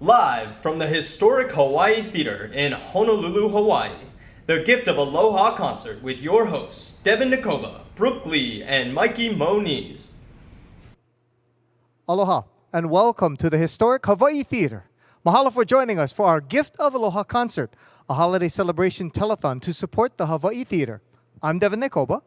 Live from the historic Hawaii Theater in Honolulu, Hawaii, the Gift of Aloha concert with your hosts, Devin Nakoba, Brooke Lee, and Mikey Moniz. Aloha, and welcome to the historic Hawaii Theater. Mahalo for joining us for our Gift of Aloha concert, a holiday celebration telethon to support the Hawaii Theater. I'm Devin Nakoba.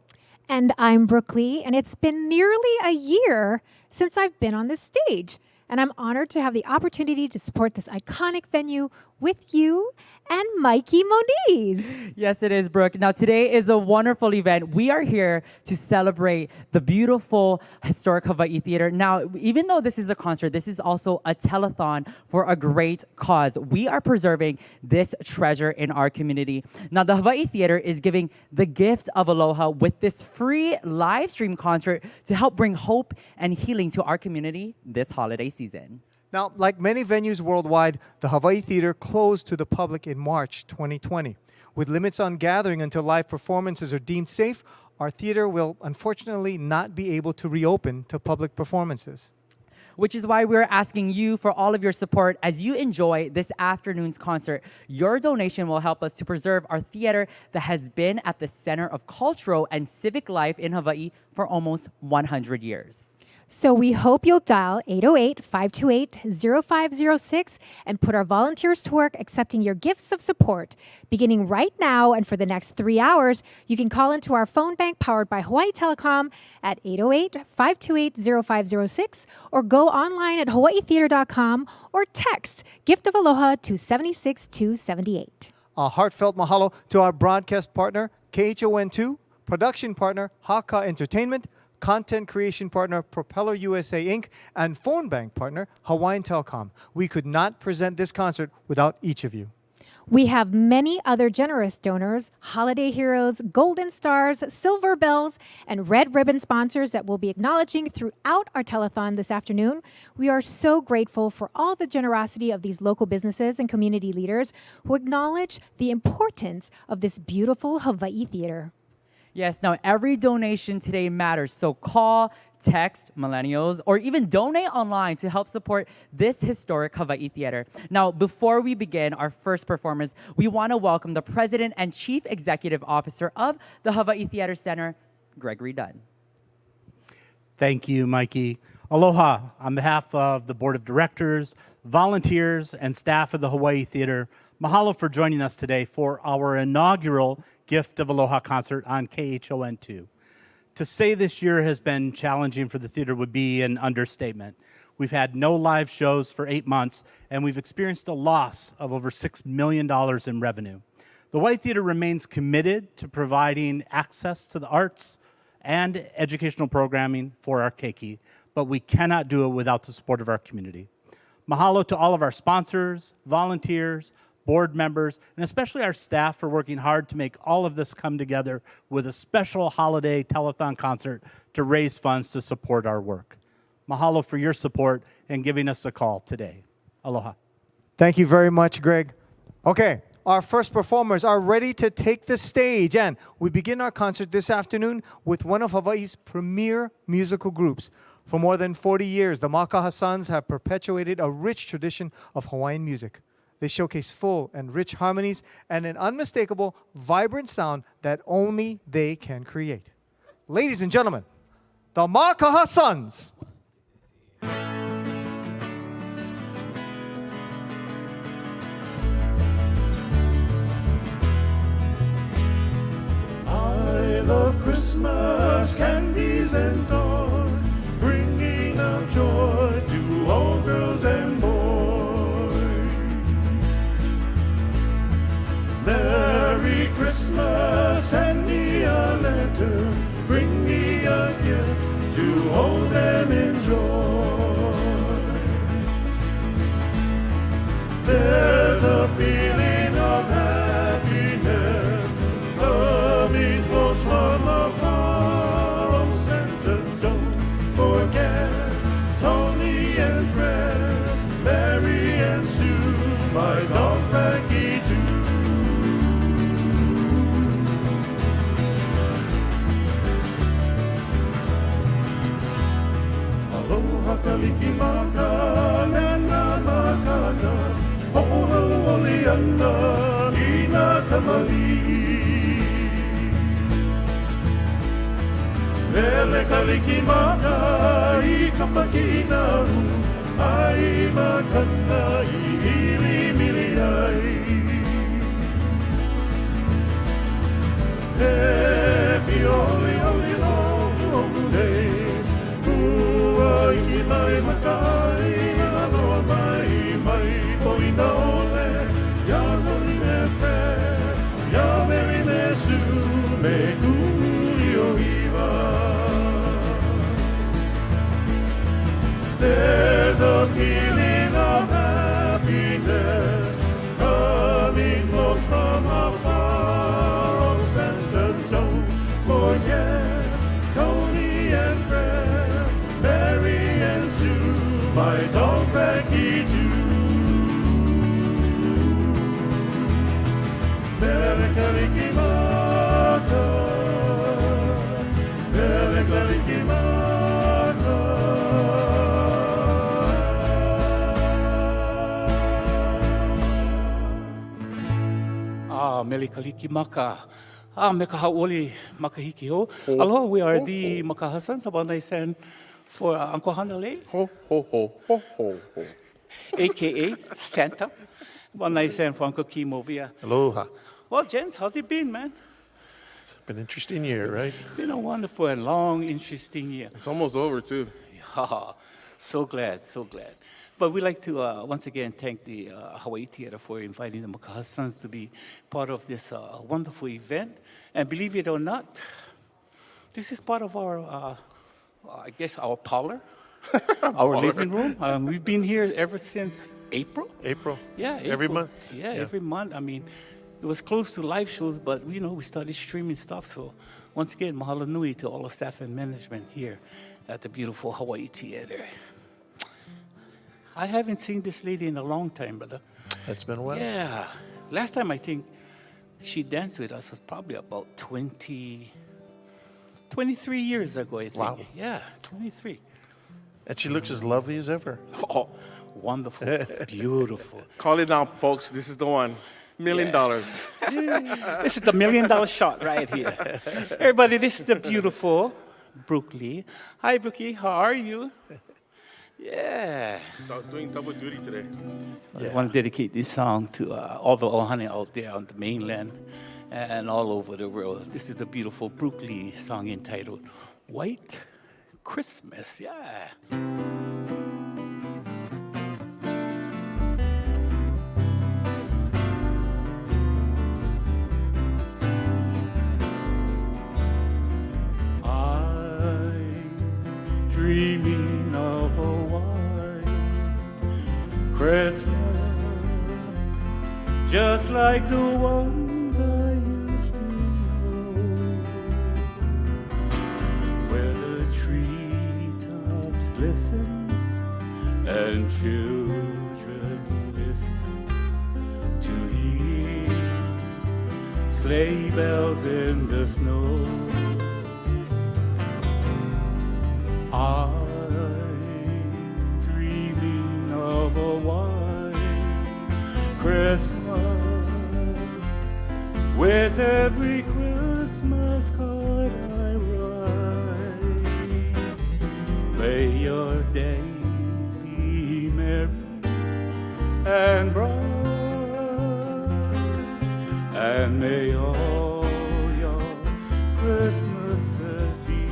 And I'm Brooke Lee, and it's been nearly a year since I've been on this stage. And I'm honored to have the opportunity to support this iconic venue with you and Mikey Moniz. Yes, it is, Brooke. Now, today is a wonderful event. We are here to celebrate the beautiful historic Hawaii Theater. Now, even though this is a concert, this is also a telethon for a great cause. We are preserving this treasure in our community. Now, the Hawaii Theater is giving the gift of aloha with this free live stream concert to help bring hope and healing to our community this holiday season. Now, like many venues worldwide, the Hawaii Theater closed to the public in March 2020. With limits on gathering until live performances are deemed safe, our theater will unfortunately not be able to reopen to public performances. Which is why we're asking you for all of your support as you enjoy this afternoon's concert. Your donation will help us to preserve our theater that has been at the center of cultural and civic life in Hawaii for almost 100 years. So we hope you'll dial 808-528-0506 and put our volunteers to work accepting your gifts of support. Beginning right now and for the next 3 hours, you can call into our phone bank powered by Hawaii Telecom at 808-528-0506 or go online at hawaiitheater.com or text Gift of Aloha to 76278. A heartfelt mahalo to our broadcast partner, KHON2, production partner, Haka Entertainment, content creation partner, Propeller USA, Inc., and phone bank partner, Hawaiian Telecom. We could not present this concert without each of you. We have many other generous donors, holiday heroes, golden stars, silver bells, and red ribbon sponsors that we'll be acknowledging throughout our telethon this afternoon. We are so grateful for all the generosity of these local businesses and community leaders who acknowledge the importance of this beautiful Hawaii Theater. Yes, now every donation today matters. So call, text millennials, or even donate online to help support this historic Hawaii Theater. Now, before we begin our first performance, we want to welcome the President and Chief Executive Officer of the Hawaii Theater Center, Gregory Dunn. Thank you, Mikey. Aloha. On behalf of the Board of Directors, volunteers, and staff of the Hawaii Theater, mahalo for joining us today for our inaugural Gift of Aloha concert on KHON2. To say this year has been challenging for the theater would be an understatement. We've had no live shows for 8 months, and we've experienced a loss of over $6 million in revenue. The Hawaii Theater remains committed to providing access to the arts and educational programming for our keiki, but we cannot do it without the support of our community. Mahalo to all of our sponsors, volunteers, board members, and especially our staff for working hard to make all of this come together with a special holiday telethon concert to raise funds to support our work. Mahalo for your support and giving us a call today. Aloha. Thank you very much, Greg. Okay, our first performers are ready to take the stage, and we begin our concert this afternoon with one of Hawaii's premier musical groups. For more than 40 years, the Makaha Sons have perpetuated a rich tradition of Hawaiian music. They showcase full and rich harmonies and an unmistakable, vibrant sound that only they can create. Ladies and gentlemen, the Makaha Sons. I love Christmas, candies and toys, bringing out joy to all girls and boys. Merry Christmas, send me a letter, bring me a gift to hold and enjoy. There's a feeling of happiness coming close from afar. Oh, Santa, don't forget Tony and Fred, Mary and Sue, my dog Blackie too. kana i nā kamali. Meli Kalikimaka i kapaki nā hu, ai makana i hili mili ai. He pioli oli loku nei, kua iki mai makai, aloha mai poi na ole, ya kori me fre, ya meri me su, me kuri o iwa. There's a feeling of happiness coming close from afar. Oh, Santa, don't forget Tony and Fred, Mary and Sue, my dog Becky too. Meli Kalikimaka, Meli Kalikimaka. Meli Kalikimaka. Me ka hauoli makahiki ho. Aloha, we are the Makahasans of Anaisan for Uncle Hanalei. Ho, ho, ho, ho, ho, ho. A.K.A. Santa. Anaisan for Uncle Kimovia. Aloha. Well, gents, how's it been, man? It's been an interesting year, right? Been a wonderful and long, interesting year. It's almost over, too. Yeah, so glad, so glad. But we'd like to once again thank the Hawaii Theater for inviting the Makahasans to be part of this wonderful event. And believe it or not, this is part of our, I guess, our parlor, our living room. We've been here ever since April. April. Yeah, Every April. month. Yeah, every month. I mean, it was close to live shows, but we started streaming stuff. So once again, mahalo nui to all the staff and management here at the beautiful Hawaii Theater. I haven't seen this lady in a long time, brother. It's been a while. Yeah. Last time I think she danced with us was probably about 23 years ago, I think. Wow. Yeah, 23. And she looks as lovely as ever. Oh, wonderful. Beautiful. Call it now, folks. This is the one. $1 million. This is the $1 million shot right here. Everybody, this is the beautiful Brooke Lee. Hi, Brookie. How are you? Yeah. Doing double duty today. I want to dedicate this song to all the ohana out there on the mainland and all over the world. This is the beautiful Brooke Lee song entitled White Christmas. Yeah. I'm dreaming of a white Christmas, just like the ones I used to know, where the treetops glisten and children listen to hear sleigh bells in the snow. I'm dreaming of a white Christmas, with every Christmas card I write. May your days be merry and bright, and may all your Christmases be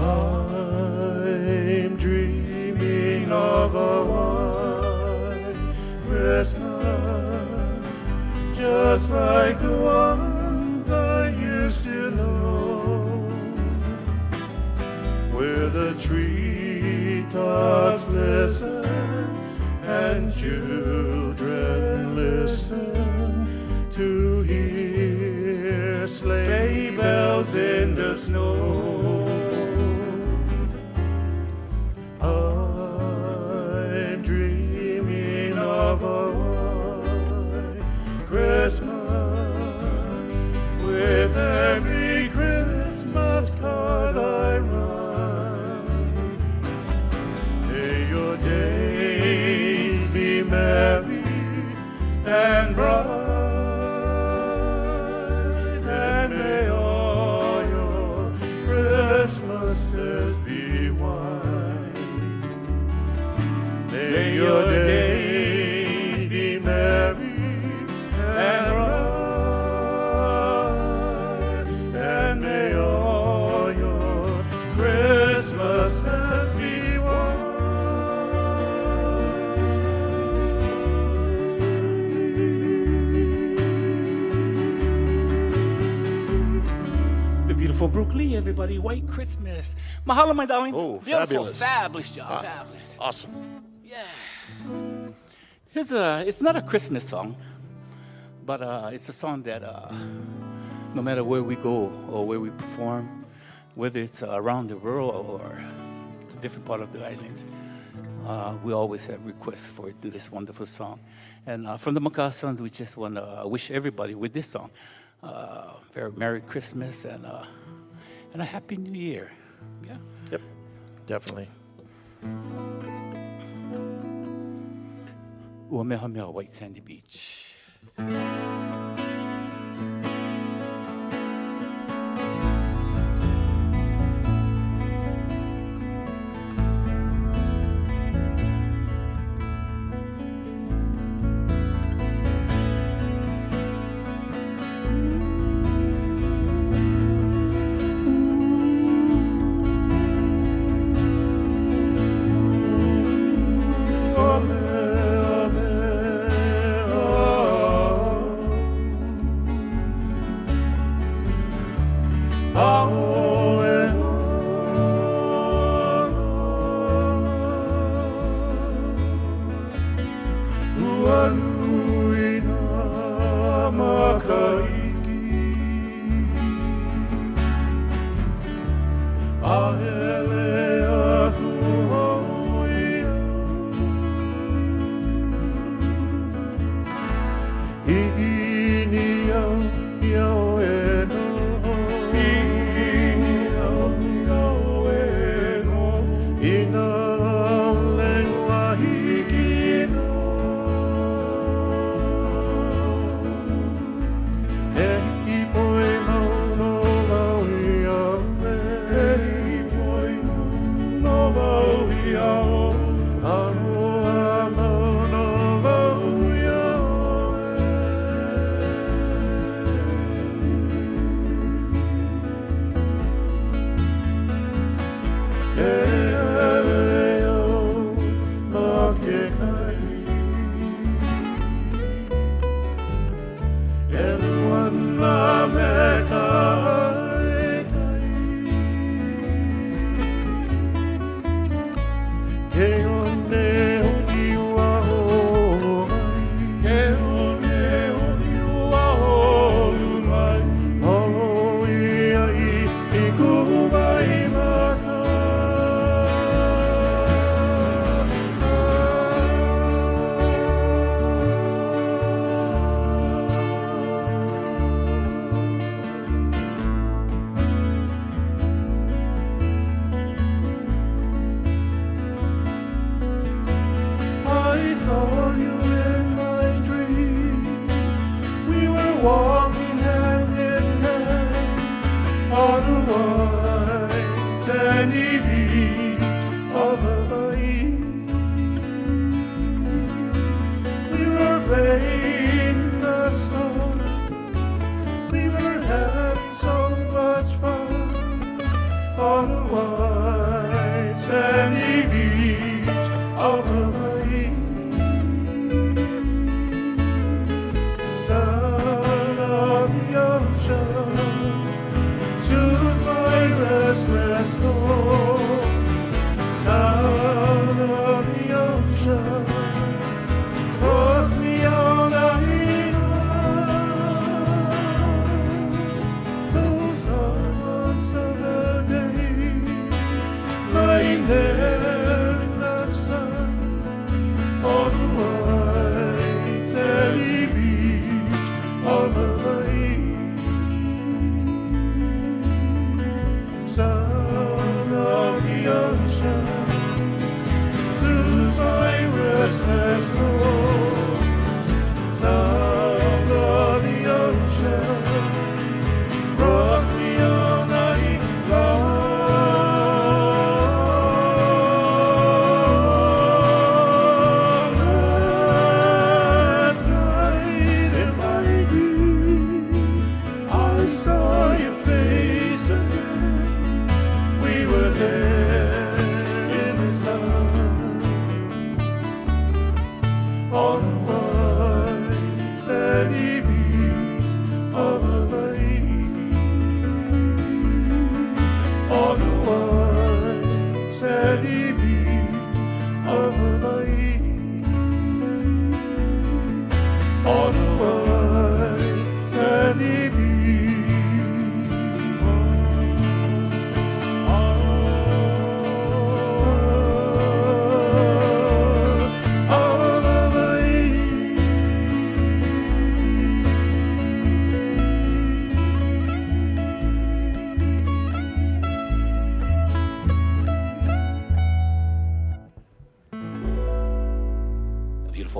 I'm dreaming of a white Christmas, just like the ones I used to know, where the treetops listen and children listen to hear sleigh bells in the snow. I'm dreaming of a white Christmas, with every Christmas card I write. May your days for Brooke Lee, everybody. White Christmas. Mahalo, my darling. Oh, Beautiful. fabulous. Fabulous job. Fabulous. Awesome. Yeah. It's not a Christmas song, but it's a song that no matter where we go or where we perform, whether it's around the world or a different part of the islands, we always have requests for it to this wonderful song. And from the Maka Sons, we just want to wish everybody with this song very Merry Christmas and a Happy New Year. Yeah. Yep. Definitely. Uamehamea, White Sandy Beach.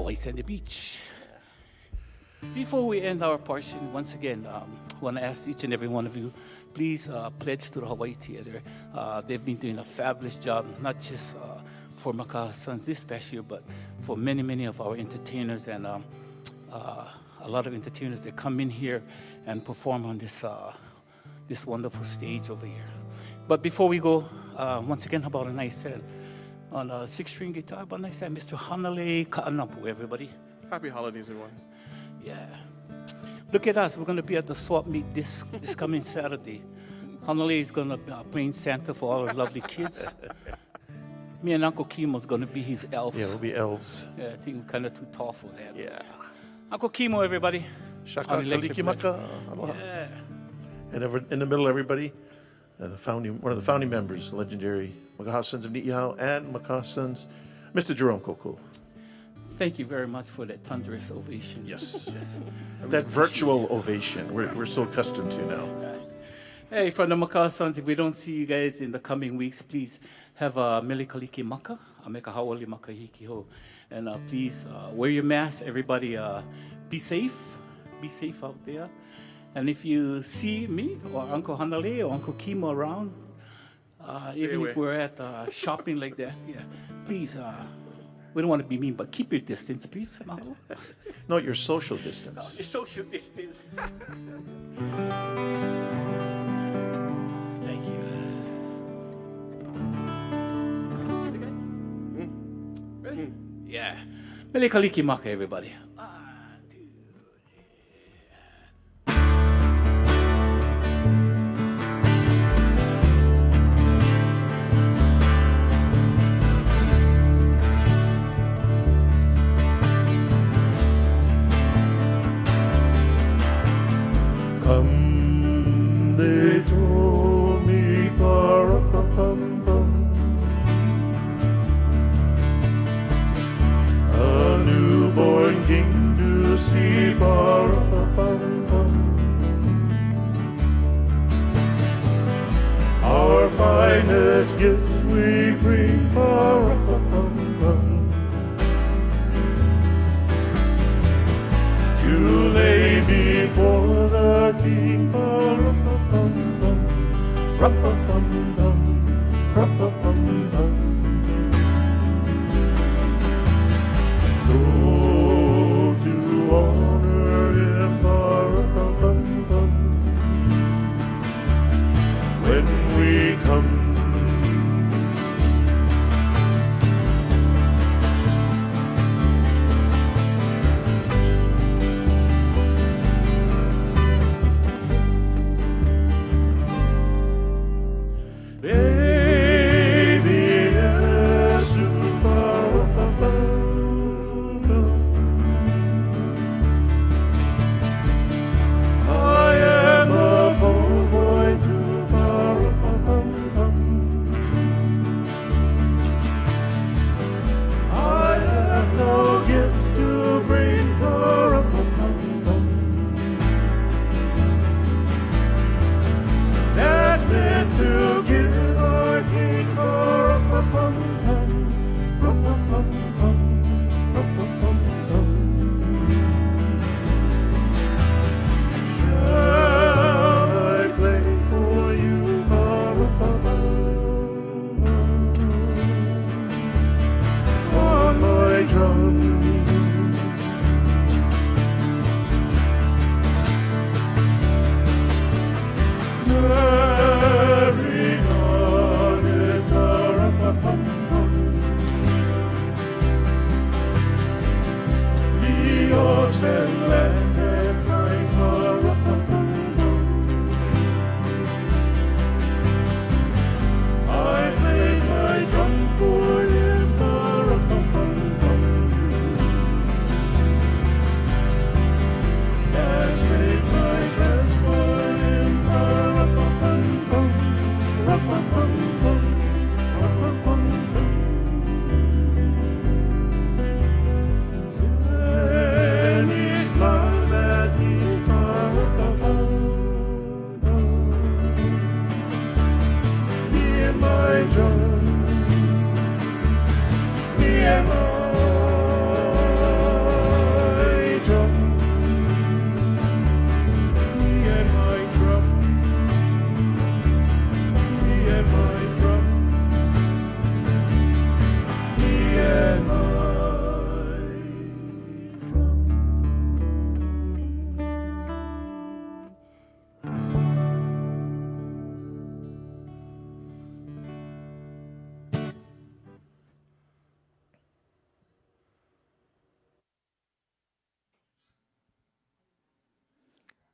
Hawaii Sandy Beach. Before we end our portion, once again, I want to ask each and every one of you, please pledge to the Hawaii Theater. They've been doing a fabulous job, not just for Makaha Sons this past year, but for many, many of our entertainers and a lot of entertainers that come in here and perform on this wonderful stage over here. But before we go, once again, how about a nice set on a 6-string guitar? About a nice set, Mr. Hanale Ka'anapu, everybody. Happy holidays, everyone. Yeah. Look at us. We're going to be at the swap meet this coming Saturday. Hanale is going to be playing Santa for all our lovely kids. Me and Uncle Kimo's going to be his elves. Yeah, we'll be elves. Yeah, I think we're kind of too tall for that. Yeah. Uncle Kimo, everybody. Shaka On electric Kalikimaka. Aloha. Yeah. And in the middle, everybody, one of the founding members, legendary Makaha Sons of Ni'ihau and Makaha Sons, Mr. Jerome Koko. Thank you very much for that thunderous ovation. Yes. That virtual ovation we're so accustomed to now. Hey, from the Makaha Sons, if we don't see you guys in the coming weeks, please have a Meli Kalikimaka, a meka hauali makahiki ho. And please wear your mask. Everybody be safe. Be safe out there. And if you see me or Uncle Hanale or Uncle Kimo around, even away. if we're at shopping like that, yeah, please, we don't want to be mean, but keep your distance, please. Maho. No, your social distance. Your social distance. Thank you. Ready? Yeah. Meli Kalikimaka, everybody. Come, they told me, pa-ra-pa-pum-pum. A newborn king to see, pa-ra-pa-pum-pum. Our finest gifts we bring, pa-ra-pa-pum-pum. To lay before the king, ra-pa-pum-pum, ra-pa-pum-pum, ra-pa-pum-pum. So to honor him, ra-pa-pum-pum, when we come.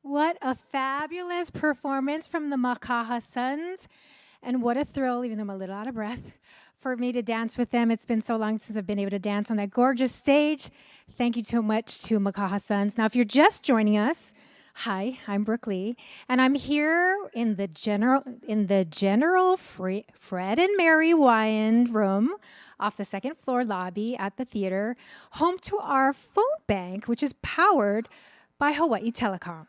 What a fabulous performance from the Makaha Sons. And what a thrill, even though I'm a little out of breath, for me to dance with them. It's been so long since I've been able to dance on that gorgeous stage. Thank you so much to Makaha Sons. Now, if you're just joining us, hi, I'm Brooke Lee, and I'm here in the general Fred and Mary Wyand room off the second floor lobby at the theater, home to our phone bank, which is powered by Hawaii Telecom.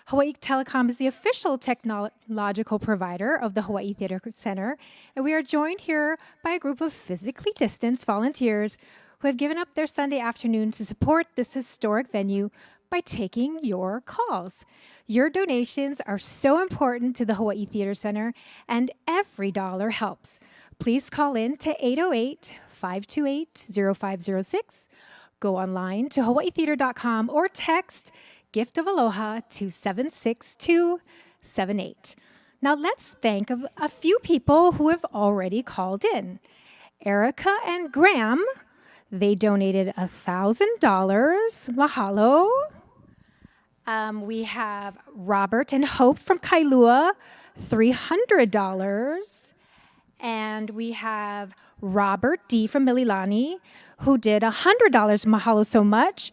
Hawaii Telecom is the official technological provider of the Hawaii Theater Center, and we are joined here by a group of physically distanced volunteers who have given up their Sunday afternoon to support this historic venue by taking your calls. Your donations are so important to the Hawaii Theater Center, and every dollar helps. Please call in to 808-528-0506, go online to hawaiitheater.com, or text Gift of Aloha to 76278. Now let's thank a few people who have already called in. Erica and Graham, they donated $1,000. Mahalo. We have Robert and Hope from Kailua, $300. And we have Robert D. from Mililani, who did $100. Mahalo so much.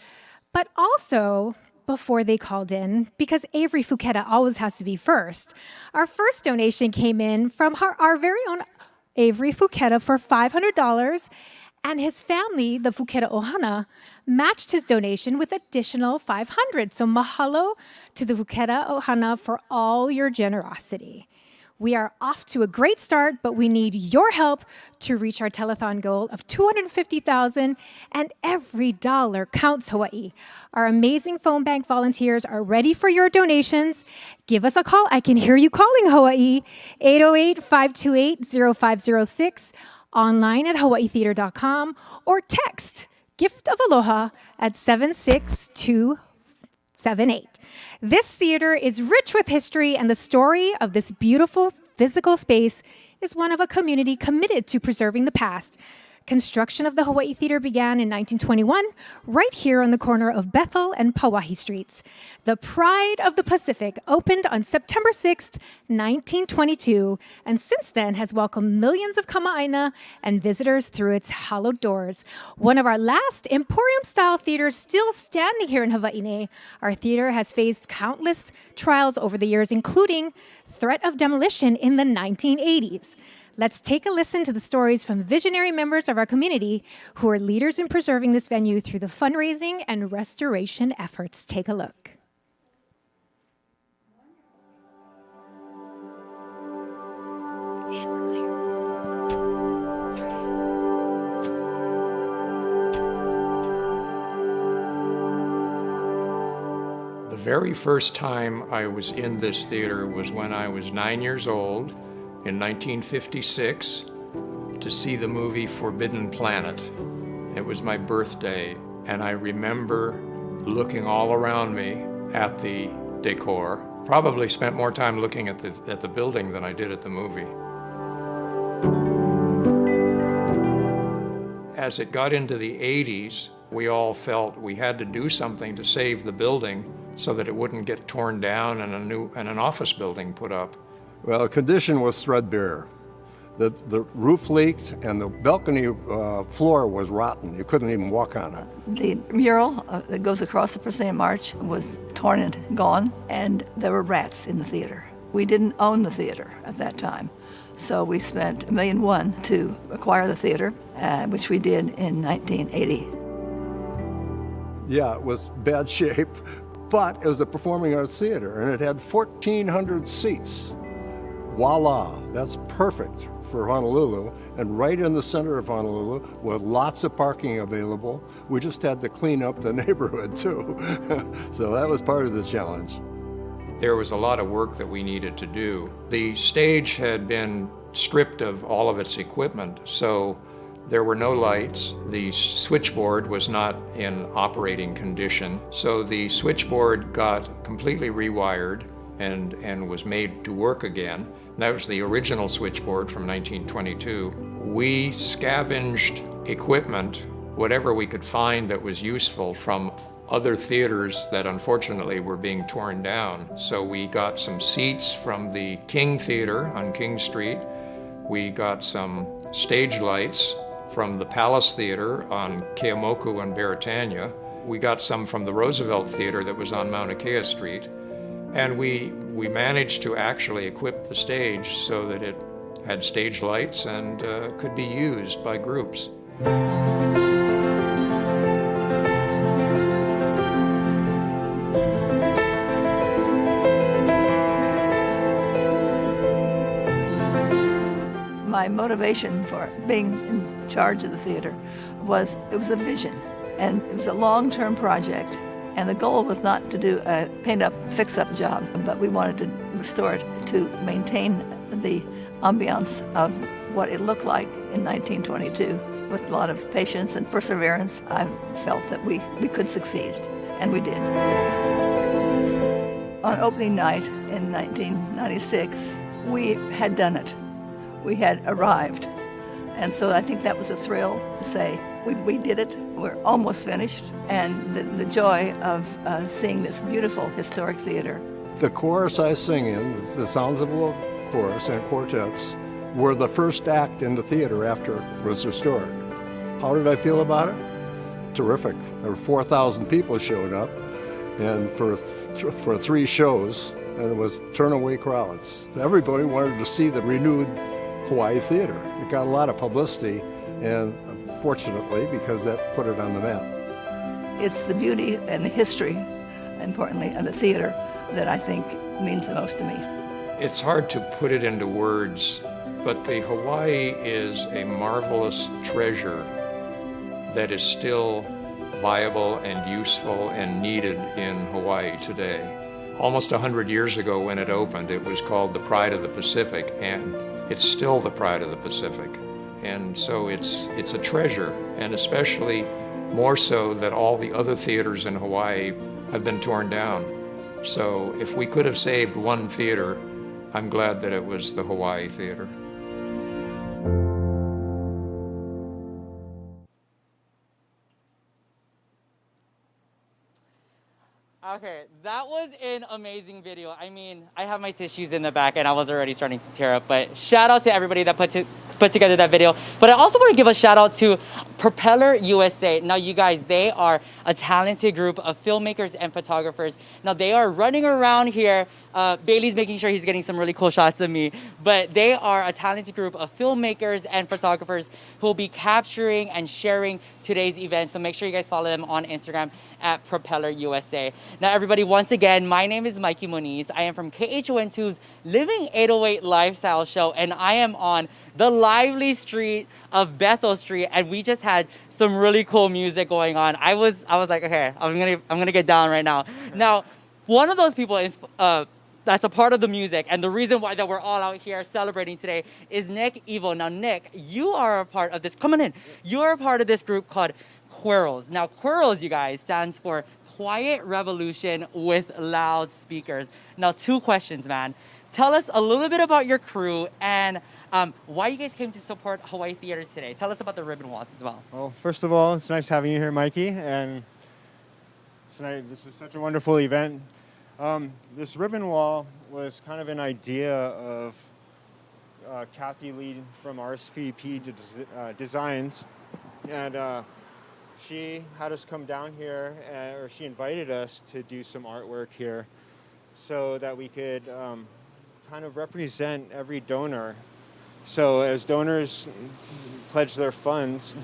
But also, before they called in, because Avery Fuketa always has to be first, our first donation came in from our very own Avery Fuketa for $500, and his family, the Fuketa Ohana, matched his donation with additional $500. So mahalo to the Fuketa Ohana for all your generosity. We are off to a great start, but we need your help to reach our telethon goal of $250,000, and every dollar counts, Hawaii. Our amazing phone bank volunteers are ready for your donations. Give us a call. I can hear you calling, Hawaii. 808-528-0506, online at hawaiitheater.com, or text Gift of Aloha at 76278. This theater is rich with history, and the story of this beautiful physical space is one of a community committed to preserving the past. Construction of the Hawaii Theater began in 1921, right here on the corner of Bethel and Pauahi Streets. The Pride of the Pacific opened on September 6th, 1922, and since then has welcomed millions of kama'aina and visitors through its hallowed doors. One of our last Emporium-style theaters still standing here in Hawaii. Our theater has faced countless trials over the years, including threat of demolition in the 1980s. Let's take a listen to the stories from visionary members of our community who are leaders in preserving this venue through the fundraising and restoration efforts. Take a look. And we're clear. Sorry. The very first time I was in this theater was when I was 9 years old, in 1956, to see the movie Forbidden Planet. It was my birthday, and I remember looking all around me at the decor. Probably spent more time looking at the building than I did at the movie. As it got into the 80s, we all felt we had to do something to save the building so that it wouldn't get torn down and an office building put up. Well, the condition was threadbare. The roof leaked and the balcony floor was rotten. You couldn't even walk on it. The mural that goes across the Proscenium Arch was torn and gone, and there were rats in the theater. We didn't own the theater at that time, so we spent $1.1 million to acquire the theater, which we did in 1980. Yeah, it was bad shape, but it was a performing arts theater, and it had 1,400 seats. Voila, that's perfect for Honolulu, and right in the center of Honolulu with lots of parking available. We just had to clean up the neighborhood too. So that was part of the challenge. There was a lot of work that we needed to do. The stage had been stripped of all of its equipment, so there were no lights. The switchboard was not in operating condition, so the switchboard got completely rewired and was made to work again. That was the original switchboard from 1922. We scavenged equipment, whatever we could find that was useful, from other theaters that unfortunately were being torn down. So we got some seats from the King Theater on King Street. We got some stage lights from the Palace Theater on Keomoku and Beretania. We got some from the Roosevelt Theater that was on Mauna Kea Street. And we managed to actually equip the stage so that it had stage lights and could be used by groups. My motivation for being in charge of the theater was it was a vision, and it was a long-term project. And the goal was not to do a paint-up, fix-up job, but we wanted to restore it to maintain the ambiance of what it looked like in 1922. With a lot of patience and perseverance, I felt that we could succeed, and we did. On opening night in 1996, we had done it. We had arrived. And so I think that was a thrill to say, we did it, we're almost finished, and the joy of seeing this beautiful historic theater. The chorus I sing in, the Sounds of Aloha chorus and quartets, were the first act in the theater after it was restored. How did I feel about it? Terrific. There were 4,000 people showed up, and for 3 shows, and it was turn-away crowds. Everybody wanted to see the renewed Hawaii Theater. It got a lot of publicity, and fortunately, because that put it on the map. It's the beauty and the history, importantly, of the theater that I think means the most to me. It's hard to put it into words, but the Hawaii is a marvelous treasure that is still viable and useful and needed in Hawaii today. Almost 100 years ago when it opened, it was called the Pride of the Pacific, and it's still the pride of the Pacific. And so it's a treasure, and especially more so that all the other theaters in Hawaii have been torn down. So if we could have saved one theater, I'm glad that it was the Hawaii Theater. Okay, that was an amazing video. I mean, I have my tissues in the back and I was already starting to tear up, but shout out to everybody that put together that video. But I also want to give a shout out to Propeller USA. Now you guys, they are a talented group of filmmakers and photographers. Now they are running around here. Bailey's making sure he's getting some really cool shots of me, but they are a talented group of filmmakers and photographers who will be capturing and sharing today's event. So make sure you guys follow them on Instagram at Propeller USA. Now everybody, once again, my name is Mikey Moniz. I am from KHON2's Living 808 Lifestyle Show, and I am on the lively street of Bethel Street, and we just had some really cool music going on. I was like, okay, I'm gonna get down right now. Now, one of those people is that's a part of the music, and the reason why that we're all out here celebrating today is Nick Evo. Now, Nick, you are a part of this. Come on in. You are a part of this group called Quirls. Now, Quirls, you guys, stands for Quiet Revolution with Loud Speakers. Now, 2 questions, man. Tell us a little bit about your crew and why you guys came to support Hawaii theaters today. Tell us about the ribbon waltz as well. Well, first of all, it's nice having you here, Mikey, and tonight this is such a wonderful event. This ribbon wall was kind of an idea of Kathy Lee from RSVP Designs, and she had us come down here, or she invited us to do some artwork here so that we could kind of represent every donor. So as donors pledge their funds,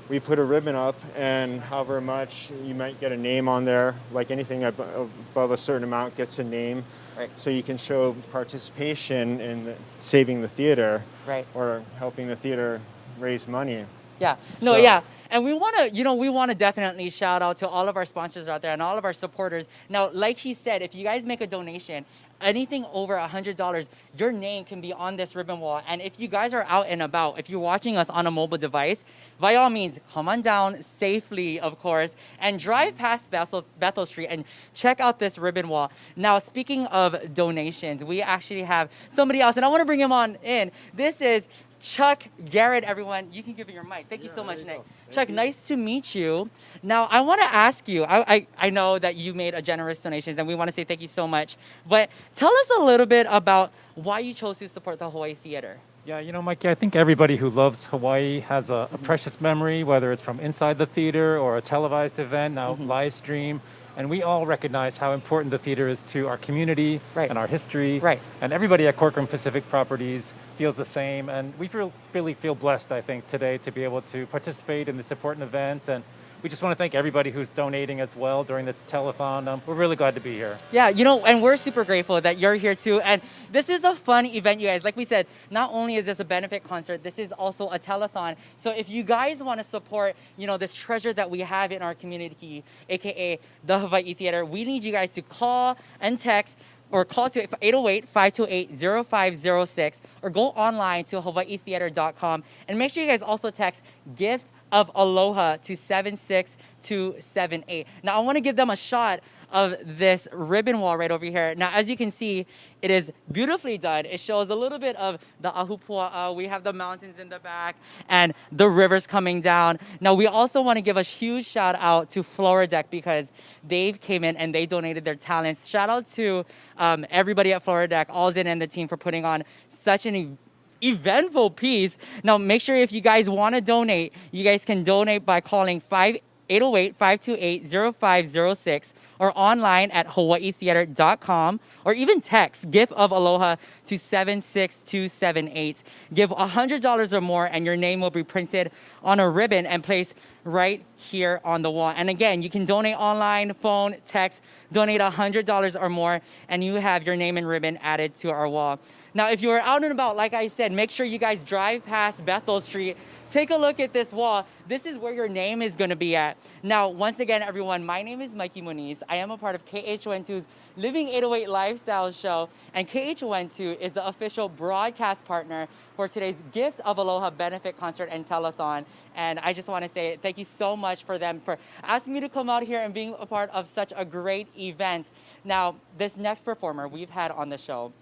we put a ribbon up, and however much, you might get a name on there. Like anything above a certain amount gets a name. Right. So you can show participation in saving the theater, Right. or helping the theater raise money. Yeah, no, So- yeah. And we want to, definitely shout out to all of our sponsors out there and all of our supporters. Now, like he said, if you guys make a donation, anything over $100, your name can be on this ribbon wall. And if you guys are out and about, if you're watching us on a mobile device, by all means, come on down safely, of course, and drive past Bethel Street and check out this ribbon wall. Now, speaking of donations, we actually have somebody else, and I want to bring him on in. This is Chuck Garrett, everyone. You can give me your mic. Thank you so much, Nick. Chuck, nice to meet you. Now, I want to ask you, I know that you made a generous donations, and we want to say thank you so much. But tell us a little bit about why you chose to support the Hawaii Theater. Yeah, you know, Mikey, I think everybody who loves Hawaii has a precious memory, whether it's from inside the theater or a televised event, now live stream. And we all recognize how important the theater is to our community and our history. Right. And everybody at Corcoran Pacific Properties feels the same. And we really feel blessed, I think, today to be able to participate in this important event. And we just want to thank everybody who's donating as well during the telethon. We're really glad to be here. Yeah, you know, and we're super grateful that you're here too. And this is a fun event, you guys. Like we said, not only is this a benefit concert, this is also a telethon. So if you guys want to support, you know, this treasure that we have in our community, aka the Hawaii Theater, we need you guys to call and text or call to 808-528-0506 or go online to hawaiitheater.com and make sure you guys also text gift of Aloha to 76278. Now I want to give them a shot of this ribbon wall right over here. Now as you can see, it is beautifully done. It shows a little bit of the ahupua'a. We have the mountains in the back and the rivers coming down. Now we also want to give a huge shout out to Floradeck because they've came in and they donated their talents. Shout out to everybody at Floradeck, Alden and the team for putting on such an eventful piece. Now make sure if you guys want to donate, you guys can donate by calling 808-528-0506 or online at hawaiitheater.com or even text gift of Aloha to 76278. Give $100 or more and your name will be printed on a ribbon and placed right here on the wall. And again, you can donate online, phone, text, donate $100 or more, and you have your name and ribbon added to our wall. Now, if you are out and about, like I said, make sure you guys drive past Bethel Street. Take a look at this wall. This is where your name is going to be at. Now, once again, everyone, my name is Mikey Muniz. I am a part of KHON2's Living 808 Lifestyle Show, and KHON2 is the official broadcast partner for today's Gift of Aloha benefit concert and telethon. And I just want to say thank you so much for them for asking me to come out here and being a part of such a great event. Now, this next performer we've had on the show,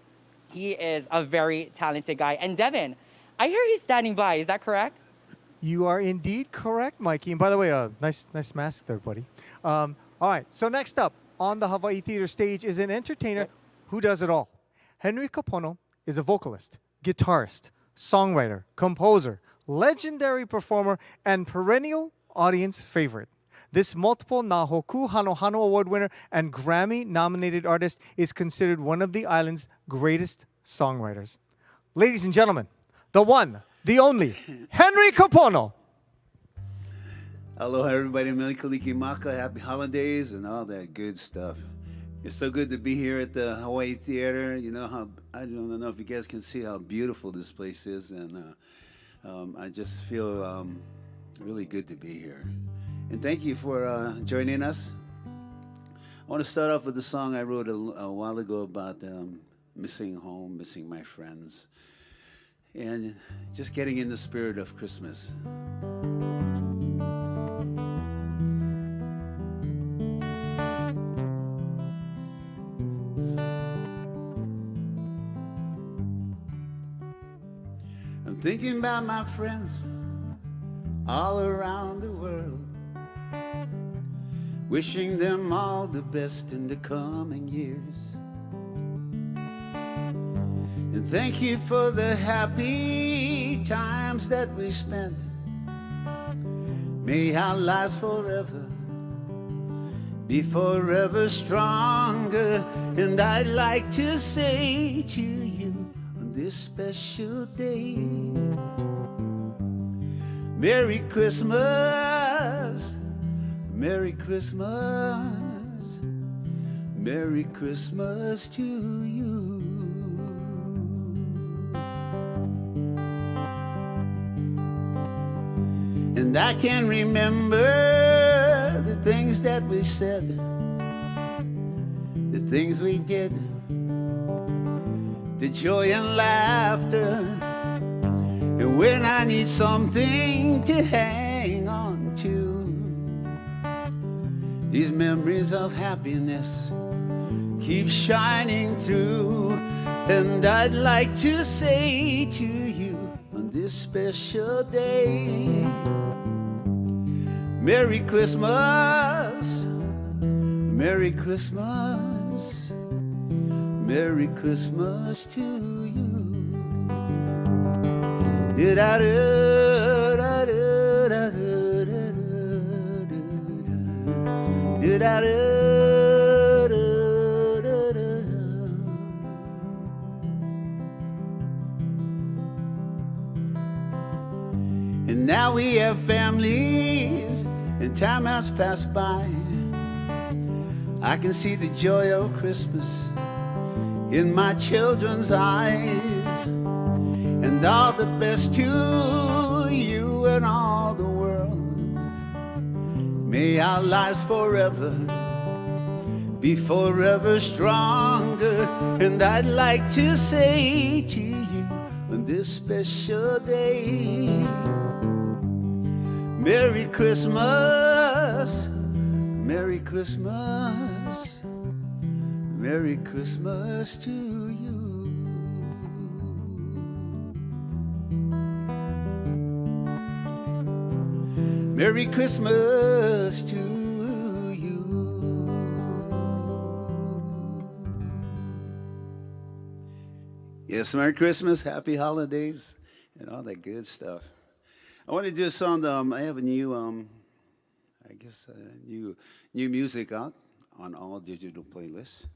he is a very talented guy. And Devin, I hear he's standing by. Is that correct? You are indeed correct, Mikey. And by the way, nice mask there, buddy. All right, so next up on the Hawaii Theater stage is an entertainer who does it all. Henry Kapono is a vocalist, guitarist, songwriter, composer, legendary performer, and perennial audience favorite. This multiple Nahoku Hano Hano Award winner and Grammy-nominated artist is considered one of the island's greatest songwriters. Ladies and gentlemen, the one, the only, Henry Kapono. Aloha, everybody. Meli Kalikimaka. Happy holidays and all that good stuff. It's so good to be here at the Hawaii Theater. You know how, I don't know if you guys can see how beautiful this place is, and I just feel really good to be here. And thank you for joining us. I want to start off with a song I wrote a while ago about missing home, missing my friends, and just getting in the spirit of Christmas. I'm thinking about my friends all around the world, wishing them all the best in the coming years. And thank you for the happy times that we spent. May our lives forever be forever stronger. And I'd like to say to you on this special day, Merry Christmas, Merry Christmas, Merry Christmas to you. And I can remember the things that we said, the things we did, the joy and laughter. And when I need something to hang on to, these memories of happiness keep shining through. And I'd like to say to you on this special day. Merry Christmas, Merry Christmas, Merry Christmas to you. And now we have families, and time has passed by. I can see the joy of Christmas in my children's eyes. And all the best to you and all the world. May our lives forever be forever stronger. And I'd like to say to you on this special day, Merry Christmas, Merry Christmas, Merry Christmas to you. Merry Christmas to you. Yes, Merry Christmas, Happy Holidays, and all that good stuff. I want to do a song. I have a new, new music out on all digital playlists,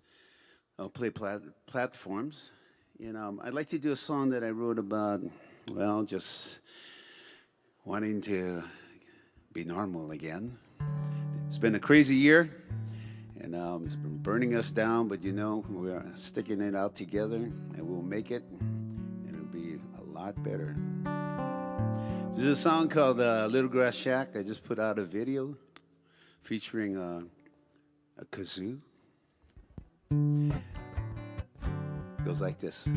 platforms. And I'd like to do a song that I wrote about, well, just wanting to be normal again. It's been a crazy year, and it's been burning us down, but you know, we're sticking it out together, and we'll make it, and it'll be a lot better. There's a song called Little Grass Shack. I just put out a video featuring a kazoo. It goes like this.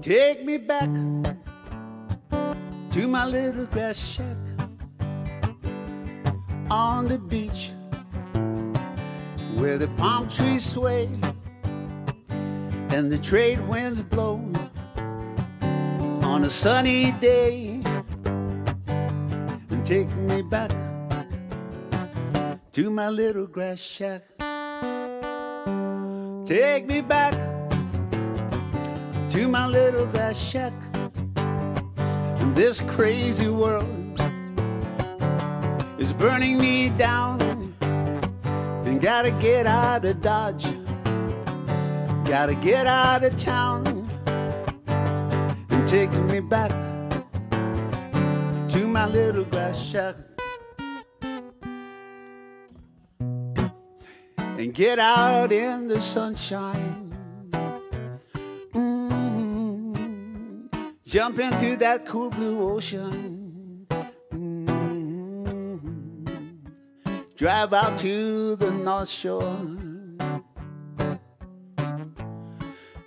Take me back to my little grass shack on the beach where the palm trees sway and the trade winds blow on a sunny day. And take me back to my little grass shack. Take me back to my little grass shack. And this crazy world is burning me down, and gotta get out of Dodge, gotta get out of town. And take me back to my little grass shack, and get out in the sunshine. Jump into that cool blue ocean. Drive out to the North Shore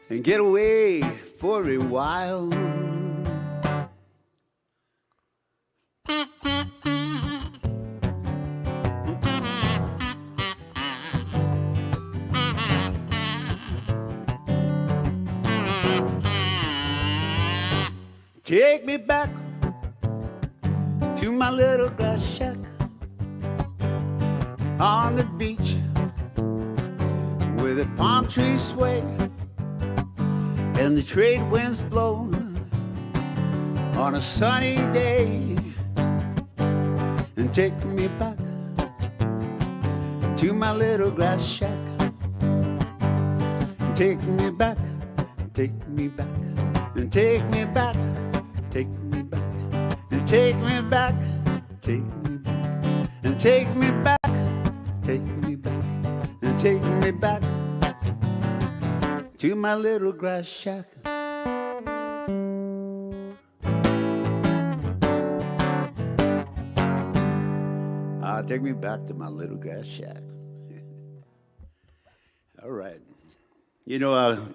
and get away for a while. Take me back to my little grass shack on the beach where the palm trees sway and the trade winds blow on a sunny day. And take me back to my little grass shack. Take me back, take me back, and take me back. Take me back, and take me back, take me back, and take me back, take me back, and take me back to my little grass shack. Take me back to my little grass shack. All right. You know, I've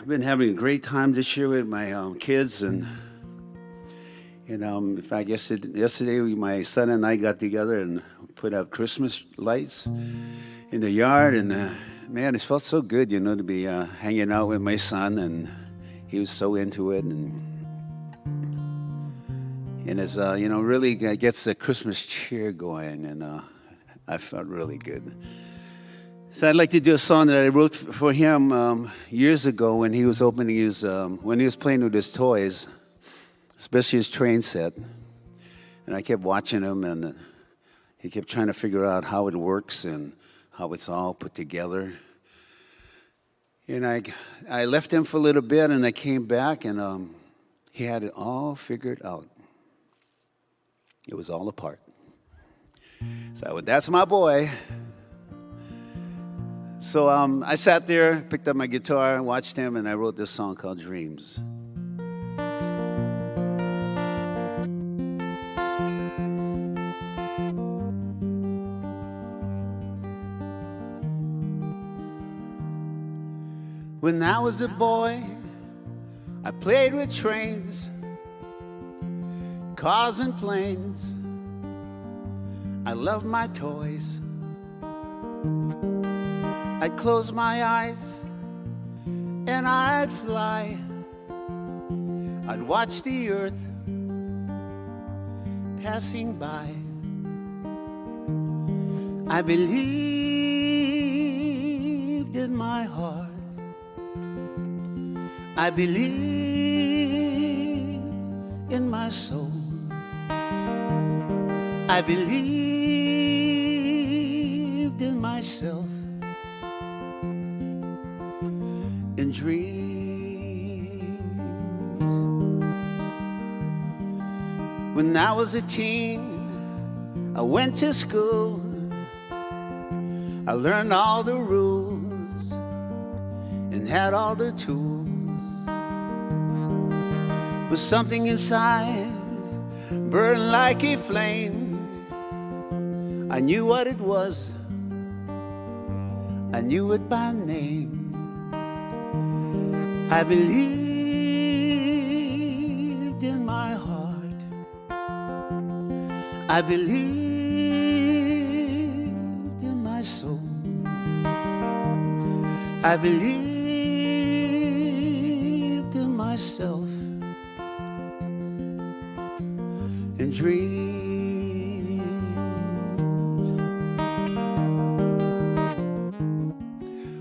been having a great time this year with my kids, and in fact, yesterday my son and I got together and put out Christmas lights in the yard, and man, it felt so good, you know, to be hanging out with my son, and he was so into it, and it's you know, really gets the Christmas cheer going, and I felt really good. So I'd like to do a song that I wrote for him years ago when he was opening his, when he was playing with his toys, especially his train set. And I kept watching him, and he kept trying to figure out how it works and how it's all put together. And I left him for a little bit, and I came back, and he had it all figured out. It was all a part. So that's my boy. So I sat there, picked up my guitar, and watched him, and I wrote this song called Dreams. When I was a boy, I played with trains, cars and planes. I loved my toys. I'd close my eyes and I'd fly. I'd watch the earth passing by. I believed in my heart. I believed in my soul. I believed in myself. In dreams. When I was a teen, I went to school. I learned all the rules and had all the tools. But something inside burned like a flame. I knew what it was. I knew it by name. I believed in my heart. I believed in my soul. I believed in myself. In dreams.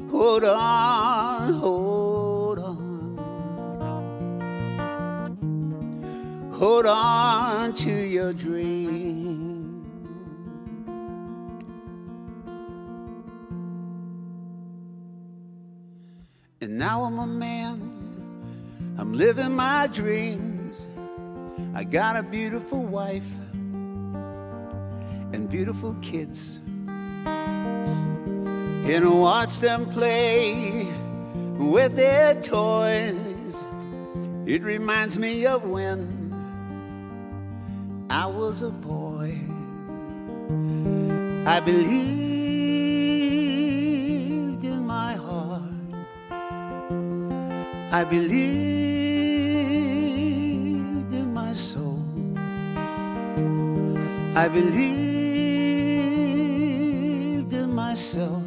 Hold on, hold on. Hold on to your dream. And now I'm a man, I'm living my dreams. I got a beautiful wife and beautiful kids. And I watch them play with their toys. It reminds me of when I was a boy. I believed in my heart. I believed in my soul. I believed in myself.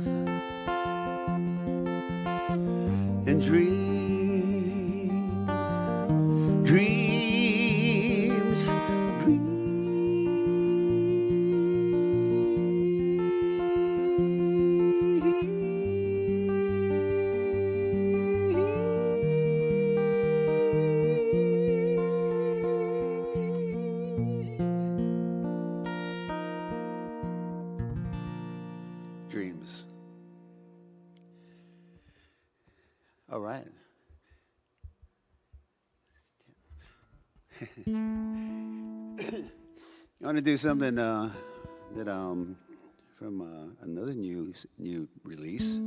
And dreams, dreams, dreams. All right. I want to do something that from another new release.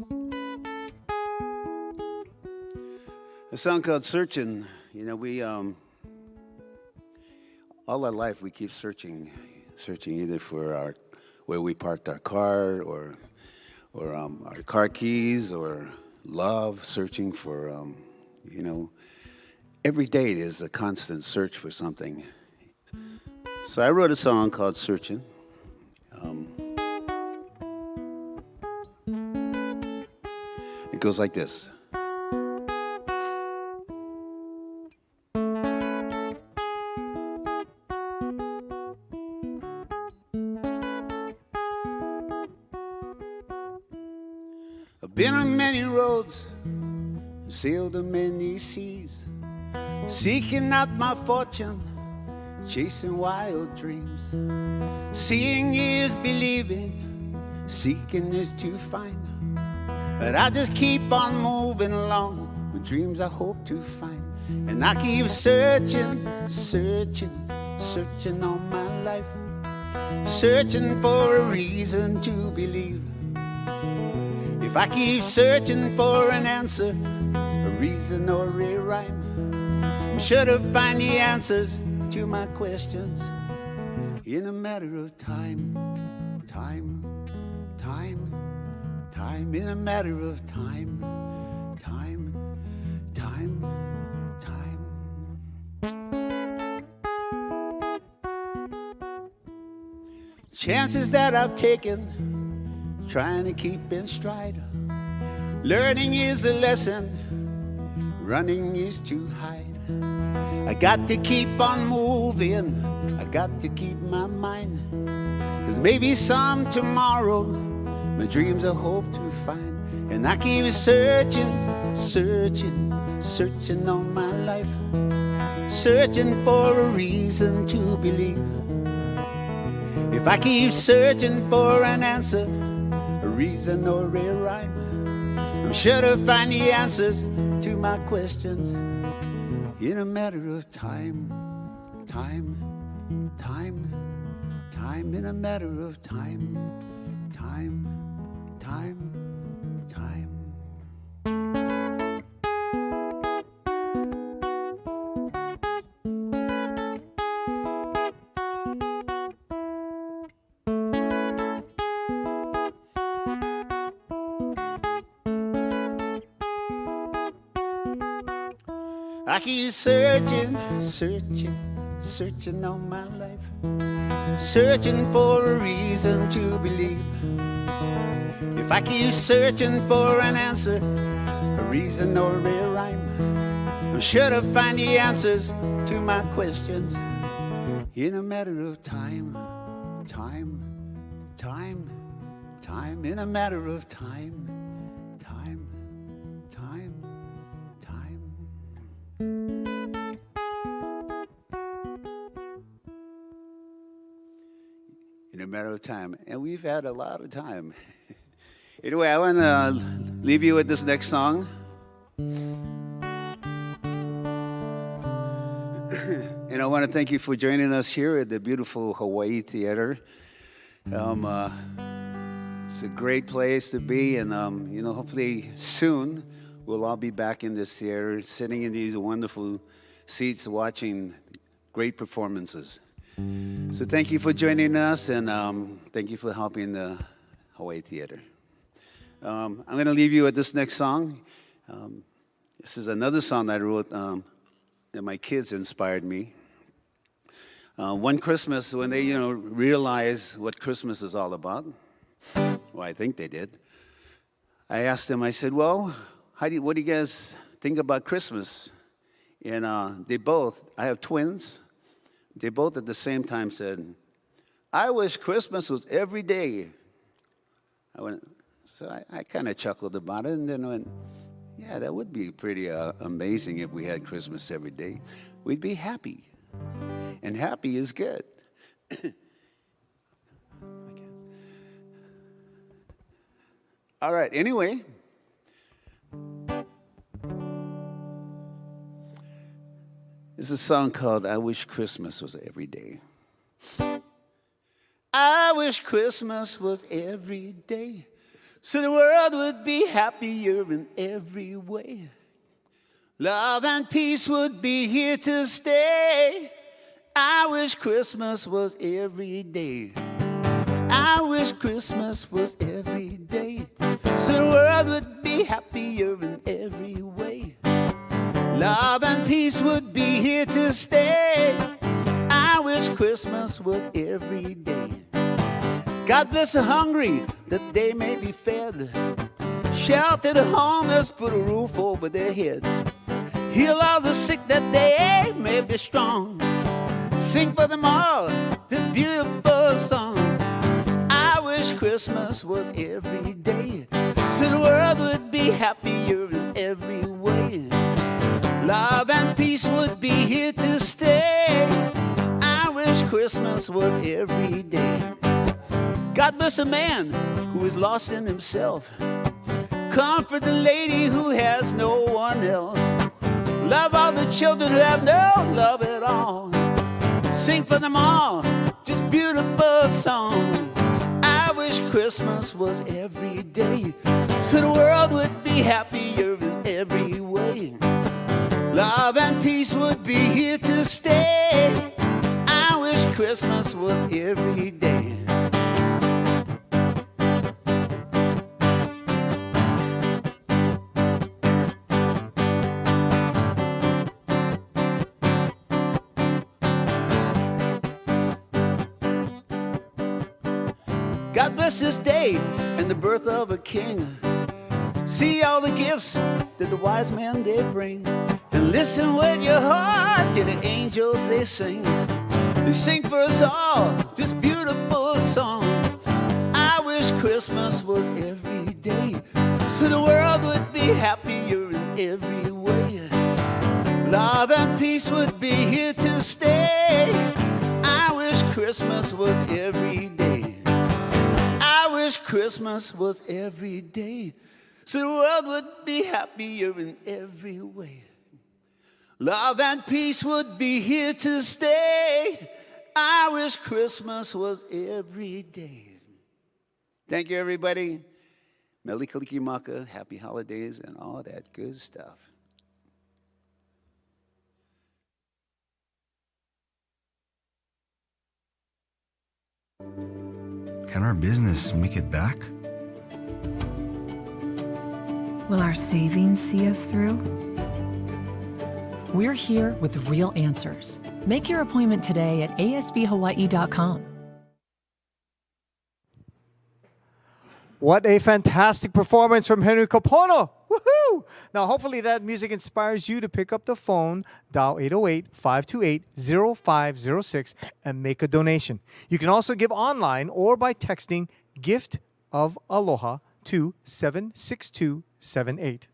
A song called "Searching." You know, we all our life we keep searching either for where we parked our car or our car keys or love, searching for you know. Every day there's a constant search for something. So I wrote a song called "Searching." goes like this. I've been on many roads, sailed on many seas, seeking out my fortune, chasing wild dreams. Seeing is believing, seeking is to find. But I just keep on moving along with dreams I hope to find. And I keep searching, searching, searching all my life, searching for a reason to believe. If I keep searching for an answer, a reason or a rhyme, I'm sure to find the answers to my questions in a matter of time, time, time, time, in a matter of time, time, time, time. Chances that I've taken, trying to keep in stride. Learning is the lesson, running is to hide. I got to keep on moving, I got to keep my mind, 'cause maybe some tomorrow my dreams I hope to find. And I keep searching, searching, searching all my life, searching for a reason to believe. If I keep searching for an answer, a reason or a rhyme, I'm sure to find the answers to my questions in a matter of time, time, time, time, in a matter of time, time, time, time. I keep searching, searching, searching all my life, searching for a reason to believe. If I keep searching for an answer, a reason or a rhyme, I'm sure to find the answers to my questions in a matter of time, time, time, time, in a matter of time, time, time, time. In a matter of time. And we've had a lot of time. Anyway, I want to leave you with this next song. And I want to thank you for joining us here at the beautiful Hawaii Theater. It's a great place to be, and hopefully soon we'll all be back in this theater, sitting in these wonderful seats, watching great performances. So thank you for joining us, and thank you for helping the Hawaii Theater. I'm going to leave you with this next song. This is another song I wrote that my kids inspired me. One Christmas, when they realized what Christmas is all about, well, I think they did, I asked them, I said, well, what do you guys think about Christmas? And they both, I have twins, they both at the same time said, I wish Christmas was every day. So I kind of chuckled about it, and then went, yeah, that would be pretty amazing if we had Christmas every day. We'd be happy, and happy is good. All right, anyway. This is a song called I Wish Christmas Was Every Day. I wish Christmas was every day, so the world would be happier in every way. Love and peace would be here to stay. I wish Christmas was every day. I wish Christmas was every day, so the world would be happier in every way. Love and peace would be here to stay. I wish Christmas was every day. God bless the hungry, that they may be fed. Shelter the homeless, put a roof over their heads. Heal all the sick that they may be strong. Sing for them all this beautiful song. I wish Christmas was every day, so the world would be happier in every way. Love and peace would be here to stay. I wish Christmas was every day. God bless a man who is lost in himself. Comfort the lady who has no one else. Love all the children who have no love at all. Sing for them all, just beautiful song. I wish Christmas was every day, so the world would be happier in every way. Love and peace would be here to stay. I wish Christmas was every day. God bless this day and the birth of a king. See all the gifts that the wise men they bring, and listen with your heart to the angels they sing. They sing for us all this beautiful song. I wish Christmas was every day, so the world would be happier in every way. Love and peace would be here to stay. I wish Christmas was every day. I wish Christmas was every day, so the world would be happier in every way. Love and peace would be here to stay. I wish Christmas was every day. Thank you, everybody. Meli Kalikimaka, happy holidays, and all that good stuff. Can our business make it back? Will our savings see us through? We're here with real answers. Make your appointment today at asbhawaii.com. What a fantastic performance from Henry Kapono. Woohoo! Now, hopefully that music inspires you to pick up the phone, dial 808-528-0506, and make a donation. You can also give online or by texting Gift of Aloha to 76278.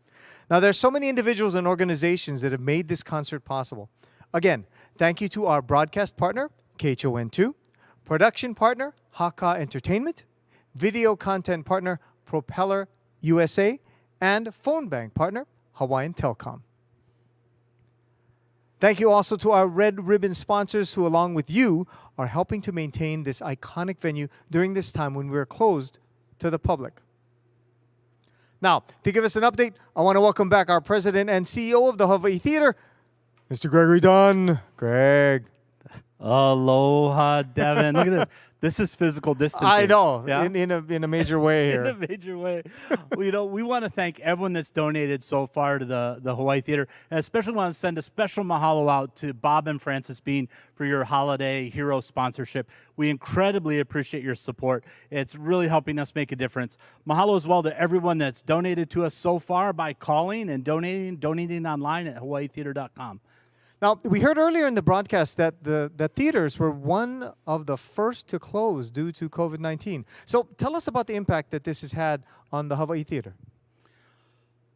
Now, there's so many individuals and organizations that have made this concert possible. Again, thank you to our broadcast partner, KHON2, production partner, Haka Entertainment, video content partner, Propeller USA, and phone bank partner, Hawaiian Telcom. Thank you also to our Red Ribbon sponsors who, along with you, are helping to maintain this iconic venue during this time when we are closed to the public. Now, to give us an update, I want to welcome back our president and CEO of the Hawaii Theater, Mr. Gregory Dunn. Greg. Aloha, Devin. Look at this. This is physical distancing. I know, Yeah? in a major way here. In a major way. Well, we want to thank everyone that's donated so far to the Hawaii Theater, and especially want to send a special mahalo out to Bob and Francis Bean for your Holiday Hero sponsorship. We incredibly appreciate your support. It's really helping us make a difference. Mahalo as well to everyone that's donated to us so far by calling and donating online at hawaiitheater.com. Now, we heard earlier in the broadcast that the theaters were one of the first to close due to COVID-19. So tell us about the impact that this has had on the Hawaii Theater.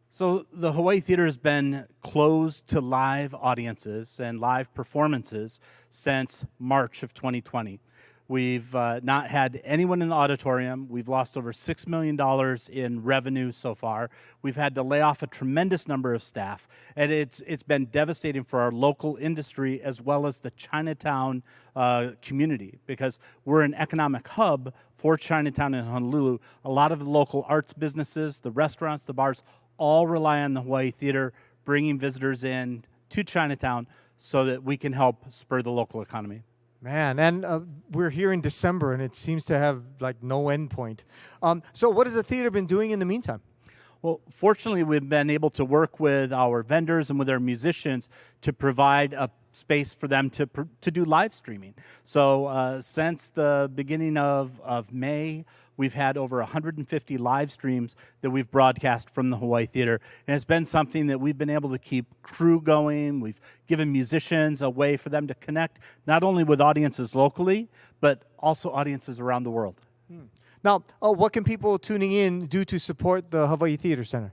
So the Hawaii Theater has been closed to live audiences and live performances since March of 2020. We've not had anyone in the auditorium. We've lost over $6 million in revenue so far. We've had to lay off a tremendous number of staff. And it's been devastating for our local industry as well as the Chinatown community, because we're an economic hub for Chinatown and Honolulu. A lot of the local arts businesses, the restaurants, the bars, all rely on the Hawaii Theater bringing visitors in to Chinatown so that we can help spur the local economy. Man, and we're here in December, and it seems to have like no end point. So what has the theater been doing in the meantime? Well, fortunately, we've been able to work with our vendors and with our musicians to provide a space for them to do live streaming. So since the beginning of May, we've had over 150 live streams that we've broadcast from the Hawaii Theater. And it's been something that we've been able to keep crew going. We've given musicians a way for them to connect, not only with audiences locally, but also audiences around the world. Now, what can people tuning in do to support the Hawaii Theater Center?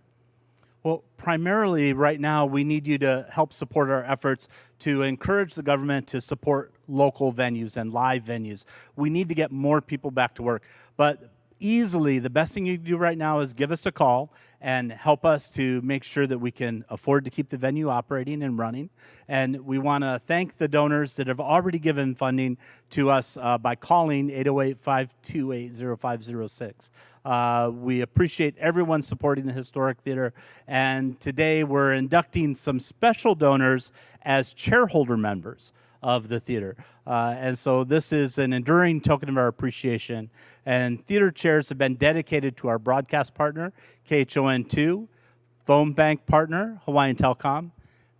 Well, primarily right now, we need you to help support our efforts to encourage the government to support local venues and live venues. We need to get more people back to work. But easily, the best thing you can do right now is give us a call and help us to make sure that we can afford to keep the venue operating and running. And we want to thank the donors that have already given funding to us by calling 808-528-0506. We appreciate everyone supporting the Historic Theater. And today we're inducting some special donors as chairholder members of the theater. And so this is an enduring token of our appreciation. And theater chairs have been dedicated to our broadcast partner, KHON2, phone bank partner, Hawaiian Telecom,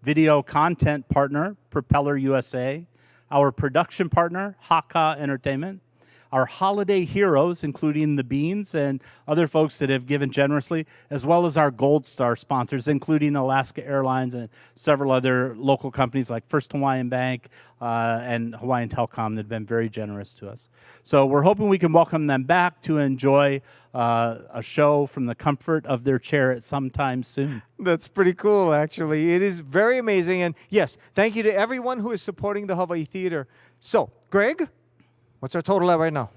video content partner, Propeller USA, our production partner, Haka Entertainment, our holiday heroes, including the Beans and other folks that have given generously, as well as our Gold Star sponsors, including Alaska Airlines and several other local companies like First Hawaiian Bank and Hawaiian Telecom that have been very generous to us. So we're hoping we can welcome them back to enjoy a show from the comfort of their chair at some time soon. That's pretty cool, actually. It is very amazing. And yes, thank you to everyone who is supporting the Hawaii Theater. So, Greg, what's our total at right now?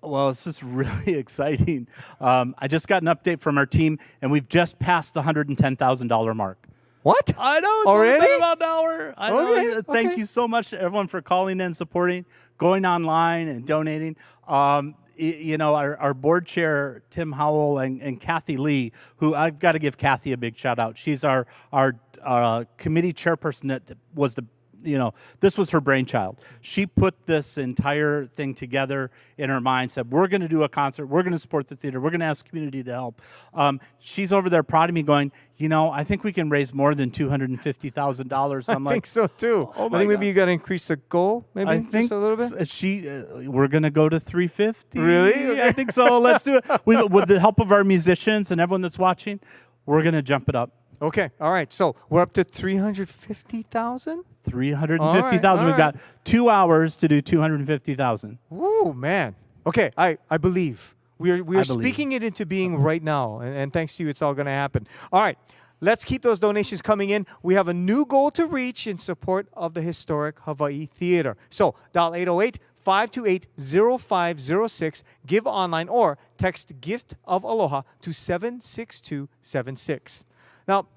Well, it's just really exciting. I just got an update from our team, and we've just passed the $110,000 mark. What? I know. It's already only been about an hour. I know. Okay, Thank you so much to everyone for calling in, supporting, going online, and donating. You know, our board chair, Tim Howell, and Kathy Lee, who I've got to give Kathy a big shout out. She's our committee chairperson that was this was her brainchild. She put this entire thing together in her mind, said, we're going to do a concert. We're going to support the theater. We're going to ask the community to help. She's over there prodding me going, I think we can raise more than $250,000. I'm I think so, too. Oh I think maybe you got to increase the goal, maybe I think just a little bit? We're going to go to 350. Really? Okay. I think so. Let's do it. With the help of our musicians and everyone that's watching, we're going to jump it up. Okay, all right. So we're up to 350,000? 350,000. We've got 2 hours to do 250,000. Ooh, man. Okay, I believe. We are speaking it into being right now. And thanks to you, it's all going to happen. All right, let's keep those donations coming in. We have a new goal to reach in support of the Historic Hawaii Theater. So dial 808-528-0506, give online, or text Gift of Aloha to 76276. Now,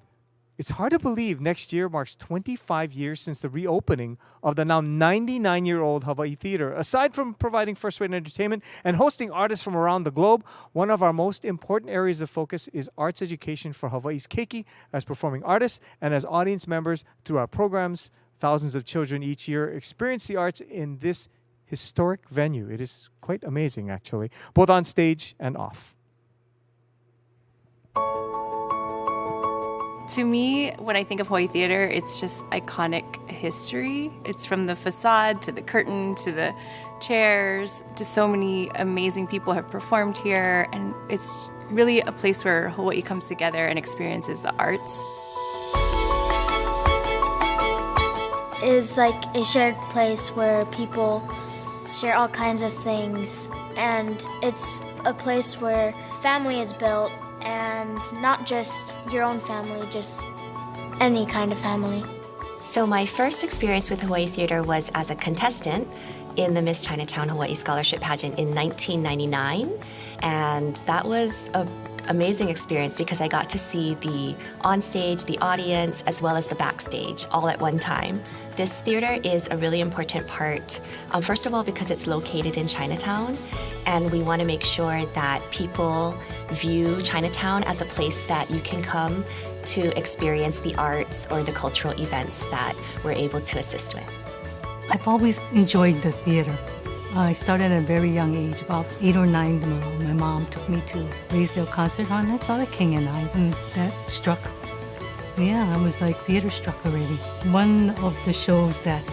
it's hard to believe next year marks 25 years since the reopening of the now 99-year-old Hawaii Theater. Aside from providing first-rate entertainment and hosting artists from around the globe, one of our most important areas of focus is arts education for Hawaii's keiki as performing artists and as audience members through our programs. Thousands of children each year experience the arts in this historic venue. It is quite amazing, actually, both on stage and off. To me, when I think of Hawaii Theater, it's just iconic history. It's from the facade to the curtain to the chairs. Just so many amazing people have performed here, and it's really a place where Hawaii comes together and experiences the arts. It's like a shared place where people share all kinds of things, and it's a place where family is built. And not just your own family, just any kind of family. So my first experience with Hawaii Theater was as a contestant in the Miss Chinatown Hawaii Scholarship Pageant in 1999. And that was an amazing experience because I got to see the onstage, the audience, as well as the backstage all at one time. This theater is a really important part, first of all, because it's located in Chinatown, and we want to make sure that people view Chinatown as a place that you can come to experience the arts or the cultural events that we're able to assist with. I've always enjoyed the theater. I started at a very young age, about 8 or 9. My mom took me to Raisdale Concert Hall, and I saw The King and I, and that struck Yeah, I was like theater struck already. One of the shows that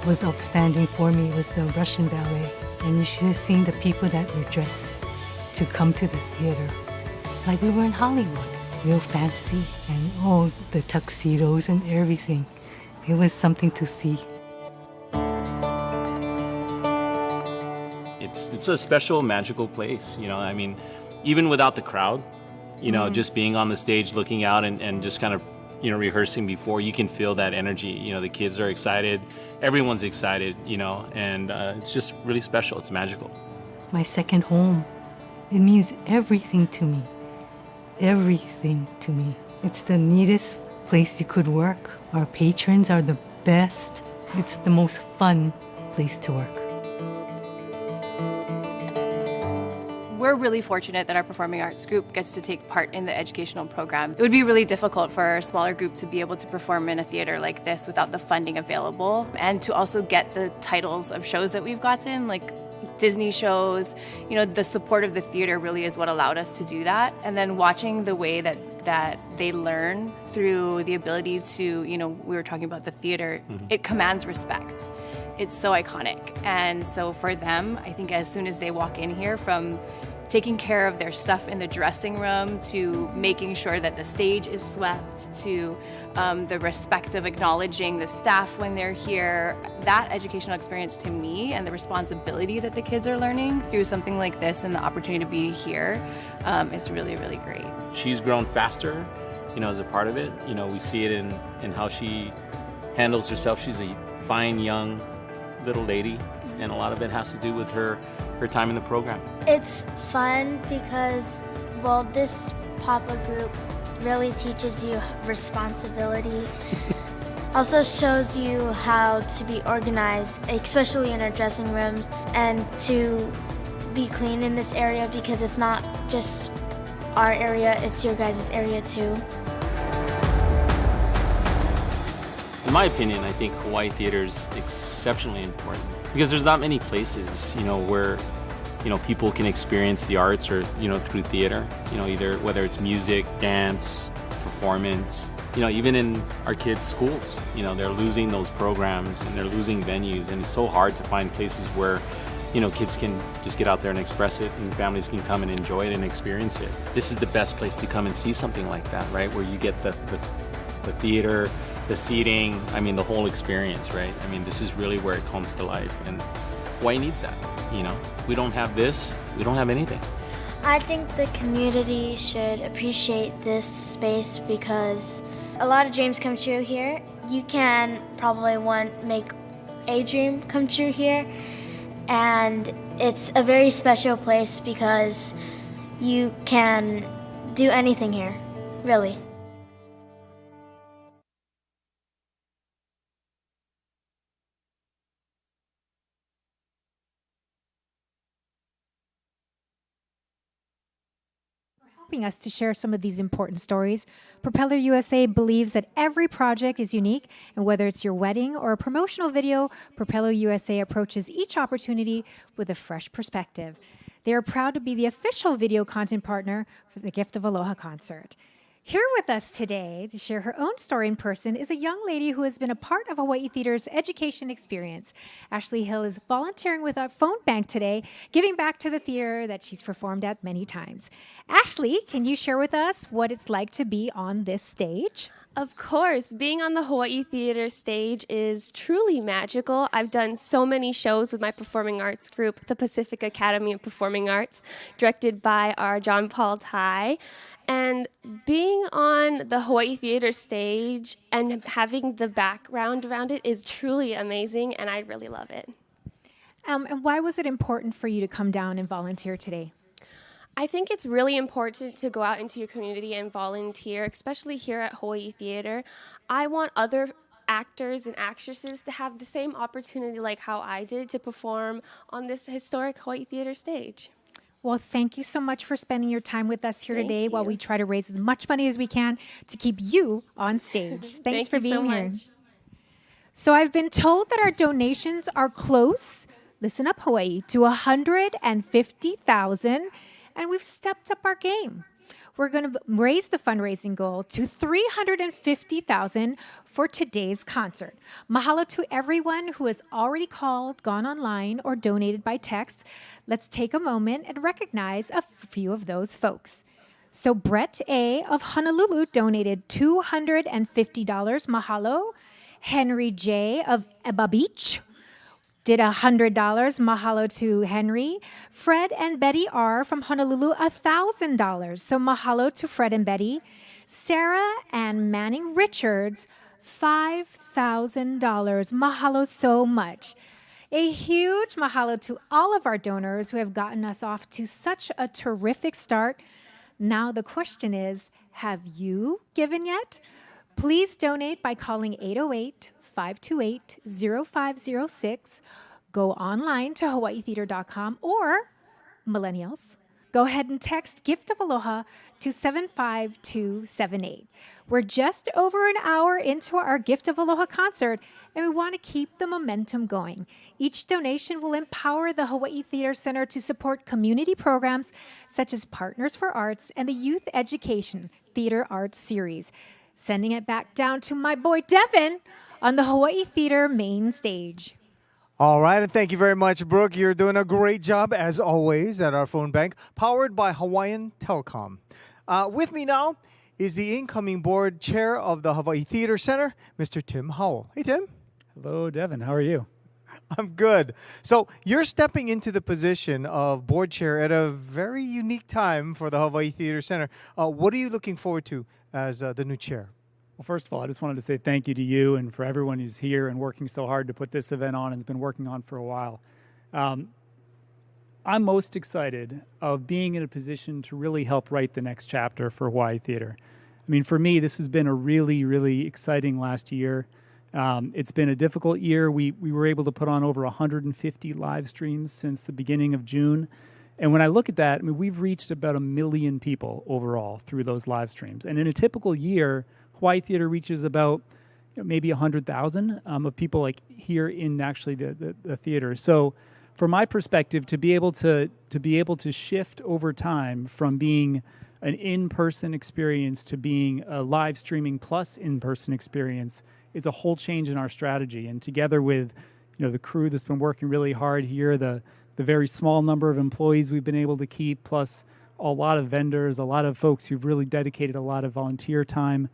was outstanding for me was the Russian ballet. And you should have seen the people that were dressed to come to the theater. Like we were in Hollywood, real fancy, and all the tuxedos and everything. It was something to see. It's a special, magical place, you know. I mean, even without the crowd, you know, just being on the stage, looking out and just kind of, you know, rehearsing before, you can feel that energy. You know, the kids are excited, everyone's excited, you know, and it's just really special. It's magical. My second home. It means everything to me. Everything to me. It's the neatest place you could work. Our patrons are the best. It's the most fun place to work. We're really fortunate that our performing arts group gets to take part in the educational program. It would be really difficult for a smaller group to be able to perform in a theater like this without the funding available, and to also get the titles of shows that we've gotten, like Disney shows. You know, the support of the theater really is what allowed us to do that. And then watching the way that they learn through the ability to, you know, we were talking about the theater, it commands respect. It's so iconic. And so for them, I think as soon as they walk in here, from taking care of their stuff in the dressing room to making sure that the stage is swept to the respect of acknowledging the staff when they're here, that educational experience to me and the responsibility that the kids are learning through something like this and the opportunity to be here is really, really great. She's grown faster, you know, as a part of it. You know, we see it in how she handles herself. She's a fine young little lady, and a lot of it has to do with her time in the program. It's fun because, well, this Papa group really teaches you responsibility. Also shows you how to be organized, especially in our dressing rooms, and to be clean in this area because it's not just our area, it's your guys' area too. In my opinion, I think Hawaii theater is exceptionally important because there's not many places, you know, where, you know, people can experience the arts or, you know, through theater, you know, either whether it's music, dance, performance, you know, even in our kids' schools, you know, they're losing those programs and they're losing venues, and it's so hard to find places where, you know, kids can just get out there and express it and families can come and enjoy it and experience it. This is the best place to come and see something like that, right? Where you get the theater, the seating, I mean, the whole experience, right? I mean, this is really where it comes to life, and Hawaii needs that, you know? If we don't have this, we don't have anything. I think the community should appreciate this space because a lot of dreams come true here. You can probably make a dream come true here, and it's a very special place because you can do anything here, really. Helping us to share some of these important stories, Propeller USA believes that every project is unique, and whether it's your wedding or a promotional video, Propeller USA approaches each opportunity with a fresh perspective. They are proud to be the official video content partner for the Gift of Aloha concert. Here with us today to share her own story in person is a young lady who has been a part of Hawaii Theater's education experience. Ashley Hill is volunteering with our phone bank today, giving back to the theater that she's performed at many times. Ashley, can you share with us what it's like to be on this stage? Of course, being on the Hawaii Theater stage is truly magical. I've done so many shows with my performing arts group, the Pacific Academy of Performing Arts, directed by our John Paul Tai. And being on the Hawaii Theater stage and having the background around it is truly amazing, and I really love it. And why was it important for you to come down and volunteer today? I think it's really important to go out into your community and volunteer, especially here at Hawaii Theater. I want other actors and actresses to have the same opportunity like how I did to perform on this historic Hawaii Theater stage. Well, thank you so much for spending your time with us here today while we try to raise as much money as we can to keep you on stage. Thanks for being here. So I've been told that our donations are close, listen up Hawaii, to $150,000, and we've stepped up our game. we're going to raise the fundraising goal to $350,000 for today's concert. Mahalo to everyone who has already called, gone online, or donated by text. Let's take a moment and recognize a few of those folks. So Brett A. of Honolulu donated $250. Mahalo. Henry J. of Eba Beach did $100. Mahalo to Henry. Fred and Betty R. from Honolulu, $1,000. So mahalo to Fred and Betty. Sarah and Manning Richards, $5,000. Mahalo so much. A huge mahalo to all of our donors who have gotten us off to such a terrific start. Now the question is, have you given yet? Please donate by calling 808-528-0506. Go online to hawaiitheater.com, or millennials, go ahead and text Gift of Aloha to 75278. We're just over an hour into our Gift of Aloha concert, and we want to keep the momentum going. Each donation will empower the Hawaii Theater Center to support community programs such as Partners for Arts and the Youth Education Theater Arts Series. Sending it back down to my boy Devin on the Hawaii Theater main stage. All right, and thank you very much, Brooke. You're doing a great job, as always, at our phone bank, powered by Hawaiian Telecom. With me now is the incoming board chair of the Hawaii Theater Center, Mr. Tim Howell. Hey, Tim. Hello, Devin. How are you? I'm good. So you're stepping into the position of board chair at a very unique time for the Hawaii Theater Center. What are you looking forward to as the new chair? Well, first of all, I just wanted to say thank you to you and for everyone who's here and working so hard to put this event on and has been working on for a while. I'm most excited of being in a position to really help write the next chapter for Hawaii Theater. I mean, for me, this has been a really, really exciting last year. It's been a difficult year. We were able to put on over 150 live streams since the beginning of June. And when I look at that, I mean, we've reached about 1 million people overall through those live streams. And in a typical year, Hawaii Theater reaches about maybe 100,000 of people like here in actually the theater. So from my perspective, to be able to shift over time from being an in-person experience to being a live streaming plus in-person experience is a whole change in our strategy. And together with the crew that's been working really hard here, the very small number of employees we've been able to keep, plus a lot of vendors, a lot of folks who've really dedicated a lot of volunteer time.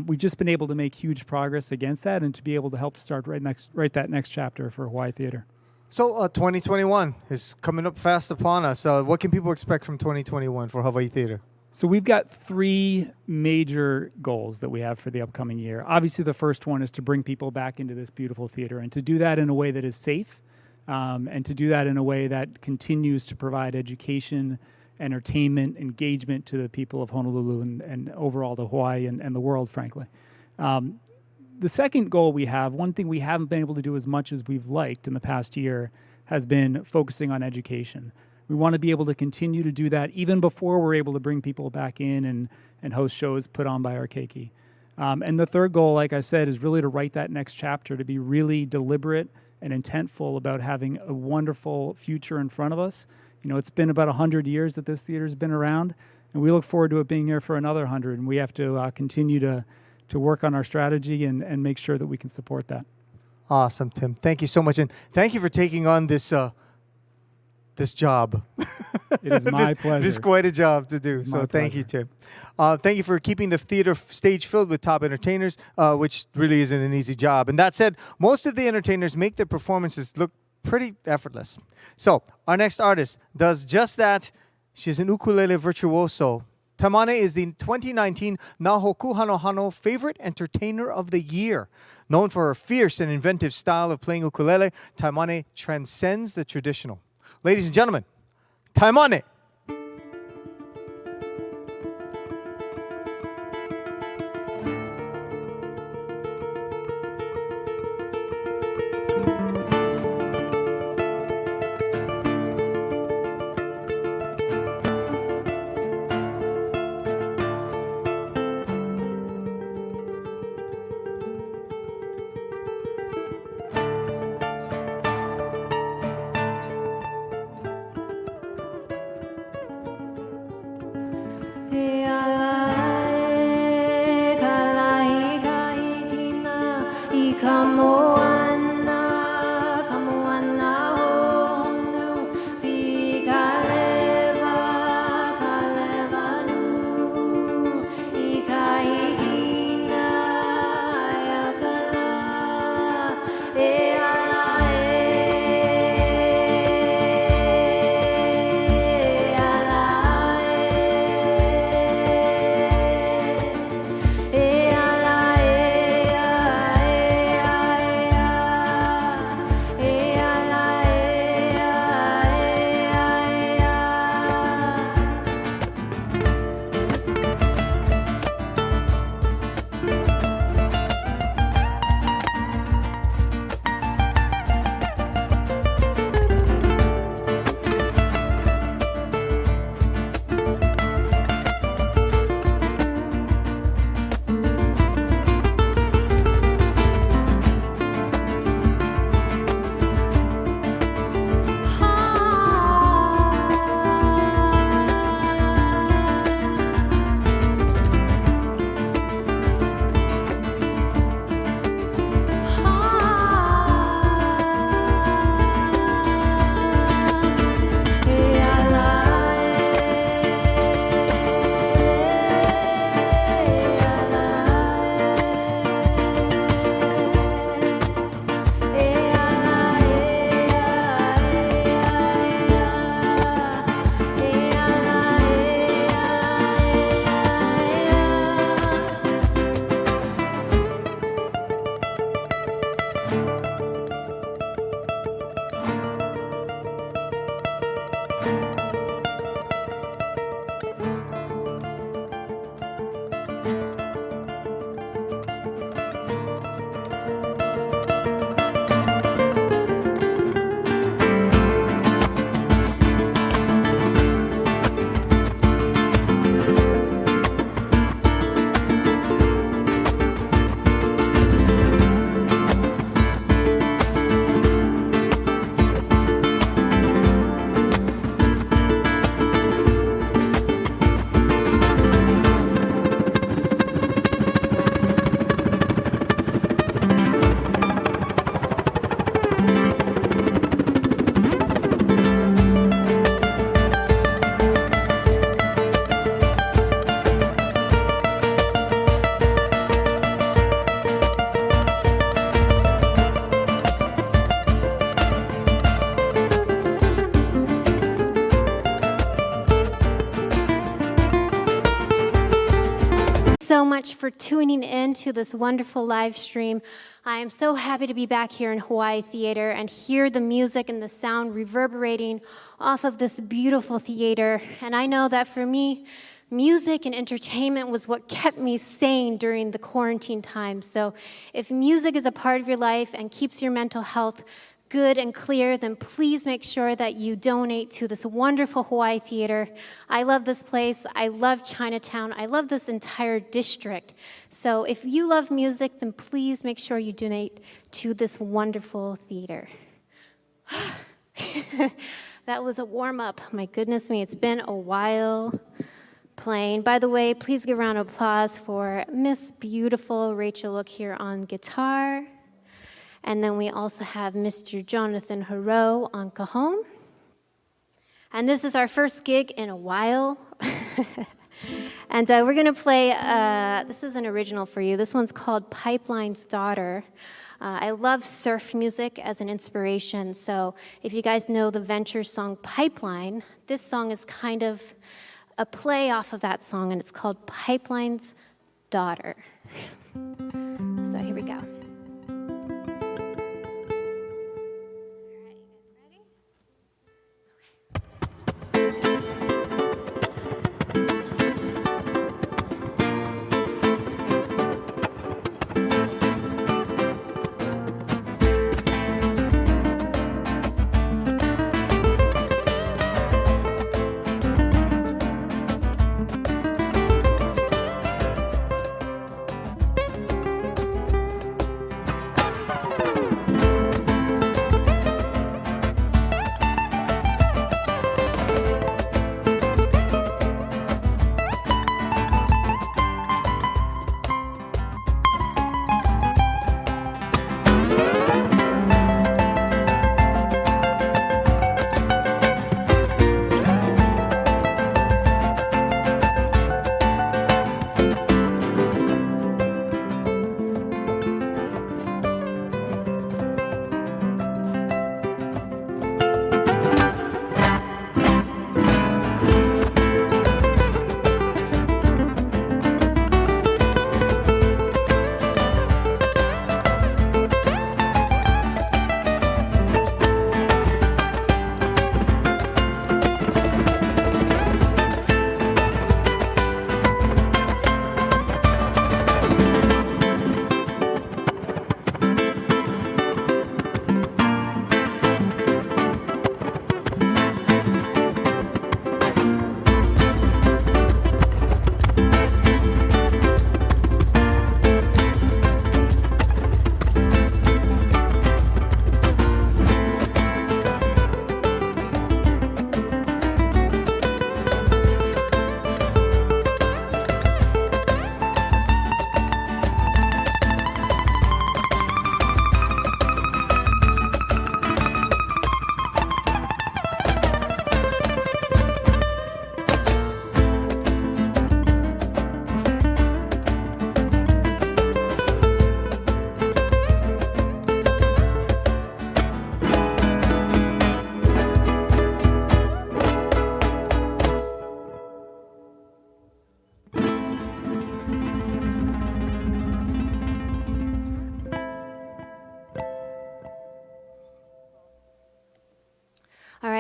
We've just been able to make huge progress against that and to be able to help start write that next chapter for Hawaii Theater. So 2021 is coming up fast upon us. What can people expect from 2021 for Hawaii Theater? So we've got 3 major goals that we have for the upcoming year. Obviously, the first one is to bring people back into this beautiful theater and to do that in a way that is safe and to do that in a way that continues to provide education, entertainment, engagement to the people of Honolulu and overall to Hawaii and the world, frankly. The second goal we have, one thing we haven't been able to do as much as we've liked in the past year, has been focusing on education. We want to be able to continue to do that even before we're able to bring people back in and host shows put on by our keiki. And the third goal, like I said, is really to write that next chapter, to be really deliberate and intentful about having a wonderful future in front of us. It's been about 100 years that this theater's been around, and we look forward to it being here for another 100, and we have to continue to work on our strategy and make sure that we can support that. Awesome, Tim. Thank you so much, and thank you for taking on this job. It is my pleasure. This is quite a job to do, so thank you, Tim. Thank you for keeping the theater stage filled with top entertainers, which really isn't an easy job. And that said, most of the entertainers make their performances look pretty effortless. So our next artist does just that. She's an ukulele virtuoso. Taimane is the 2019 Nahoku Hanohano Favorite Entertainer of the Year. Known for her fierce and inventive style of playing ukulele, Taimane transcends the traditional. Ladies and gentlemen, Taimane. So much for tuning in to this wonderful live stream. I am so happy to be back here in Hawaii Theater and hear the music and the sound reverberating off of this beautiful theater. And I know that for me, music and entertainment was what kept me sane during the quarantine time. So if music is a part of your life and keeps your mental health good and clear, then please make sure that you donate to this wonderful Hawaii Theater. I love this place. I love Chinatown. I love this entire district. So if you love music, then please make sure you donate to this wonderful theater. That was a warm-up. My goodness me, it's been a while playing. By the way, please give a round of applause for Miss Beautiful Rachel Look here on guitar. And then we also have Mr. Jonathan Haro on cajon. And this is our first gig in a while. And we're going to play, this is an original for you. This one's called Pipeline's Daughter. I love surf music as an inspiration. So if you guys know the Venture song Pipeline, this song is kind of a play off of that song, and it's called Pipeline's Daughter. So here we go.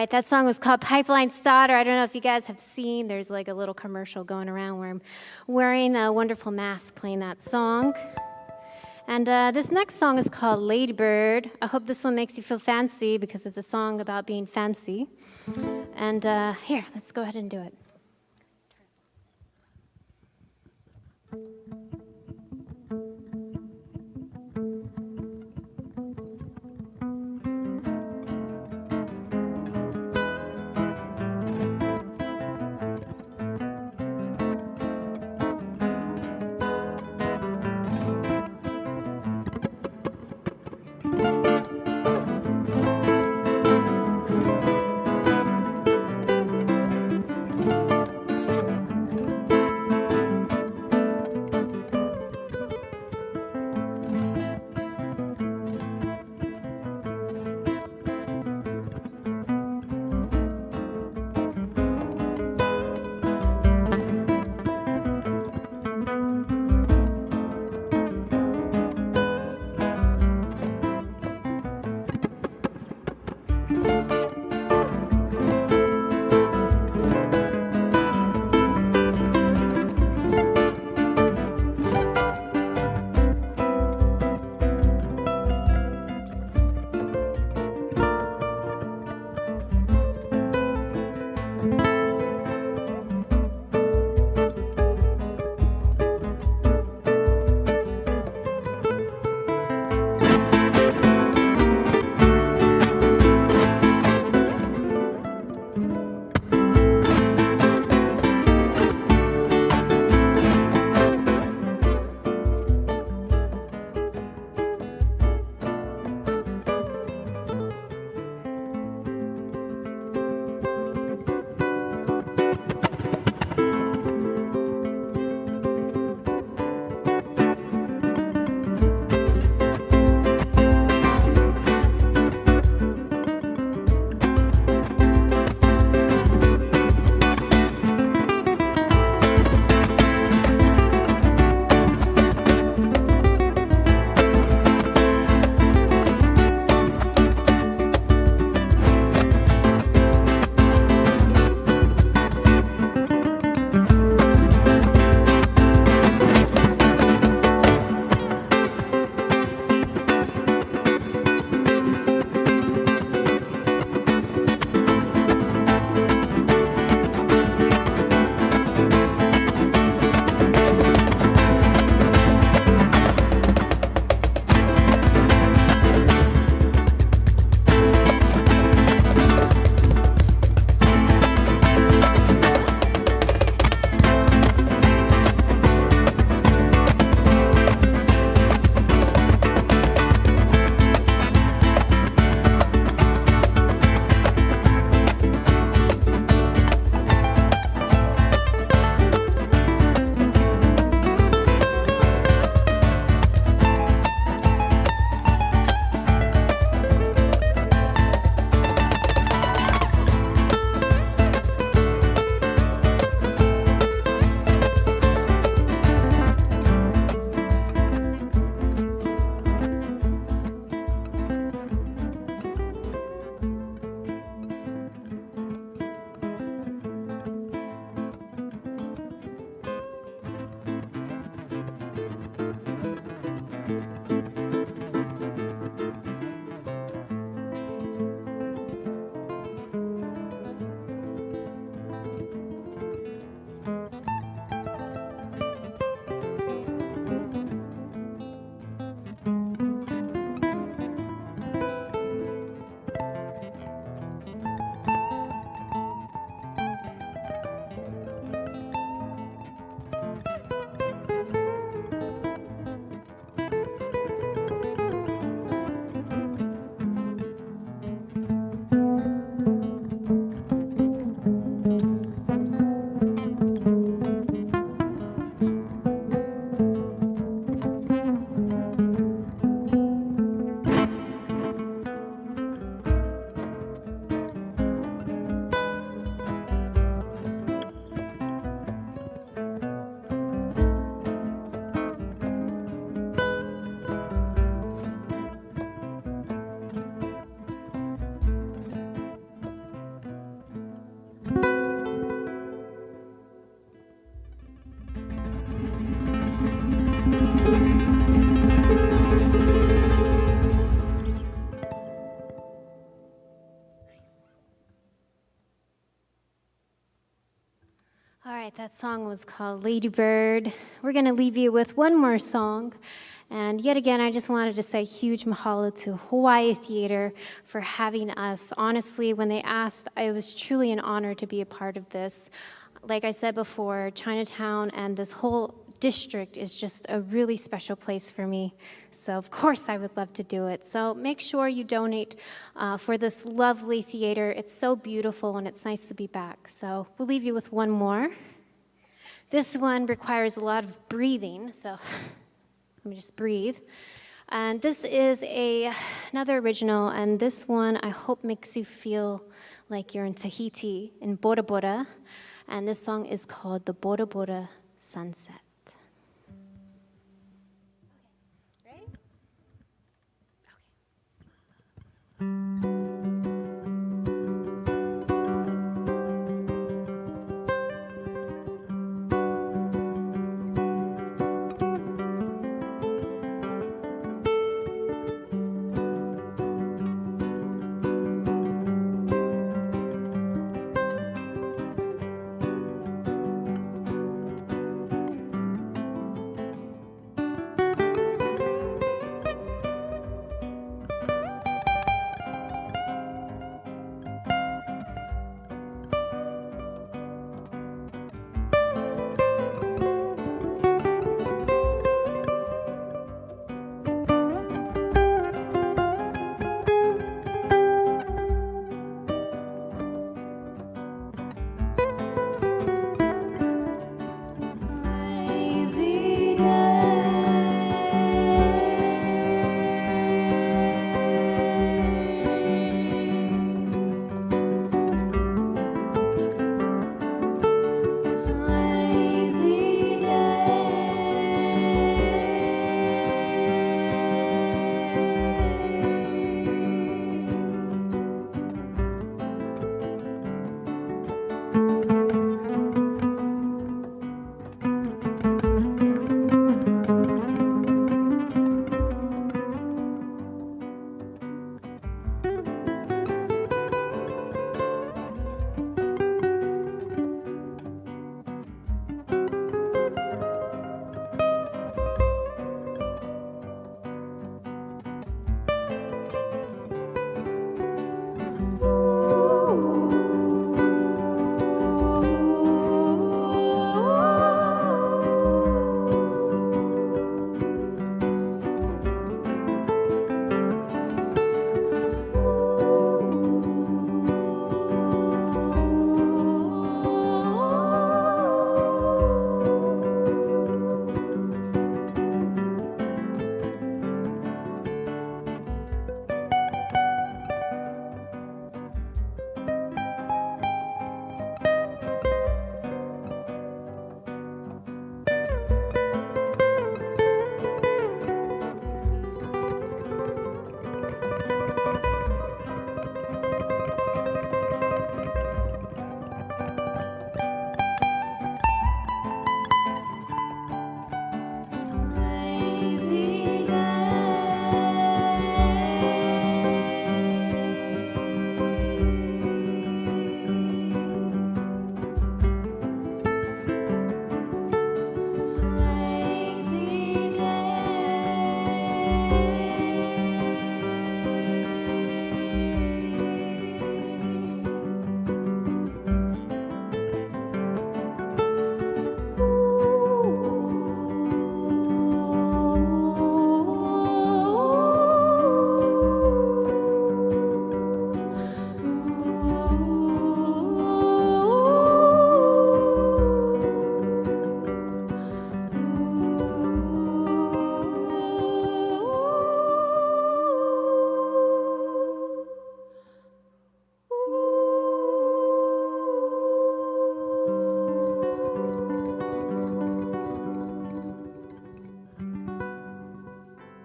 right, that song was called Pipeline Starter. I don't know if you guys have seen, there's like a little commercial going around where I'm wearing a wonderful mask playing that song. And this next song is called Ladybird. I hope this one makes you feel fancy because it's a song about being fancy. And here, let's go ahead and do it. All right, that song was called Lady Bird. We're going to leave you with one more song. And yet again, I just wanted to say huge mahalo to Hawaii Theater for having us. Honestly, when they asked, it was truly an honor to be a part of this. Like I said before, Chinatown and this whole district is just a really special place for me. So of course I would love to do it. So make sure you donate for this lovely theater. It's so beautiful and it's nice to be back. So we'll leave you with one more. This one requires a lot of breathing, so let me just breathe. And this is another original, and this one I hope makes you feel like you're in Tahiti, in Bora Bora. And this song is called The Bora Bora Sunset.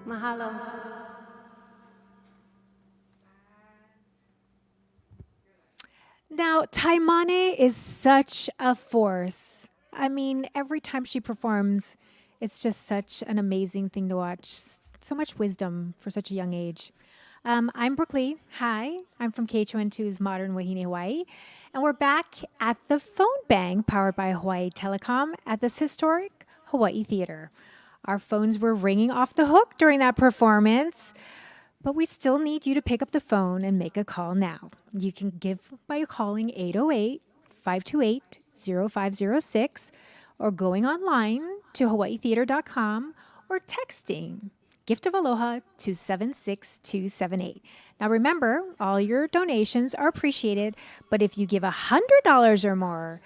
Mahalo. Now, Taimane is such a force. I mean, every time she performs, it's just such an amazing thing to watch. So much wisdom for such a young age. I'm Brooke Lee. Hi, I'm from KHON2's Modern Wahine, Hawaii. And we're back at the phone bank powered by Hawaii Telecom at this historic Hawaii Theater. Our phones were ringing off the hook during that performance, but we still need you to pick up the phone and make a call now. You can give by calling 808-528-0506 or going online to hawaiitheater.com or texting Gift of Aloha to 76278. Now remember, all your donations are appreciated, but if you give $100 or more,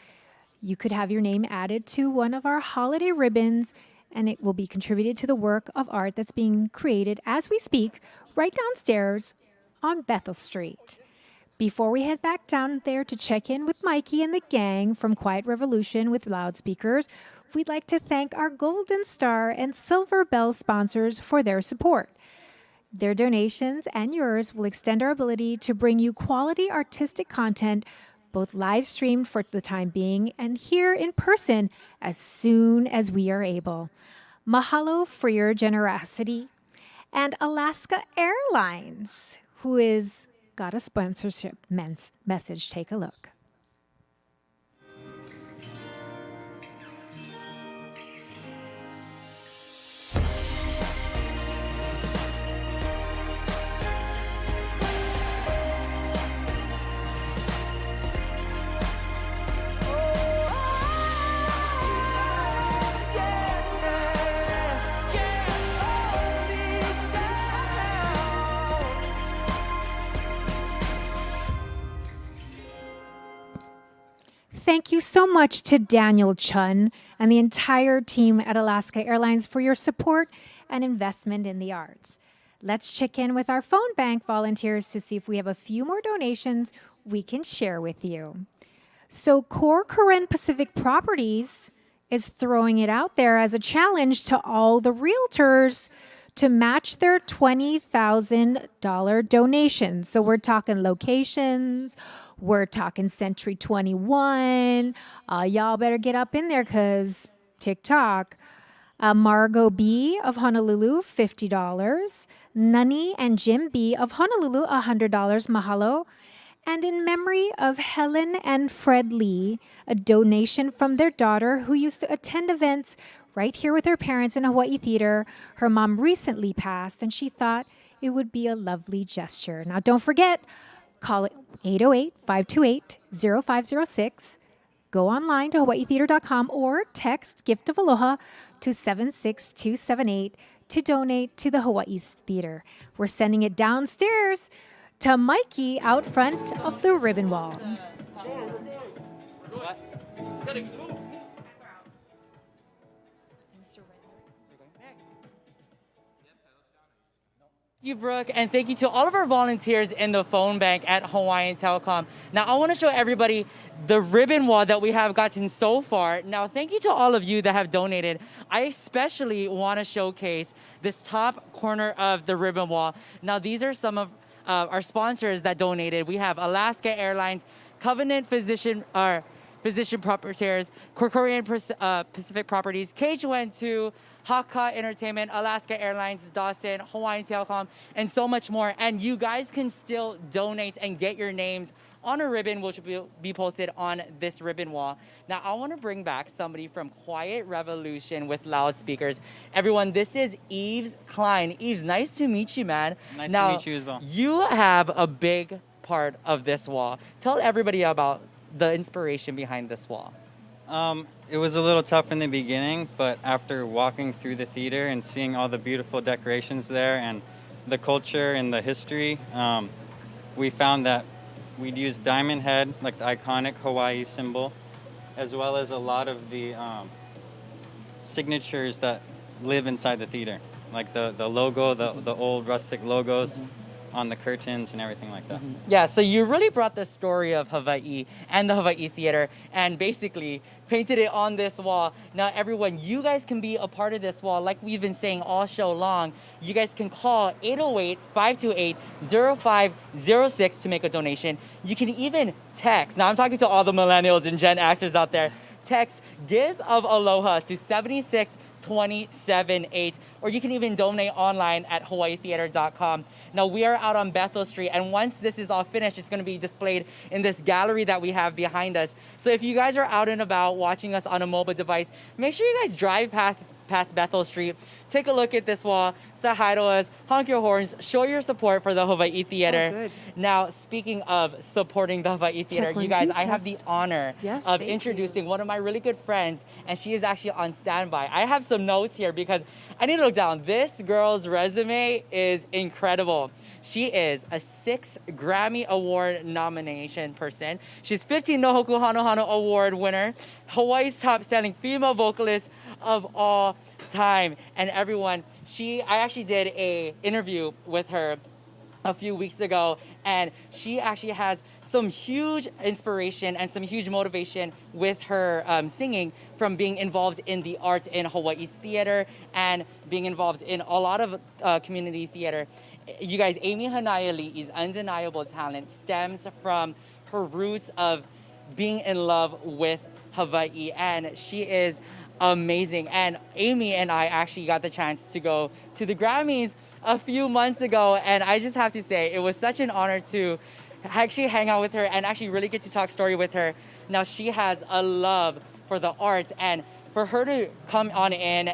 you could have your name added to one of our holiday ribbons, and it will be contributed to the work of art that's being created as we speak right downstairs on Bethel Street. Before we head back down there to check in with Mikey and the gang from Quiet Revolution with loudspeakers, we'd like to thank our Golden Star and Silver Bell sponsors for their support. Their donations and yours will extend our ability to bring you quality artistic content, both live streamed for the time being and here in person as soon as we are able. Mahalo for your generosity. And Alaska Airlines, who is got a sponsorship message. Take a look. Thank you so much to Daniel Chun and the entire team at Alaska Airlines for your support and investment in the arts. Let's check in with our phone bank volunteers to see if we have a few more donations we can share with you. So Core Karen Pacific Properties is throwing it out there as a challenge to all the realtors to match their $20,000 donation. So we're talking locations, we're talking Century 21. Y'all better get up in there because TikTok. Margot B. of Honolulu, $50. Nunny and Jim B. of Honolulu, $100. Mahalo. And in memory of Helen and Fred Lee, a donation from their daughter who used to attend events right here with her parents in Hawaii Theater. Her mom recently passed, and she thought it would be a lovely gesture. Now, don't forget, call 808-528-0506. Go online to hawaiitheater.com or text Gift of Aloha to 76278 to donate to the Hawaii Theater. We're sending it downstairs to Mikey out front of the ribbon wall. Thank you, Brooke, and thank you to all of our volunteers in the phone bank at Hawaiian Telecom. Now, I want to show everybody the ribbon wall that we have gotten so far. Now, thank you to all of you that have donated. I especially want to showcase this top corner of the ribbon wall. Now, these are some of our sponsors that donated. We have Alaska Airlines, Covenant Physician Properties, Korean Pacific Properties, KHON2, Haka Entertainment, Alaska Airlines, Dawson, Hawaiian Telecom, and so much more. And you guys can still donate and get your names on a ribbon, which will be posted on this ribbon wall. Now, I want to bring back somebody from Quiet Revolution with loudspeakers. Everyone, this is Yves Klein. Yves, nice to meet you, man. Nice now, to meet you as well. You have a big part of this wall. Tell everybody about the inspiration behind this wall. It was a little tough in the beginning, but after walking through the theater and seeing all the beautiful decorations there and the culture and the history, we found that we'd use Diamond Head, like the iconic Hawaii symbol, as well as a lot of the signatures that live inside the theater, like the logo, the old rustic logos on the curtains and everything like that. Yeah, so you really brought the story of Hawaii and the Hawaii Theater and basically painted it on this wall. Now, everyone, you guys can be a part of this wall. Like we've been saying all show long, you guys can call 808-528-0506 to make a donation. You can even text. Now, I'm talking to all the millennials and Gen Xers out there. Text Give of Aloha to 76 278, or you can even donate online at hawaiitheater.com. Now, we are out on Bethel Street, and once this is all finished, it's going to be displayed in this gallery that we have behind us. So if you guys are out and about watching us on a mobile device, make sure you guys drive past Bethel Street, take a look at this wall, say hi to us, honk your horns, show your support for the Hawaii Theater. good. Now, speaking of supporting the Hawaii Theater, Check one, you guys, two, I have the test. honor Yes, of thank introducing one of my really good friends, and she is actually on standby. I have some notes here because I need to look down. This girl's resume is incredible. She is a 6 Grammy Award nomination person. She's 15 Nohoku Hanohano Award winner, Hawaii's top-selling female vocalist of all time. And everyone, I actually did a interview with her a few weeks ago, and she actually has some huge inspiration and some huge motivation with her singing from being involved in the arts in Hawaii's theater and being involved in a lot of community theater. You guys, Amy Hanaiali'i's undeniable talent stems from her roots of being in love with Hawaii, and she is amazing. And Amy and I actually got the chance to go to the Grammys a few months ago, and I just have to say it was such an honor to actually hang out with her and actually really get to talk story with her. Now, she has a love for the arts, and for her to come on in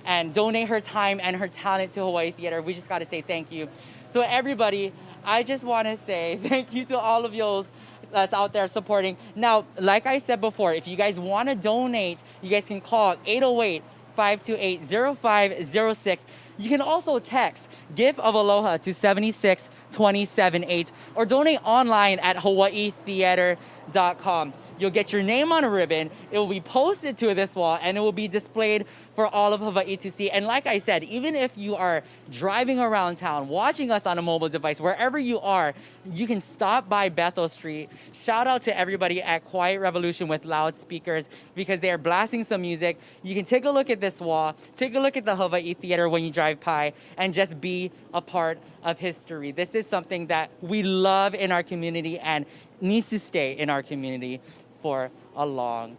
and donate her time and her talent to Hawaii Theater, we just got to say thank you. So everybody, I just want to say thank you to all of y'all that's out there supporting. Now, like I said before, if you guys want to donate, you guys can call 808-528-0506. You can also text Gift of Aloha to 76278 or donate online at hawaiitheater.com. You'll get your name on a ribbon. It will be posted to this wall, and it will be displayed for all of Hawaii to see. And like I said, even if you are driving around town, watching us on a mobile device, wherever you are, you can stop by Bethel Street. Shout out to everybody at Quiet Revolution with loudspeakers because they are blasting some music. You can take a look at this wall, take a look at the Hawaii Theater when you drive by, and just be a part of history. This is something that we love in our community and needs to stay in our community for a long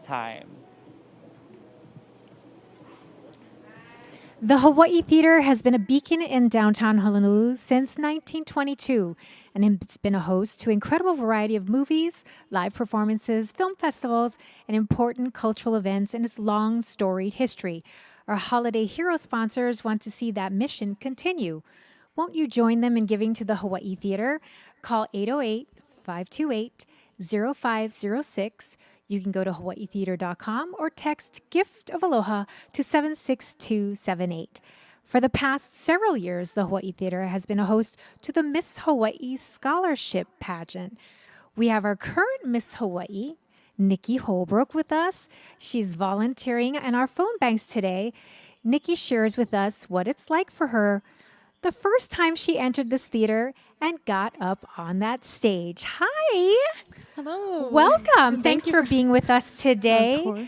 time. The Hawaii Theater has been a beacon in downtown Honolulu since 1922, and it's been a host to an incredible variety of movies, live performances, film festivals, and important cultural events in its long, storied history. Our holiday hero sponsors want to see that mission continue. Won't you join them in giving to the Hawaii Theater? Call 808-528-0506. You can go to hawaiitheater.com or text Gift of Aloha to 76278. For the past several years, the Hawaii Theater has been a host to the Miss Hawaii Scholarship Pageant. We have our current Miss Hawaii, Nikki Holbrook, with us. She's volunteering in our phone banks today. Nikki shares with us what it's like for her the first time she entered this theater and got up on that stage. Hi. Hello. Welcome. Thank Thanks you for being with us today. Of course.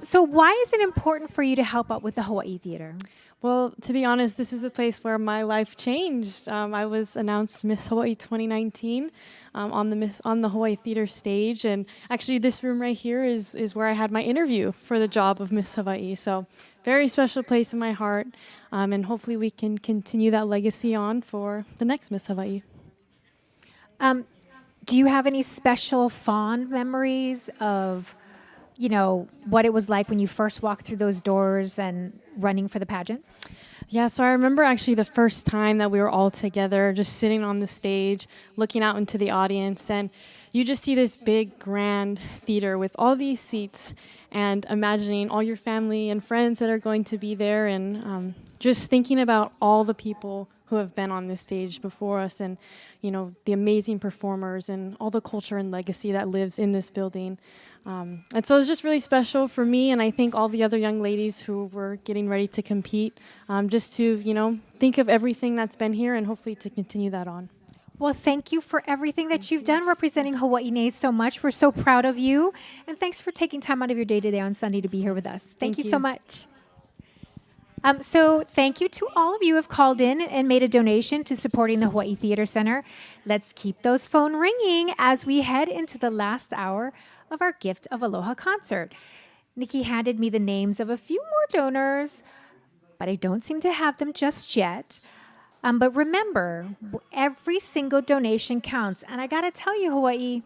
So why is it important for you to help out with the Hawaii Theater? Well, to be honest, this is the place where my life changed. I was announced Miss Hawaii 2019 on the Hawaii Theater stage, and actually this room right here is where I had my interview for the job of Miss Hawaii. So very special place in my heart, and hopefully we can continue that legacy on for the next Miss Hawaii. Do you have any special fond memories of, you know, what it was like when you first walked through those doors and running for the pageant? Yeah, so I remember actually the first time that we were all together, just sitting on the stage, looking out into the audience, and you just see this big, grand theater with all these seats, and imagining all your family and friends that are going to be there, and just thinking about all the people who have been on this stage before us, and you know, the amazing performers and all the culture and legacy that lives in this building. And so it's just really special for me, and I think all the other young ladies who were getting ready to compete, just to, you know, think of everything that's been here and hopefully to continue that on. Well, thank you for everything that you've done representing Hawaii Nays so much. We're so proud of you. And thanks for taking time out of your day today on Sunday to be here with us. Thank you so much. So thank you to all of you who have called in and made a donation to supporting the Hawaii Theater Center. Let's keep those phones ringing as we head into the last hour of our Gift of Aloha concert. Nikki handed me the names of a few more donors, but I don't seem to have them just yet. But remember, every single donation counts. And I got to tell you, Hawaii,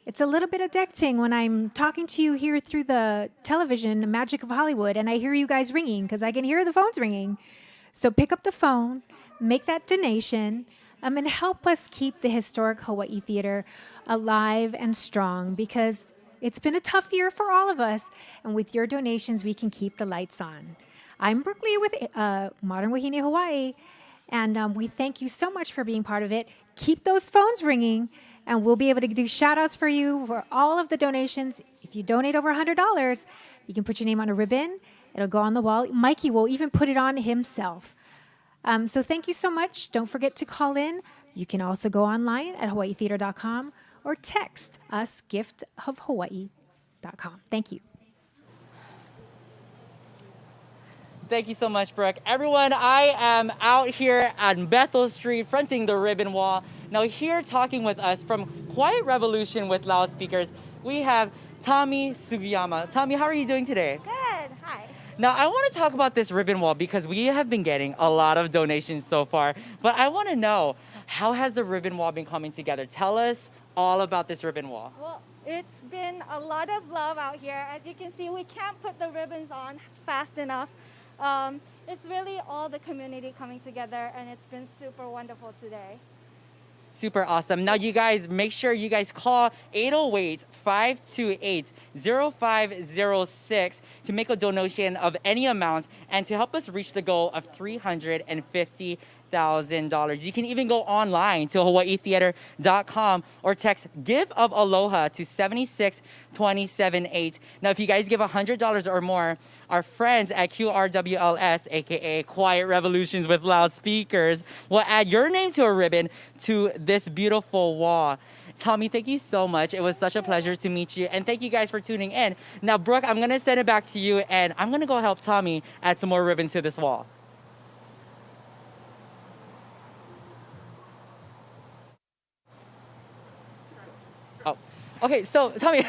it's a little bit addicting when I'm talking to you here through the television, the magic of Hollywood, and I hear you guys ringing because I can hear the phones ringing. So pick up the phone, make that donation, and help us keep the historic Hawaii Theater alive and strong, because it's been a tough year for all of us. And with your donations, we can keep the lights on. I'm Brooke Lee with Modern Wahine Hawaii, and we thank you so much for being part of it. Keep those phones ringing, and we'll be able to do shout-outs for you for all of the donations. If you donate over $100, you can put your name on a ribbon. It'll go on the wall. Mikey will even put it on himself. So thank you so much. Don't forget to call in. You can also go online at hawaiitheater.com or text us giftofhawaii.com. Thank you. Thank you so much, Brooke. Everyone, I am out here on Bethel Street, fronting the ribbon wall. Now here talking with us from Quiet Revolution with Loudspeakers, we have Tommy Sugiyama. Tommy, how are you doing today? Good, hi. Now, I want to talk about this ribbon wall because we have been getting a lot of donations so far, but I want to know, how has the ribbon wall been coming together? Tell us all about this ribbon wall. Well, it's been a lot of love out here. As you can see, we can't put the ribbons on fast enough. It's really all the community coming together, and it's been super wonderful today. Super awesome. Now, you guys, make sure you guys call 808-528-0506 to make a donation of any amount and to help us reach the goal of $350,000. You can even go online to hawaiitheater.com or text Give of Aloha to 76278. Now, if you guys give $100 or more, our friends at QRWLS, aka Quiet Revolutions with Loudspeakers, will add your name to a ribbon to this beautiful wall. Tommy, thank you so much. It was such a pleasure to meet you. And thank you guys for tuning in. Now, Brooke, I'm going to send it back to you, and I'm going to go help Tommy add some more ribbons to this wall. Oh, okay, so Tommy,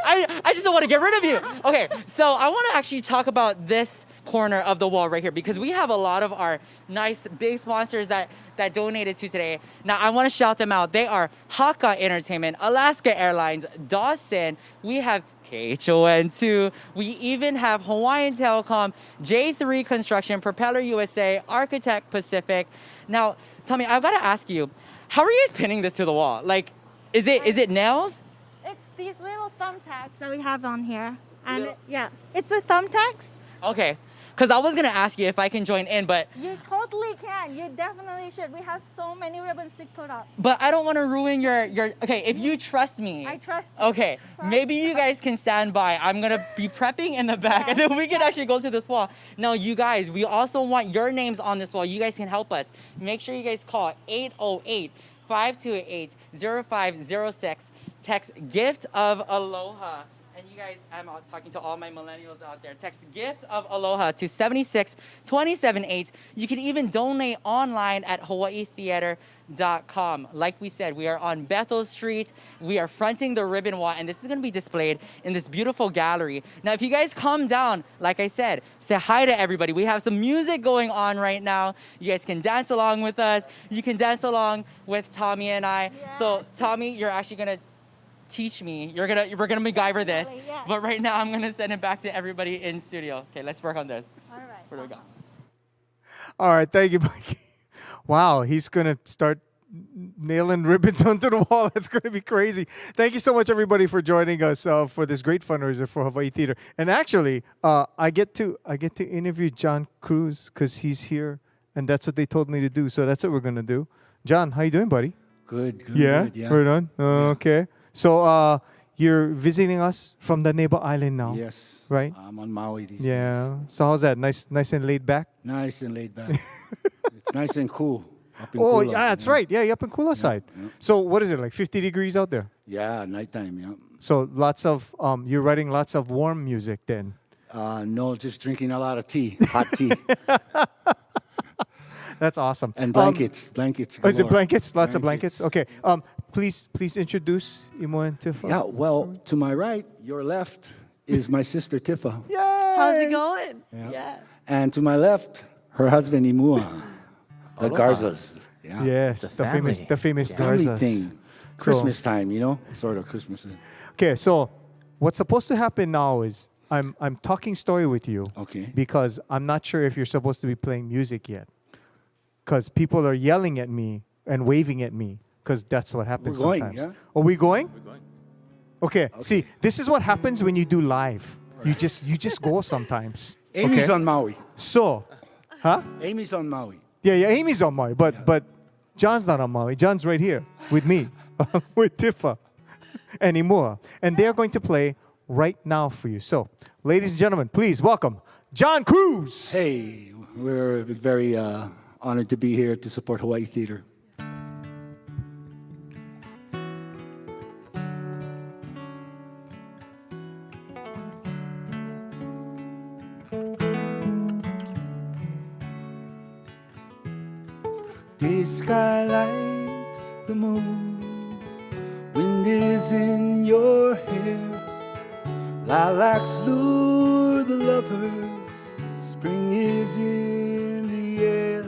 I just don't want to get rid of you. Okay, so I want to actually talk about this corner of the wall right here because we have a lot of our nice big sponsors that donated to today. Now, I want to shout them out. They are Haka Entertainment, Alaska Airlines, Dawson. We have KHON2. We even have Hawaiian Telecom, J3 Construction, Propeller USA, Architect Pacific. Now, Tommy, I've got to ask you, how are you guys pinning this to the wall? Like, is it nails? It's these little thumbtacks that we have on here. And yeah, it's the thumbtacks. Okay, because I was going to ask you if I can join in, but... You totally can. You definitely should. We have so many ribbons to put up. But I don't want to ruin your... Okay, if you trust me... I trust you. Okay, maybe you guys can stand by. I'm going to be prepping in the back, and then we can actually go to this wall. Now, you guys, we also want your names on this wall. You guys can help us. Make sure you guys call 808-528-0506. Text Gift of Aloha. And you guys, I'm talking to all my millennials out there. Text Gift of Aloha to 76278. You can even donate online at hawaiitheater.com. Like we said, we are on Bethel Street. We are fronting the ribbon wall, and this is going to be displayed in this beautiful gallery. Now, if you guys come down, like I said, say hi to everybody. We have some music going on right now. You guys can dance along with us. You can dance along with Tommy and I. Yes. So, Tommy, you're actually going to teach me. We're gonna MacGyver this. Yes. But right now I'm gonna send it back to everybody in studio. Okay, let's work on this. All right. Where do we go? All right, thank you, Mikey. Wow, he's gonna start nailing ribbons onto the wall. That's gonna be crazy. Thank you so much, everybody, for joining us for this great fundraiser for Hawaii Theater. And actually, I get to interview John Cruz because he's here, and that's what they told me to do. So that's what we're gonna do. John, how you doing, buddy? Good. Yeah, good, yeah. right on. Okay. So you're visiting us from the neighbor island now? Yes. Right? I'm on Maui these days. So how's that? Nice and laid back? Nice and laid back. It's nice and cool. Up in Oh, Kula, yeah, that's right. Yeah, you're up in Kula side. yeah. So what is it, like 50 degrees out there? Yeah, nighttime, yeah. So lots of, you're writing lots of warm music then? No, just drinking a lot of tea, hot tea. That's awesome. And blankets. Blankets. Oh, is it galore. blankets? Lots of blankets? Okay. Please introduce Imo and Tifa. Yeah, well, to my right, your left, is my sister Tifa. Yay! How's it going? Yeah. And to my left, her husband Imua, the Aloha. Garzas. Yeah. Yes, the famous Family Garzas. thing. So- Christmas time, you know, sort of Christmas. Okay, so what's supposed to happen now is I'm talking story with you. Okay. Because I'm not sure if you're supposed to be playing music yet. Because people are yelling at me and waving at me. Because that's what happens We're going, sometimes. yeah? Are we going? We're going. Okay. See, this is what happens when you do live. You just go sometimes. Amy's okay? on Maui. So, huh? Amy's on Maui. Yeah, Amy's on Maui, but John's not on Maui. John's right here with me, with Tifa and Imua. And they're going to play right now for you. So, ladies and gentlemen, please welcome John Cruz. Hey, we're very honored to be here to support Hawaii Theater. Day skylights the moon, wind is in your hair, lilacs lure the lovers, spring is in the air,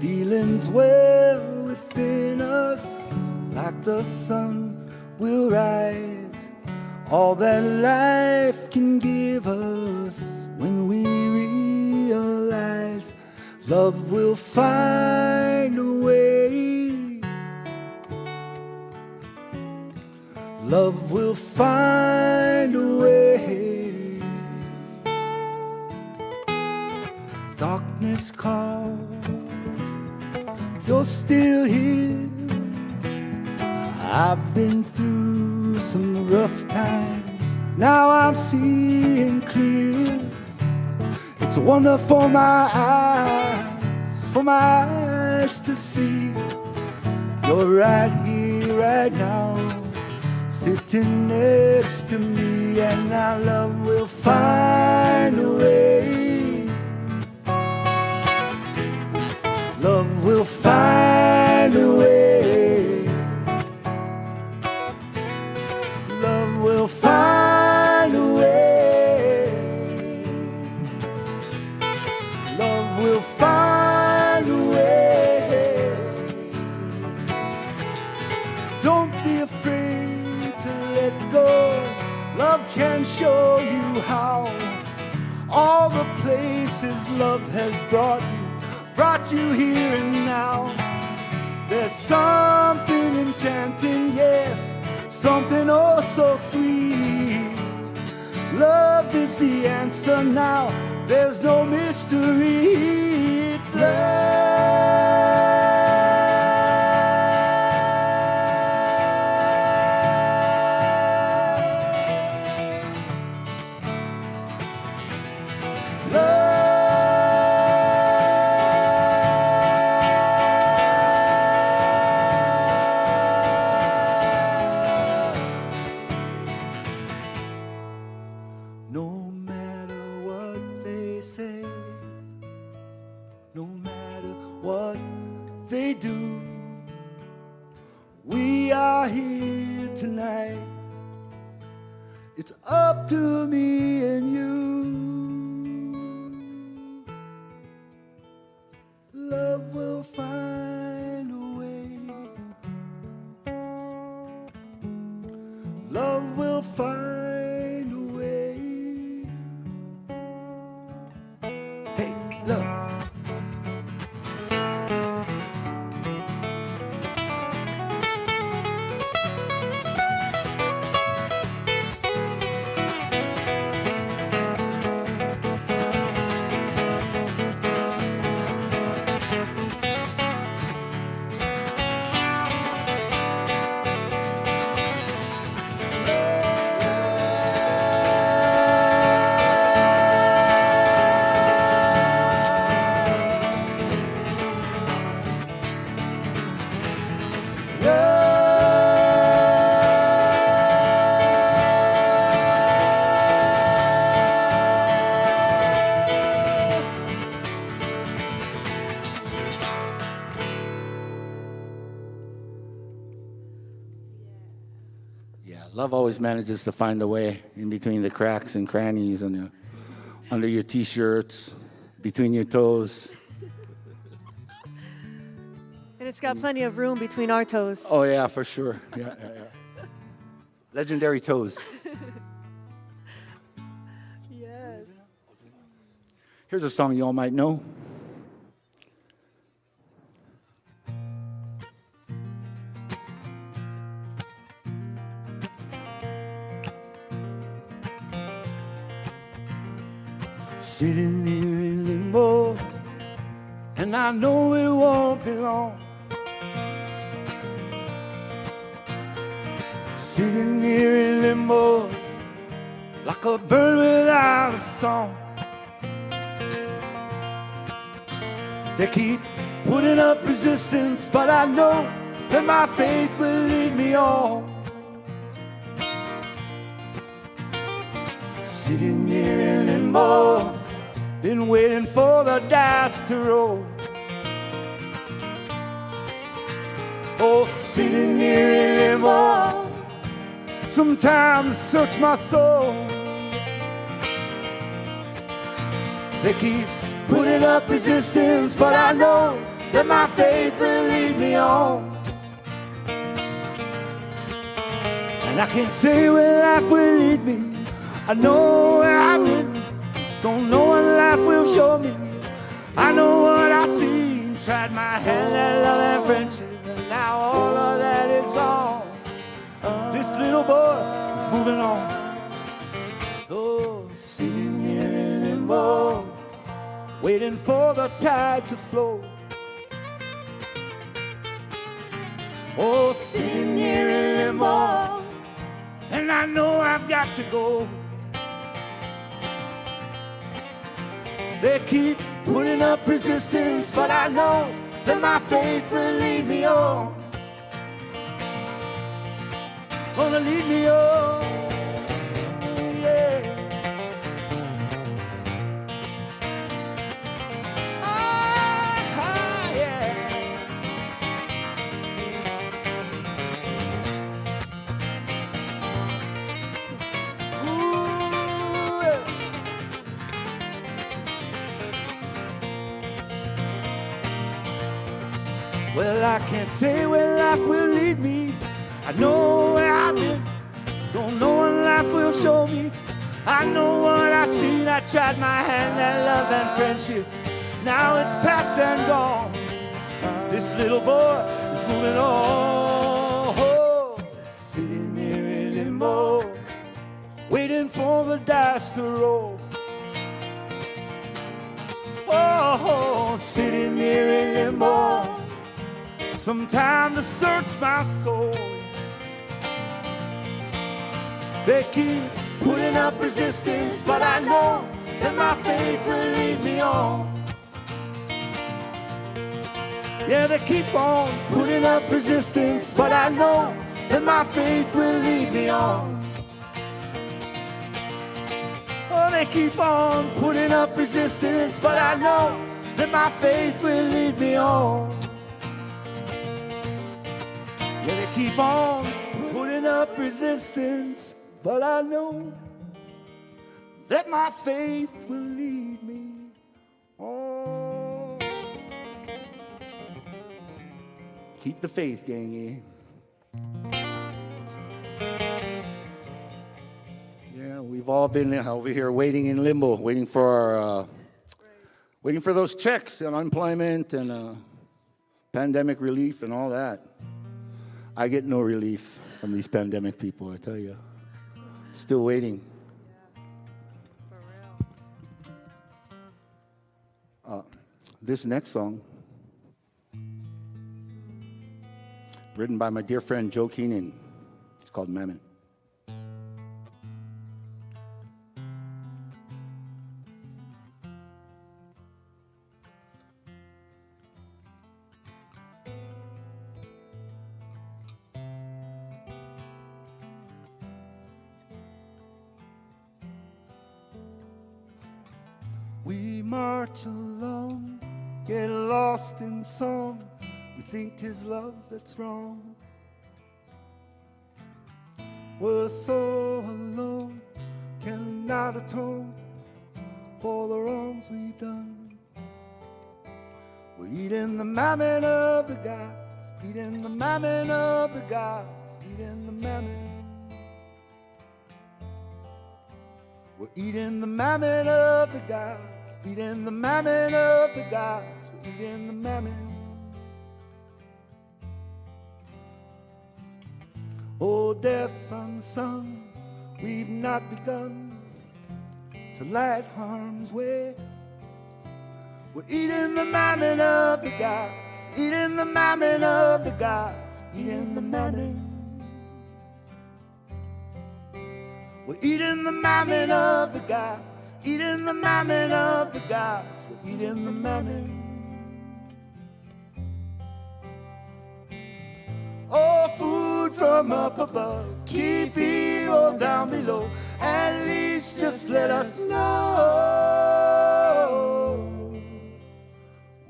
feelings well within us, like the sun will rise, all that life can give us when we realize love will find a way. Love will find a way. Darkness calls, you're still here. I've been through some rough times, now I'm seeing clear. It's a wonder for my eyes to see. You're right here, right now, sitting next to me, and our love will find a way. Love will find a way. Love will find a way. Love will find a way. Don't be afraid to let go. Love can show you how. All the places love has brought you here and now. There's something enchanting, yes, something oh so sweet. Love is the answer now. There's no mystery, it's no matter what they say, no matter what they do, we are here tonight. It's up to me and you. Love will find a way. Love will find a way. Hey, love. Yeah, love always manages to find a way in between the cracks and crannies, and under your t-shirts, between your toes. And it's got plenty of room between our toes. Oh yeah, for sure. Yeah. Legendary toes. Yes. Here's a song you all might know. Sitting here in limbo, and I know it won't be long. Sitting here in limbo, like a bird without a song. They keep putting up resistance, but I know that my faith will lead me on. Sitting here in limbo, been waiting for the dice to roll. Oh, sitting here in limbo, sometimes search my soul. They keep putting up resistance, but I know that my faith will lead me on. And I can't say where life will lead me. I know where I've been, don't know what life will show me. I know what I've seen, tried my hand at love and friendship, and now all of that is gone. This little boy is moving on. Oh, sitting here in limbo, waiting for the tide to flow. Oh, sitting here in limbo, and I know I've got to go. They keep putting up resistance, but I know that my faith will lead me on. Gonna lead me on, yeah. Well, I can't say where life will lead me. I know where I've been, don't know what life will show me. I know what I've seen, I tried my hand at love and friendship. Now it's past and gone. This little boy is moving on. Oh, sitting here in limbo, waiting for the dice to roll. Oh, sitting here in limbo, some time to search my soul. They keep putting up resistance, but I know that my faith will lead me on. Yeah, they keep on putting up resistance, but I know that my faith will lead me on. Oh, they keep on putting up resistance, but I know that my faith will lead me on. Yeah, they keep on putting up resistance, but I know that my faith will lead me on. Keep the faith, gang. Yeah, we've all been over here waiting in limbo, waiting for those checks on unemployment and pandemic relief and all that. I get no relief from these pandemic people, I tell you. Still waiting. This next song, written by my dear friend Joe Keenan. It's called Mammon. We march along, get lost in song. We think 'tis love that's wrong. We're so alone, cannot atone for the wrongs we've done. We're eating the mammon of the gods, eating the mammon of the gods, eating the mammon. We're eating the mammon of the gods, eating the mammon of the gods, we're eating the mammon. Oh, deaf unsung, we've not begun to light harm's way. We're eating the mammon of the gods, eating the mammon of the gods, eating the mammon. We're eating the mammon of the gods, eating the mammon of the gods, we're eating the mammon. Oh, food from up above, keep evil down below. At least just let us know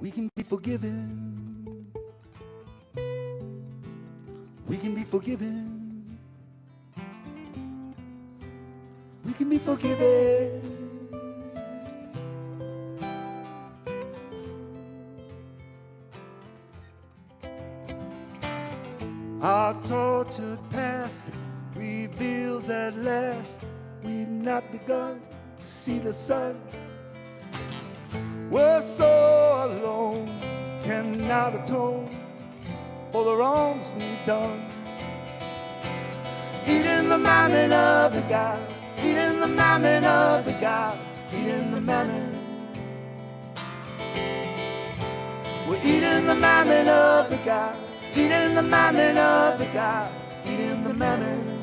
we can be forgiven. We can be forgiven. We can be forgiven. Our tortured past reveals at last we've not begun to see the sun. We're so alone, cannot atone for the wrongs we've done. Eating the mammon of the gods, eating the mammon of the gods, eating the mammon. We're eating the mammon of the gods, eating the mammon of the gods, eating the mammon.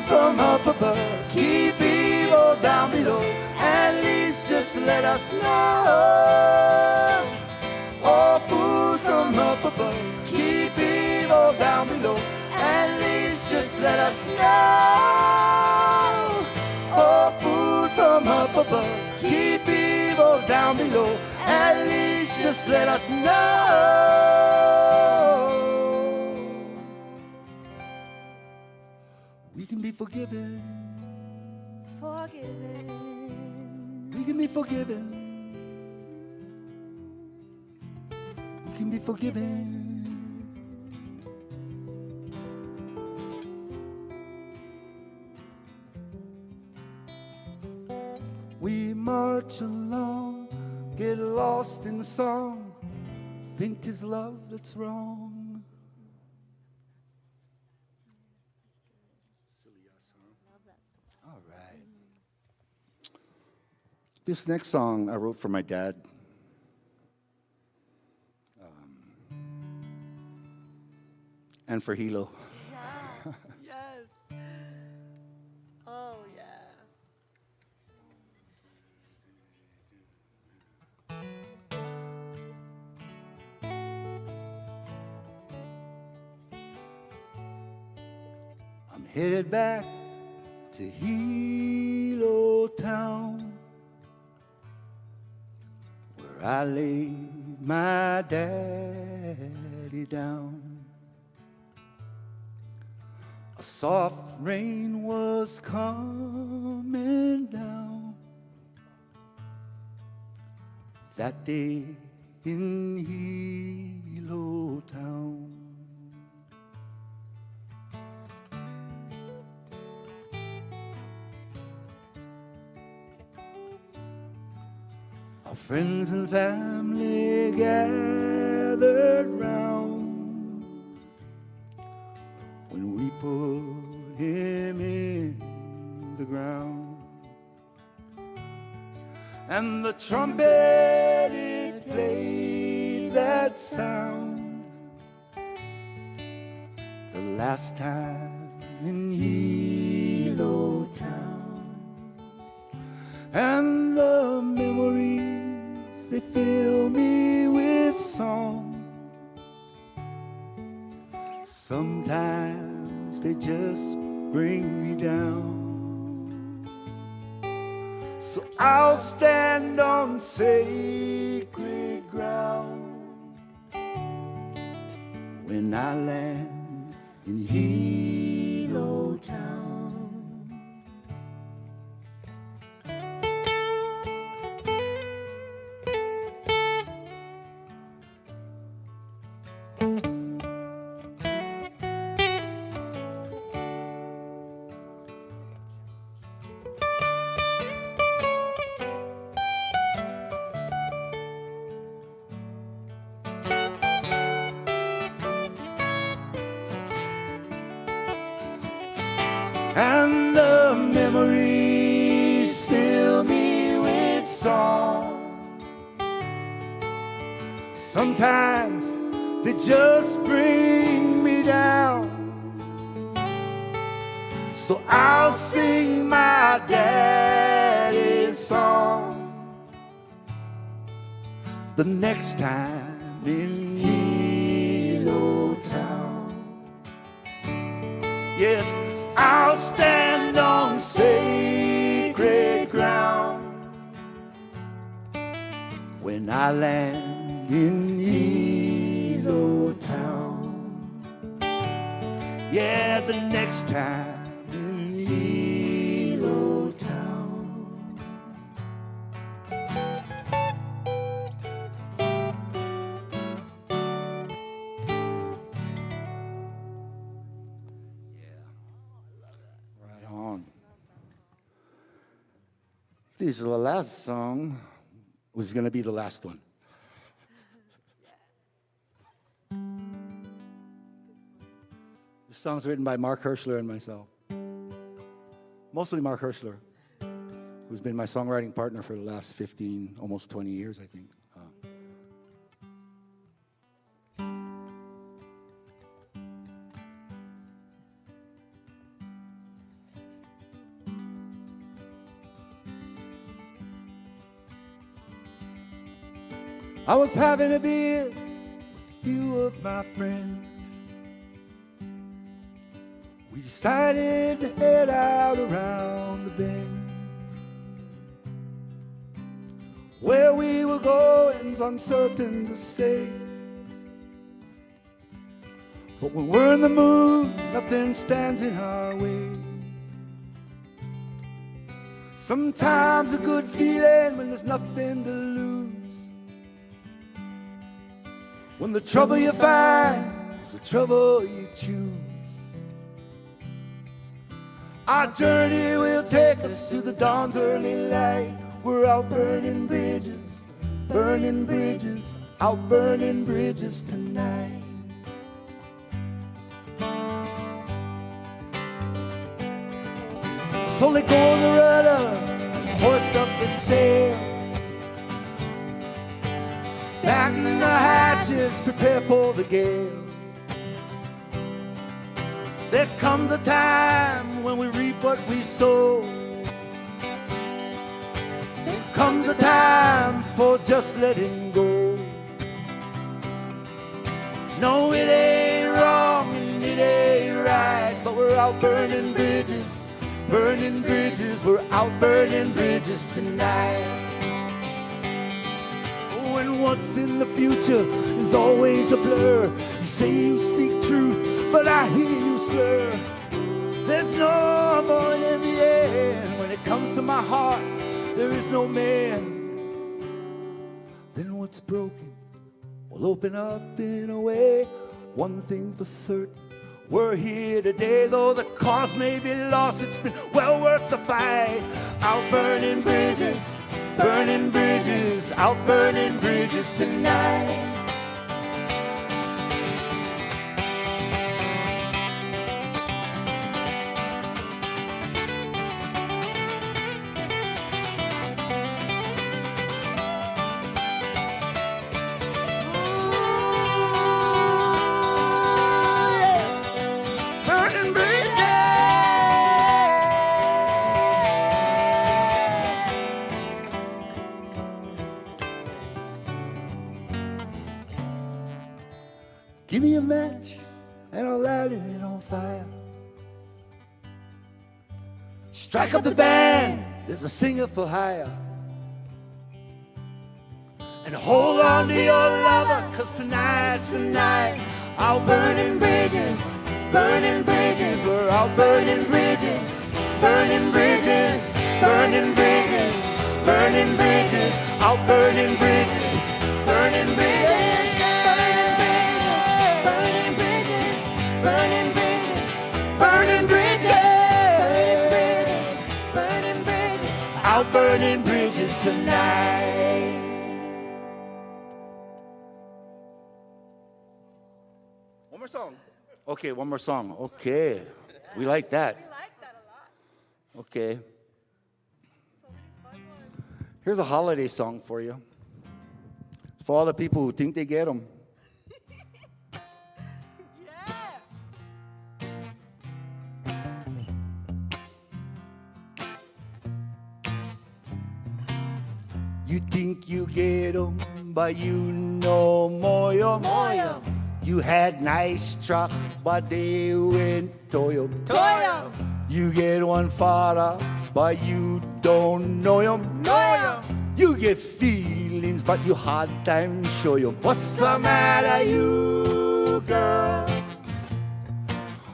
From up above, keep evil down below. At least just let us know. Oh, food from up above, keep evil down below. At least just let us know. Oh, food from up above, keep evil down below. At least just let us know. We can be forgiven. Forgiven. We can be forgiven. We can be forgiven. We march along, get lost in song, think 'tis love that's wrong. All right. This next song I wrote for my dad. And for Hilo. Yeah. Yes. Oh, yeah. I'm headed back to Hilo Town, where I laid my daddy down. A soft rain was coming down that day in Hilo Town. Our friends and family gathered round when we put him in the ground. And the trumpet, it played that sound last time in Hilo Town, and the memories, they fill me with song. Sometimes they just bring me down. So I'll stand on sacred ground when I land in Hilo Town. And the memories fill me with song. Sometimes they just bring me down. So I'll sing my daddy's song the next time in Hilo Town. Yes, I'll stand on sacred ground when I land in Hilo Town. Yeah, the next time in Hilo Town. Right on. This is the last song. Was going to be the last one. This song's written by Mark Hirschler and myself. Mostly Mark Hirschler, who's been my songwriting partner for the last 15, almost 20 years, I think. I was having a beer with a few of my friends. We decided to head out around the bend. Where we were going's uncertain to say, but when we're in the mood, nothing stands in our way. Sometimes a good feeling when there's nothing to lose. When the trouble you find is the trouble you choose. Our journey will take us to the dawn's early light. We're out burning bridges, out burning bridges tonight. So let go of the rudder, hoist up the sail. Batten the hatches, prepare for the gale. There comes a time when we reap what we sow. There comes a time for just letting go. No, it ain't wrong and it ain't right, but we're out burning bridges, we're out burning bridges tonight. And what's in the future is always a blur. You say you speak truth, but I hear you slur. There's no avoiding the end. When it comes to my heart, there is no man. Then what's broken will open up in a way. One thing for certain, we're here today. Though the cause may be lost, it's been well worth the fight. Out burning bridges, out burning bridges tonight. Give me a match and I'll light it on fire. Strike up the band, there's a singer for hire. And hold on to your lover, 'cause tonight's the night. Out burning bridges, we're out burning bridges, burning bridges, burning bridges, burning bridges, out burning bridges, burning bridges, burning bridges, burning bridges, burning bridges, burning bridges, out burning bridges tonight. One more song. Okay, one more song. Okay. We like that. We like that a lot. Okay. Here's a holiday song for you. It's for all the people who think they get them. You think you get them, but you know more. You had nice truck, but they went toyo. You get one father, but you don't know him. You get feelings, but you hard time show him. What's the matter, you girl?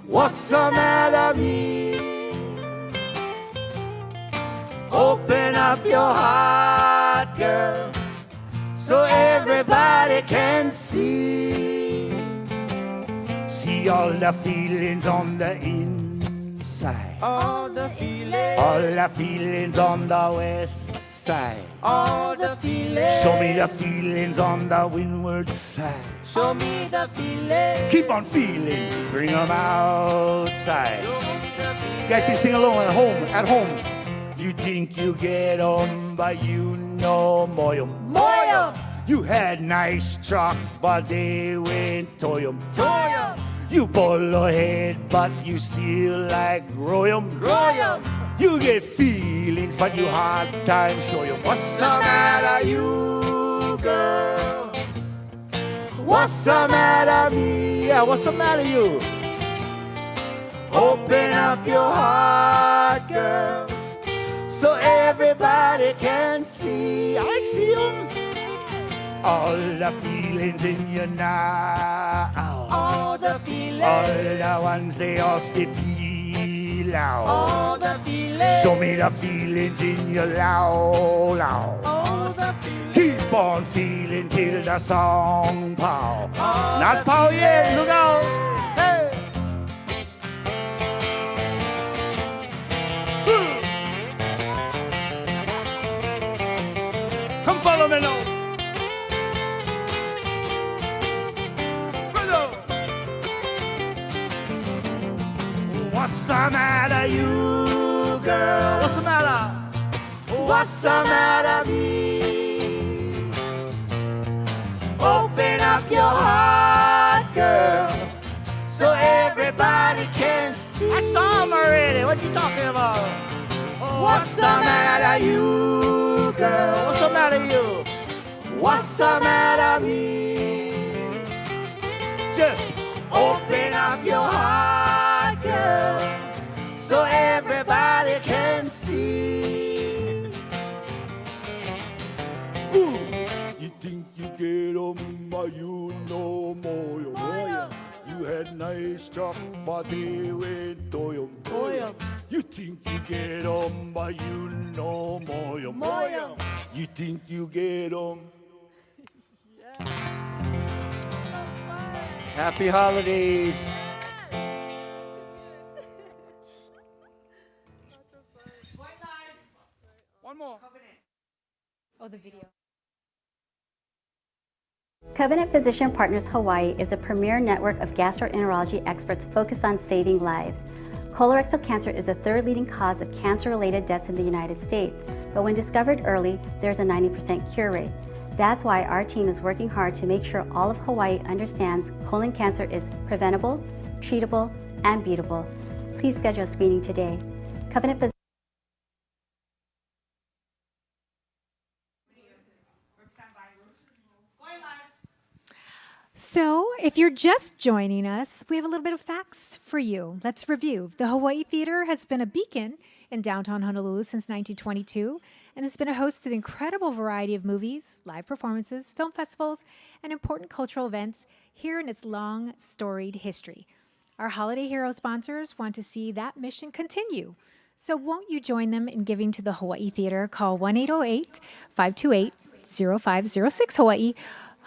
What's the matter, me? Open up your heart, girl, so everybody can see. See all the feelings on the inside. All the feelings. All the feelings on the west side. All the feelings. Show me the feelings on the windward side. Show me the feelings. Keep on feeling, bring them outside. You guys can sing along at home. You think you get 'em, but you know more. You had nice truck, but they went toyo. You bolo head, but you still like groyum. You get feelings, but you hard time show you. What's the matter, you girl? What's the matter, me? Yeah, what's the matter, you? Open up your heart, girl, so everybody can see. I like see 'em. All the feelings in you now. All the feelings. All the ones they all still peel out. All the feelings. Show me the feelings in you loud. All the feelings. Keep on feeling till the song pow. Not pow yet, look out. Hey. Come follow me now. What's the matter, you girl? What's the matter? What's the matter, me? Open up your heart, girl, so everybody can see. I saw him already. What you talking about? What's the matter, you girl? What's the matter, you? What's the matter, me? Just open up your heart, girl, so everybody can see. Ooh. You think you get 'em, but you know more. You had nice truck, but they went toyo. You think you get 'em, but you know more. You think you get 'em. Happy holidays. One more. Oh, the video. Covenant Physician Partners Hawaii is a premier network of gastroenterology experts focused on saving lives. Colorectal cancer is the third leading cause of cancer-related deaths in the United States, but when discovered early, there's a 90% cure rate. That's why our team is working hard to make sure all of Hawaii understands colon cancer is preventable, treatable, and beatable. Please schedule a screening today. Covenant Physician So, if you're just joining us, we have a little bit of facts for you. Let's review. The Hawaii Theater has been a beacon in downtown Honolulu since 1922 and has been a host of an incredible variety of movies, live performances, film festivals, and important cultural events here in its long, storied history. Our Holiday Hero sponsors want to see that mission continue. So, won't you join them in giving to the Hawaii Theater? Call 1-808-528-0506 Hawaii.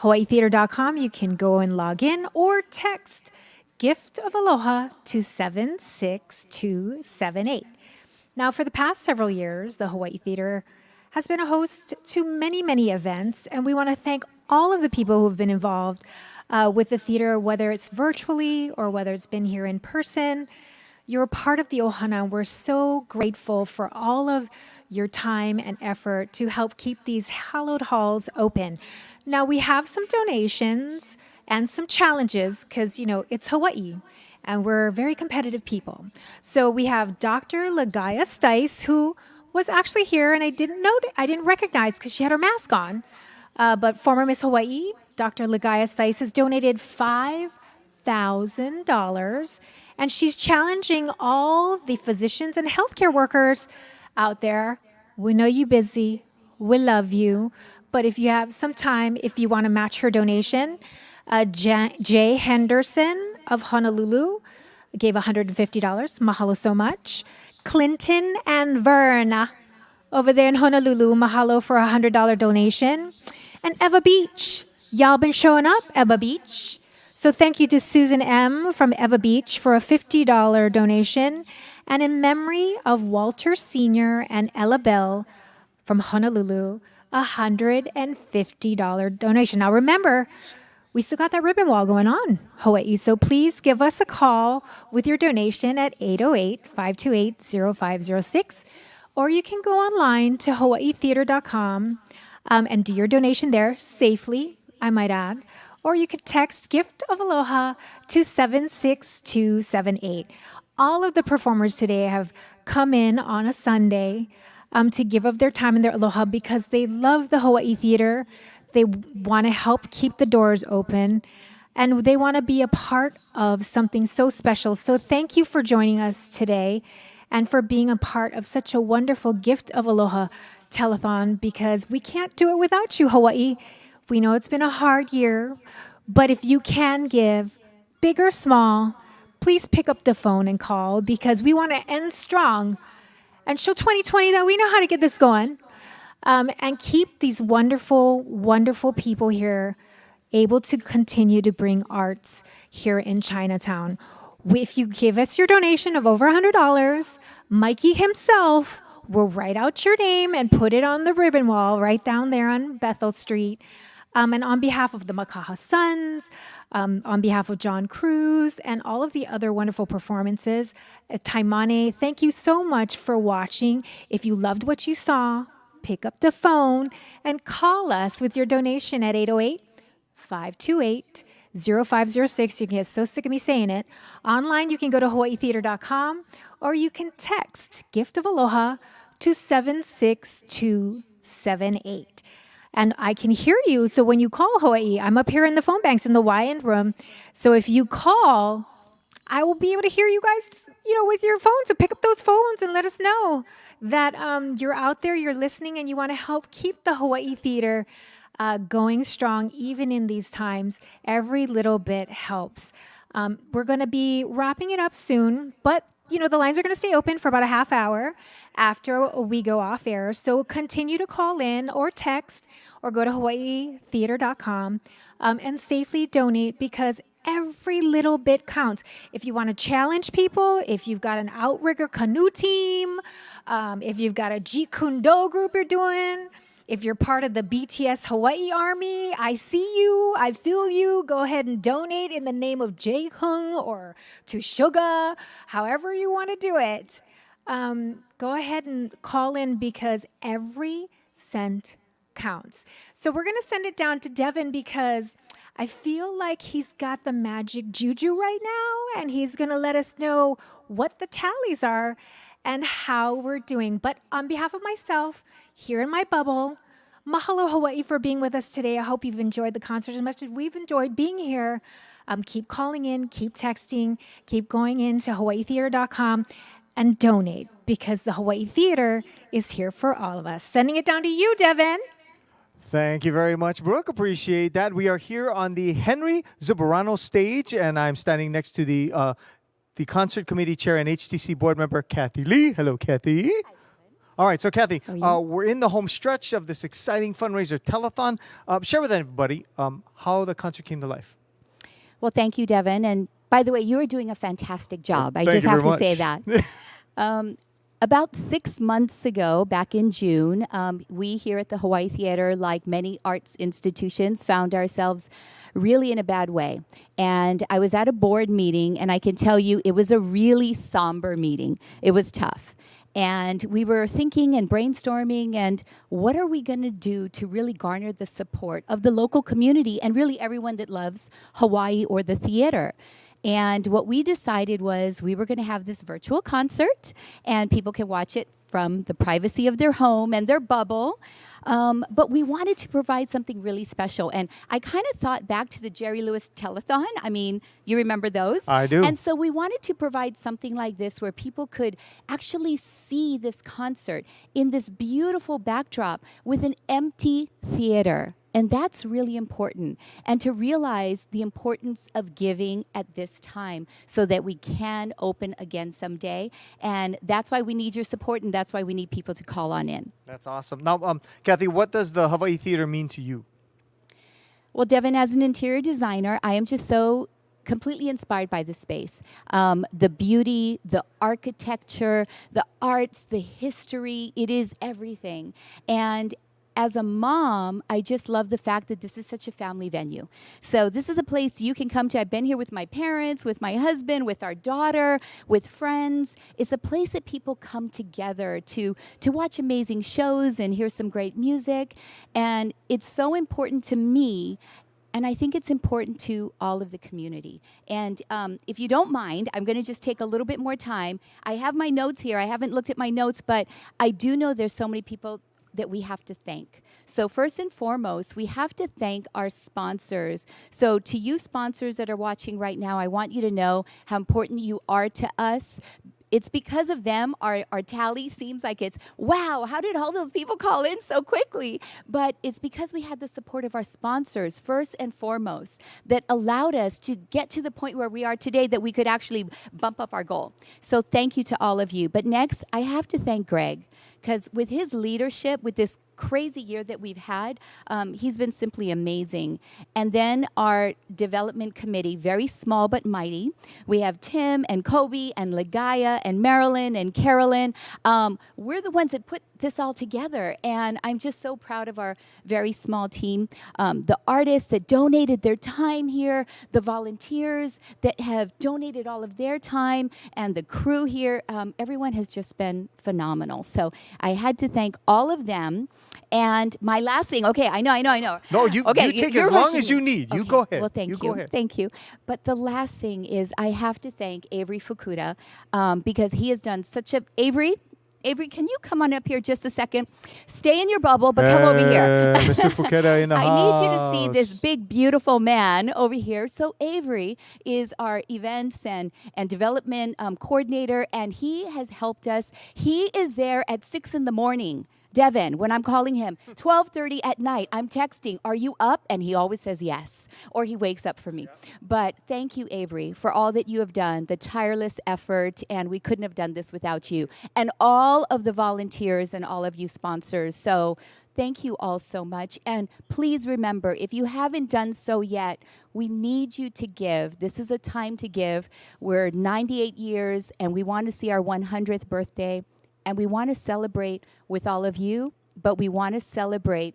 HawaiiTheater.com. You can go and log in or text Gift of Aloha to 76278. Now, for the past several years, the Hawaii Theater has been a host to many, many events, and we want to thank all of the people who have been involved with the theater, whether it's virtually or whether it's been here in person. You're a part of the Ohana. We're so grateful for all of your time and effort to help keep these hallowed halls open. Now, we have some donations and some challenges because, it's Hawaii and we're very competitive people. So we have Dr. Lagaya Stice, who was actually here and I didn't recognize because she had her mask on. But former Miss Hawaii, Dr. Lagaya Stice, has donated $5,000, and she's challenging all the physicians and healthcare workers out there. We know you're busy. We love you. But if you have some time, if you want to match her donation, Jay Henderson of Honolulu gave $150. Mahalo so much. Clinton and Verna over there in Honolulu, mahalo for a $100 donation. And Eva Beach. Y'all been showing up, Eva Beach. So thank you to Susan M. from Eva Beach for a $50 donation. And in memory of Walter Sr. and Ella Bell from Honolulu, a $150 donation. Now remember, we still got that ribbon wall going on, Hawaii. So please give us a call with your donation at 808-528-0506. Or you can go online to hawaiitheater.com and do your donation there safely, I might add. Or you could text Gift of Aloha to 76278. All of the performers today have come in on a Sunday to give of their time and their aloha because they love the Hawaii Theater. They want to help keep the doors open, and they want to be a part of something so special. So thank you for joining us today and for being a part of such a wonderful Gift of Aloha telethon, because we can't do it without you, Hawaii. We know it's been a hard year, but if you can give, big or small, please pick up the phone and call, because we want to end strong and show 2020 that we know how to get this going, and keep these wonderful, wonderful people here able to continue to bring arts here in Chinatown. If you give us your donation of over $100, Mikey himself will write out your name and put it on the ribbon wall right down there on Bethel Street. And on behalf of the Makaha Sons, on behalf of John Cruz, and all of the other wonderful performances, Taimane, thank you so much for watching. If you loved what you saw, pick up the phone and call us with your donation at 808-528-0506. You can get so sick of me saying it. Online, you can go to hawaiitheater.com, or you can text Gift of Aloha to 76278. And I can hear you. So when you call Hawaii, I'm up here in the phone banks in the Y-end room. So if you call, I will be able to hear you guys, with your phones. So pick up those phones and let us know that you're out there, you're listening, and you want to help keep the Hawaii Theater going strong, even in these times. Every little bit helps. We're going to be wrapping it up soon, but the lines are going to stay open for about a half hour after we go off air. So continue to call in or text or go to hawaiitheater.com and safely donate, because every little bit counts. If you want to challenge people, if you've got an outrigger canoe team, if you've got a Jeet Kune Do group you're doing, if you're part of the BTS Hawaii Army, I see you, I feel you. Go ahead and donate in the name of Jae Hung or to Suga, however you want to do it. Go ahead and call in, because every cent counts. So we're going to send it down to Devin, because I feel like he's got the magic juju right now, and he's going to let us know what the tallies are and how we're doing. But on behalf of myself, here in my bubble, Mahalo Hawaii for being with us today. I hope you've enjoyed the concert as much as we've enjoyed being here. Keep calling in, keep texting, keep going into hawaiitheater.com and donate because the Hawaii Theater is here for all of us. Sending it down to you, Devin. Thank you very much, Brooke. Appreciate that. We are here on the Henry Zubarano stage, and I'm standing next to the concert committee chair and HTC board member, Kathy Lee. Hello, Kathy. Hi. All right, so Kathy, we're in the home stretch of this exciting fundraiser telethon. Share with everybody how the concert came to life. Well, thank you, Devin. And by the way, you are doing a fantastic job. I Thank just you have very to say much. that. About 6 months ago, back in June, we here at the Hawaii Theater, like many arts institutions, found ourselves really in a bad way. And I was at a board meeting, and I can tell you it was a really somber meeting. It was tough. And we were thinking and brainstorming, and what are we going to do to really garner the support of the local community and really everyone that loves Hawaii or the theater? And what we decided was we were going to have this virtual concert, and people can watch it from the privacy of their home and their bubble. But we wanted to provide something really special. And I kind of thought back to the Jerry Lewis Telethon. I mean, you remember those? I do. And so we wanted to provide something like this where people could actually see this concert in this beautiful backdrop with an empty theater. And that's really important. And to realize the importance of giving at this time so that we can open again someday. And that's why we need your support, and that's why we need people to call on in. That's awesome. Now, Kathy, what does the Hawaii Theater mean to you? Well, Devin, as an interior designer, I am just so completely inspired by the space. The beauty, the architecture, the arts, the history, it is everything. And as a mom, I just love the fact that this is such a family venue. So this is a place you can come to. I've been here with my parents, with my husband, with our daughter, with friends. It's a place that people come together to watch amazing shows and hear some great music. And it's so important to me. And I think it's important to all of the community. And if you don't mind, I'm going to just take a little bit more time. I have my notes here. I haven't looked at my notes, but I do know there's so many people that we have to thank. So first and foremost, we have to thank our sponsors. So to you sponsors that are watching right now, I want you to know how important you are to us. It's because of them, our tally seems like it's, wow, how did all those people call in so quickly? But it's because we had the support of our sponsors, first and foremost, that allowed us to get to the point where we are today that we could actually bump up our goal. So thank you to all of you. But next, I have to thank Greg, because with his leadership, with this crazy year that we've had, he's been simply amazing. And then our development committee, very small but mighty. We have Tim and Kobe and Ligaya and Marilyn and Carolyn. We're the ones that put this all together. And I'm just so proud of our very small team. The artists that donated their time here, the volunteers that have donated all of their time, and the crew here, everyone has just been phenomenal. So I had to thank all of them. And my last thing, okay, I know. No, you take as long as you need. Okay. You go ahead. Well, thank you. Go ahead. Thank you. But the last thing is I have to thank Avery Fukuda because he has done such a... Avery, can you come on up here just a second? Stay in your bubble, but come over here. Mr. Fuketa in the house. I need you to see this big, beautiful man over here. So Avery is our events and development coordinator, and he has helped us. He is there at 6 in the morning. Devin, when I'm calling him, 12:30 at night, I'm texting, are you up? And he always says yes, or he wakes up for me. Yep. But thank you, Avery, for all that you have done, the tireless effort, and we couldn't have done this without you. And all of the volunteers and all of you sponsors. So thank you all so much. And please remember, if you haven't done so yet, we need you to give. This is a time to give. We're 98 years, and we want to see our 100th birthday. And we want to celebrate with all of you, but we want to celebrate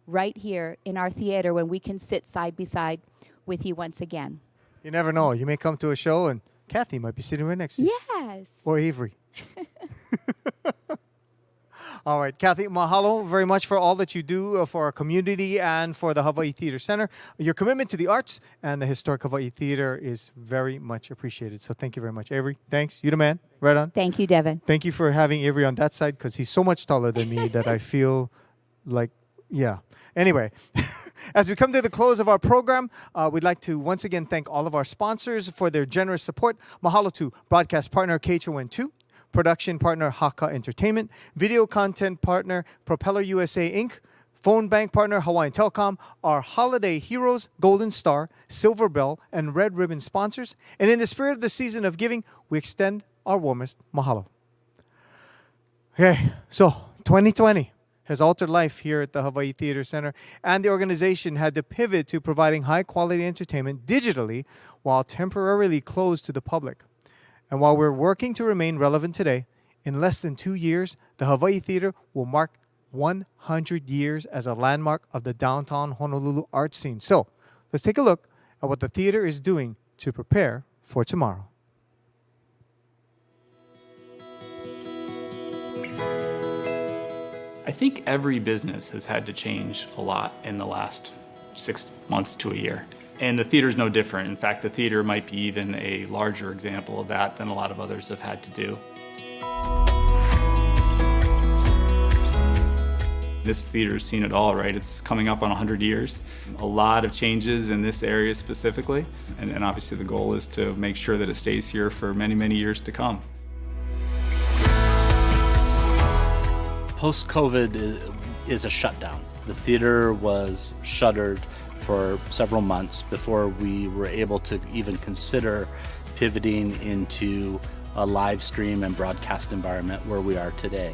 right here in our theater when we can sit side by side with you once again. You never know. You may come to a show and Kathy might be sitting right next to you. Yes. Or Avery. All right, Kathy, mahalo very much for all that you do for our community and for the Hawaii Theater Center. Your commitment to the arts and the historic Hawaii Theater is very much appreciated. So thank you very much. Avery, thanks. You the man. Right on. Thank you, Devin. Thank you for having Avery on that side because he's so much taller than me that I feel like Yeah. Anyway, as we come to the close of our program, we'd like to once again thank all of our sponsors for their generous support. Mahalo to broadcast partner KHON2, production partner Haka Entertainment, video content partner Propeller USA Inc., phone bank partner Hawaiian Telecom, our holiday heroes Golden Star, Silver Bell, and Red Ribbon sponsors. And in the spirit of the season of giving, we extend our warmest mahalo. Okay, so 2020 has altered life here at the Hawaii Theater Center, and the organization had to pivot to providing high-quality entertainment digitally while temporarily closed to the public. And while we're working to remain relevant today, in less than 2 years, the Hawaii Theater will mark 100 years as a landmark of the downtown Honolulu art scene. So let's take a look at what the theater is doing to prepare for tomorrow. I think every business has had to change a lot in the last 6 months to a year. And the theater is no different. In fact, the theater might be even a larger example of that than a lot of others have had to do. This theater's seen it all, right? It's coming up on 100 years. A lot of changes in this area specifically. And obviously the goal is to make sure that it stays here for many, many years to come. Post-COVID is a shutdown. The theater was shuttered for several months before we were able to even consider pivoting into a live stream and broadcast environment where we are today.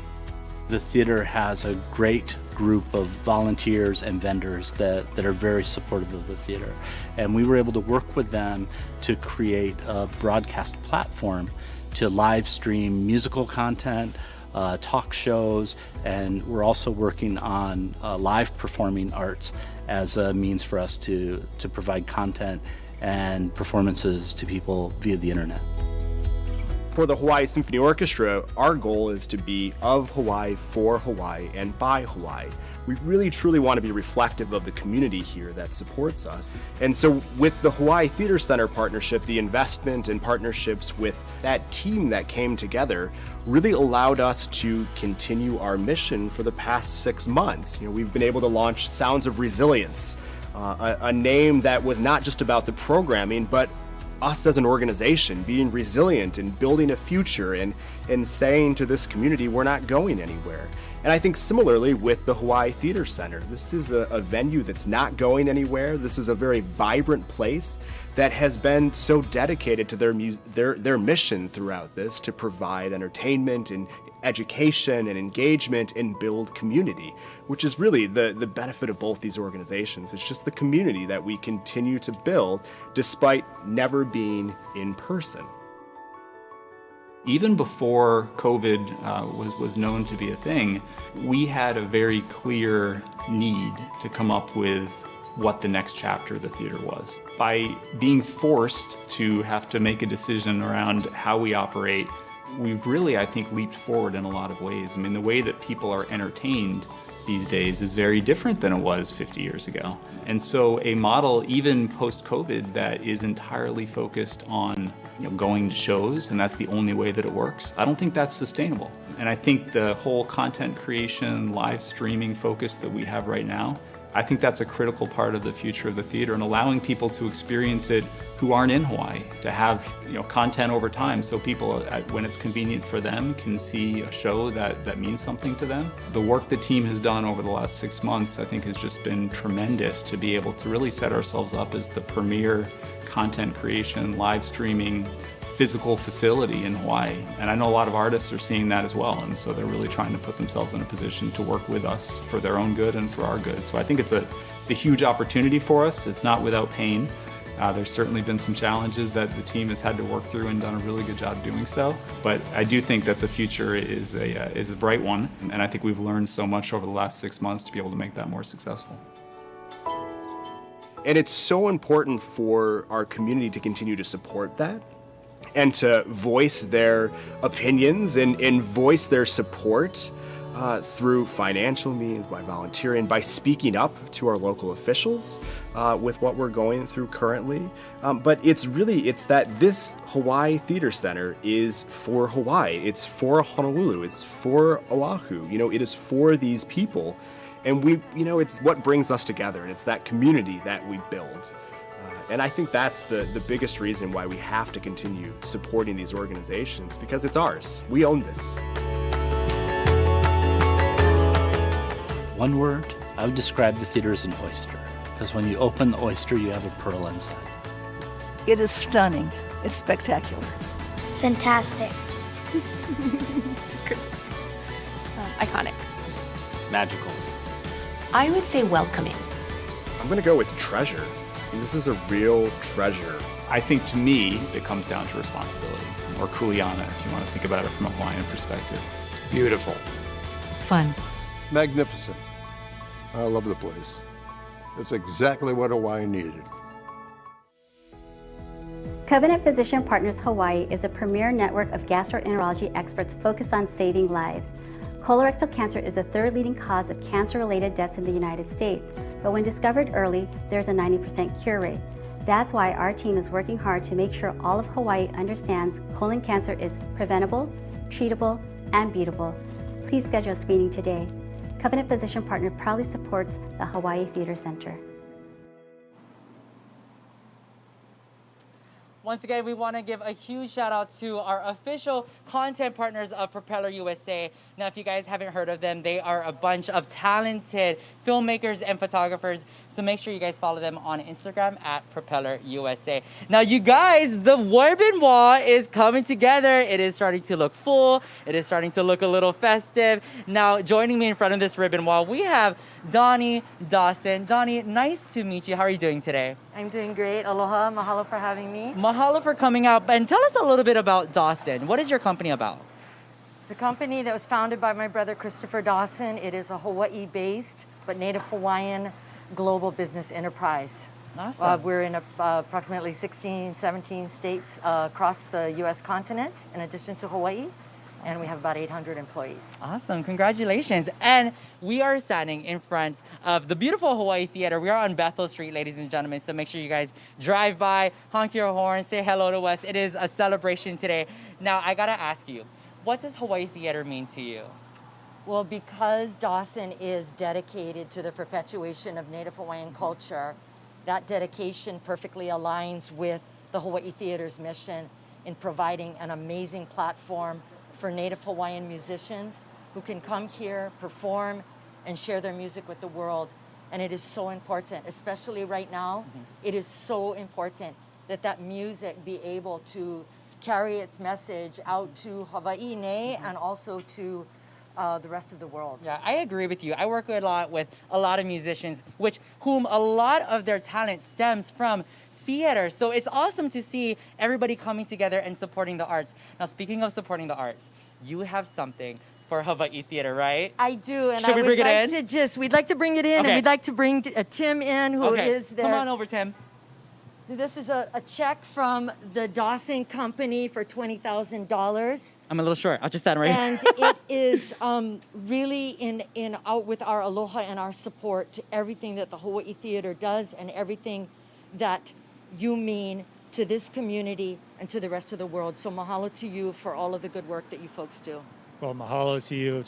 The theater has a great group of volunteers and vendors that are very supportive of the theater. And we were able to work with them to create a broadcast platform to live stream musical content, talk shows, and we're also working on live performing arts as a means for us to provide content and performances to people via the internet. For the Hawaii Symphony Orchestra, our goal is to be of Hawaii, for Hawaii, and by Hawaii. We really truly want to be reflective of the community here that supports us. And so with the Hawaii Theater Center partnership, the investment and partnerships with that team that came together really allowed us to continue our mission for the past 6 months. You know, we've been able to launch Sounds of Resilience, a name that was not just about the programming, but us as an organization being resilient and building a future and saying to this community, we're not going anywhere. And I think similarly with the Hawaii Theater Center, this is a venue that's not going anywhere. This is a very vibrant place that has been so dedicated to their mission throughout this to provide entertainment and education and engagement and build community, which is really the benefit of both these organizations. It's just the community that we continue to build despite never being in person. Even before COVID was known to be a thing, we had a very clear need to come up with what the next chapter of the theater was. By being forced to have to make a decision around how we operate, we've really, I think, leaped forward in a lot of ways. I mean, the way that people are entertained these days is very different than it was 50 years ago. And so a model, even post-COVID, that is entirely focused on going to shows, and that's the only way that it works, I don't think that's sustainable. And I think the whole content creation, live streaming focus that we have right now, I think that's a critical part of the future of the theater, and allowing people to experience it who aren't in Hawaii, to have content over time so people, when it's convenient for them, can see a show that means something to them. The work the team has done over the last 6 months, I think, has just been tremendous to be able to really set ourselves up as the premier content creation, live streaming, physical facility in Hawaii. And I know a lot of artists are seeing that as well, and so they're really trying to put themselves in a position to work with us for their own good and for our good. So I think it's a huge opportunity for us. It's not without pain. There's certainly been some challenges that the team has had to work through and done a really good job doing so. But I do think that the future is a bright one, and I think we've learned so much over the last 6 months to be able to make that more successful. And it's so important for our community to continue to support that and to voice their opinions and voice their support through financial means, by volunteering, by speaking up to our local officials with what we're going through currently. But it's that this Hawaii Theater Center is for Hawaii. It's for Honolulu. It's for Oahu. It is for these people. And it's what brings us together, and it's that community that we build. And I think that's the biggest reason why we have to continue supporting these organizations, because it's ours. We own this. One word, I would describe the theater as an oyster, because when you open the oyster, you have a pearl inside. It is stunning. It's spectacular. Fantastic. Iconic. Magical. I would say welcoming. I'm going to go with treasure. This is a real treasure. I think to me, it comes down to responsibility, or kuleana, if you want to think about it from a Hawaiian perspective. Beautiful. Fun. Magnificent. I love the place. It's exactly what Hawaii needed. Covenant Physician Partners Hawaii is a premier network of gastroenterology experts focused on saving lives. Colorectal cancer is the third leading cause of cancer-related deaths in the United States, but when discovered early, there's a 90% cure rate. That's why our team is working hard to make sure all of Hawaii understands colon cancer is preventable, treatable, and beatable. Please schedule a screening today. Covenant Physician Partner proudly supports the Hawaii Theater Center. Once again, we want to give a huge shout out to our official content partners of Propeller USA. Now, if you guys haven't heard of them, they are a bunch of talented filmmakers and photographers. So make sure you guys follow them on Instagram at Propeller USA. Now, you guys, the ribbon wall is coming together. It is starting to look full. It is starting to look a little festive. Now, joining me in front of this ribbon wall, we have Donnie Dawson. Donnie, nice to meet you. How are you doing today? I'm doing great. Aloha. Mahalo for having me. Mahalo for coming out. And tell us a little bit about Dawson. What is your company about? It's a company that was founded by my brother Christopher Dawson. It is a Hawaii-based but Native Hawaiian global business enterprise. Awesome. We're in approximately 16, 17 states across the U.S. continent, in addition to Hawaii. And we have about 800 employees. Awesome, congratulations. And we are standing in front of the beautiful Hawaii Theater. We are on Bethel Street, ladies and gentlemen, so make sure you guys drive by, honk your horn, say hello to us. It is a celebration today. Now, I gotta ask you, what does Hawaii Theater mean to you? Well, because Dawson is dedicated to the perpetuation of Native Hawaiian culture, that dedication perfectly aligns with the Hawaii Theater's mission in providing an amazing platform for Native Hawaiian musicians who can come here, perform, and share their music with the world. And it is so important, especially right now, it is so important that that music be able to carry its message out to Hawaii and also to the rest of the world. Yeah, I agree with you. I work a lot with a lot of musicians, whom a lot of their talent stems from theater. So it's awesome to see everybody coming together and supporting the arts. Now, speaking of supporting the arts, you have something for Hawaii Theater, right? I do, and Should we bring it in? We'd like to bring it in, Okay. and we'd like to bring Tim in, who is there. Come on over, Tim. This is a check from the Dawson Company for $20,000. I'm a little short. I'll just stand right And it is really in out with our aloha and our support to everything that the Hawaii Theater does and everything that you mean to this community and to the rest of the world. So mahalo to you for all of the good work that you folks do. Well, mahalo to you,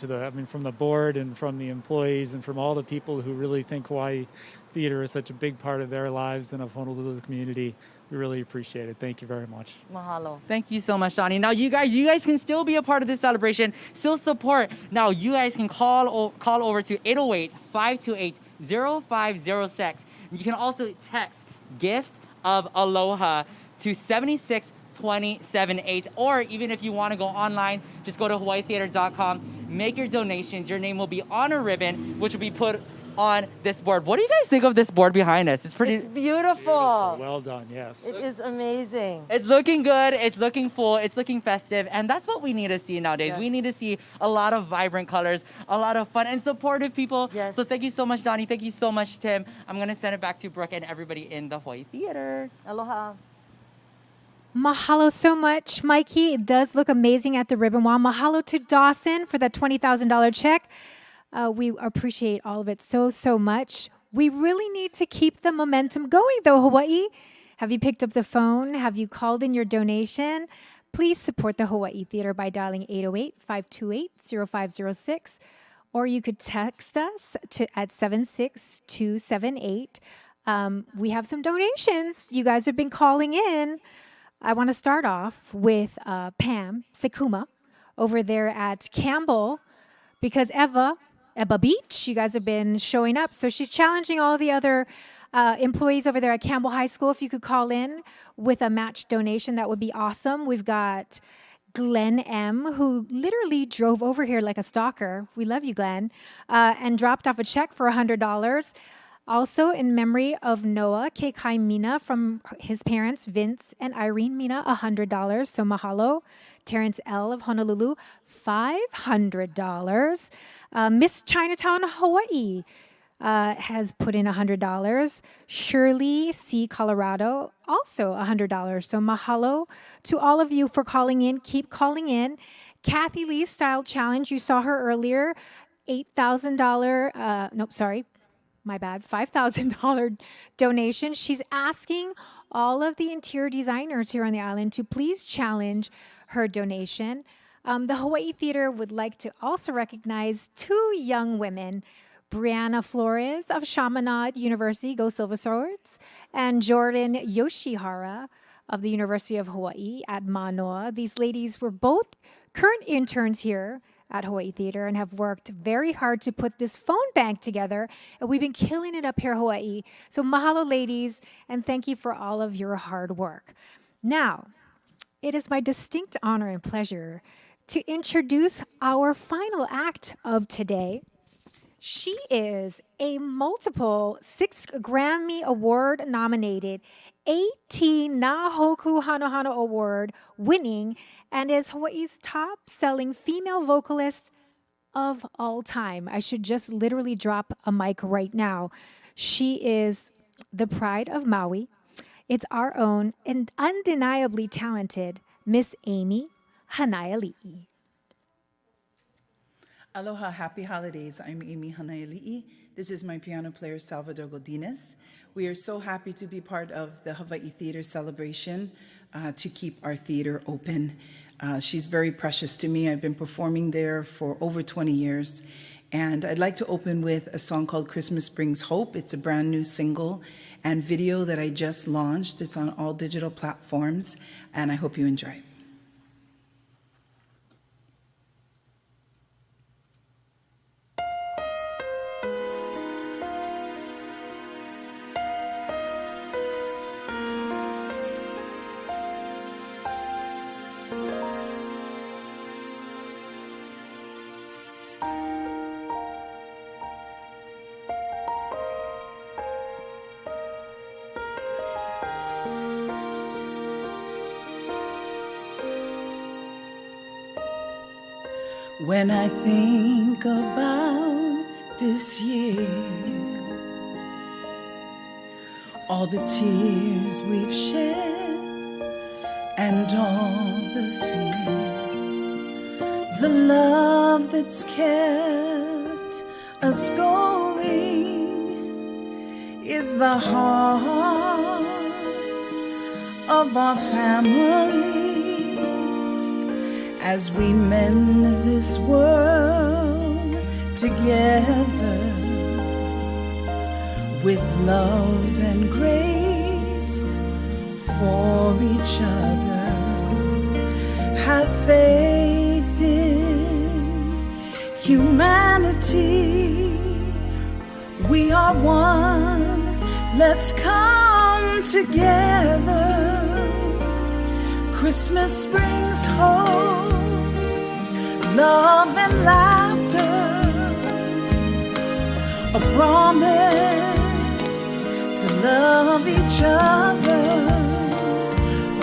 from the board and from the employees and from all the people who really think Hawaii Theater is such a big part of their lives and of Honolulu's community. We really appreciate it. Thank you very much. Mahalo. Thank you so much, Donnie. Now, you guys can still be a part of this celebration, still support. Now, you guys can call over to 808-528-0506. You can also text GIFT of Aloha to 76278, or even if you want to go online, just go to hawaiitheater.com, make your donations. Your name will be on a ribbon, which will be put on this board. What do you guys think of this board behind us? It's beautiful. Well done, yes. It is amazing. It's looking good, it's looking full, it's looking festive, and that's what we need to see nowadays. Yes. We need to see a lot of vibrant colors, a lot of fun and supportive people. Yes. So thank you so much, Donnie. Thank you so much, Tim. I'm gonna send it back to Brooke and everybody in the Hawaii Theater. Aloha. Mahalo so much, Mikey. It does look amazing at the ribbon wall. Mahalo to Dawson for that $20,000 check. We appreciate all of it so much. We really need to keep the momentum going, though, Hawaii. Have you picked up the phone? Have you called in your donation? Please support the Hawaii Theater by dialing 808-528-0506 or you could text us at 76278. We have some donations. You guys have been calling in. I want to start off with Pam Sekuma over there at Campbell, because Eva Beach, you guys have been showing up. So she's challenging all the other employees over there at Campbell High School. If you could call in with a match donation, that would be awesome. We've got Glenn M., who literally drove over here like a stalker. We love you, Glenn. And dropped off a check for $100. Also, in memory of Noah Kekai Mina from his parents, Vince and Irene Mina, $100. So mahalo. Terrence L. of Honolulu, $500. Miss Chinatown, Hawaii has put in $100. Shirley C. Colorado, also $100. So mahalo to all of you for calling in. Keep calling in. Kathy Lee Style Challenge, you saw her earlier, $5,000 donation. She's asking all of the interior designers here on the island to please challenge her donation. The Hawaii Theater would like to also recognize two young women, Brianna Flores of Chaminade University, go Silver Swords, and Jordan Yoshihara of the University of Hawaii at Manoa. These ladies were both current interns here at Hawaii Theater and have worked very hard to put this phone bank together. And we've been killing it up here, Hawaii. So mahalo, ladies, and thank you for all of your hard work. Now, it is my distinct honor and pleasure to introduce our final act of today. She is a multiple 6 Grammy Award nominated, 18 Nahoku Hanohano Award winning, and is Hawaii's top selling female vocalist of all time. I should just literally drop a mic right now. She is the pride of Maui. It's our own and undeniably talented Miss Amy Hanaiali'i. Aloha, happy holidays. I'm Amy Hanaiali'i. This is my piano player, Salvador Godinez. We are so happy to be part of the Hawaii Theater celebration to keep our theater open. She's very precious to me. I've been performing there for over 20 years. And I'd like to open with a song called Christmas Brings Hope. It's a brand new single and video that I just launched. It's on all digital platforms, and I hope you enjoy it. When I think about this year, all the tears we've shed and all the fear, the love that's kept us going is the heart of our families as we mend this world together with love and grace for each other. Have faith in humanity. We are one. Let's come together. Christmas brings hope, love and laughter, a promise to love each other.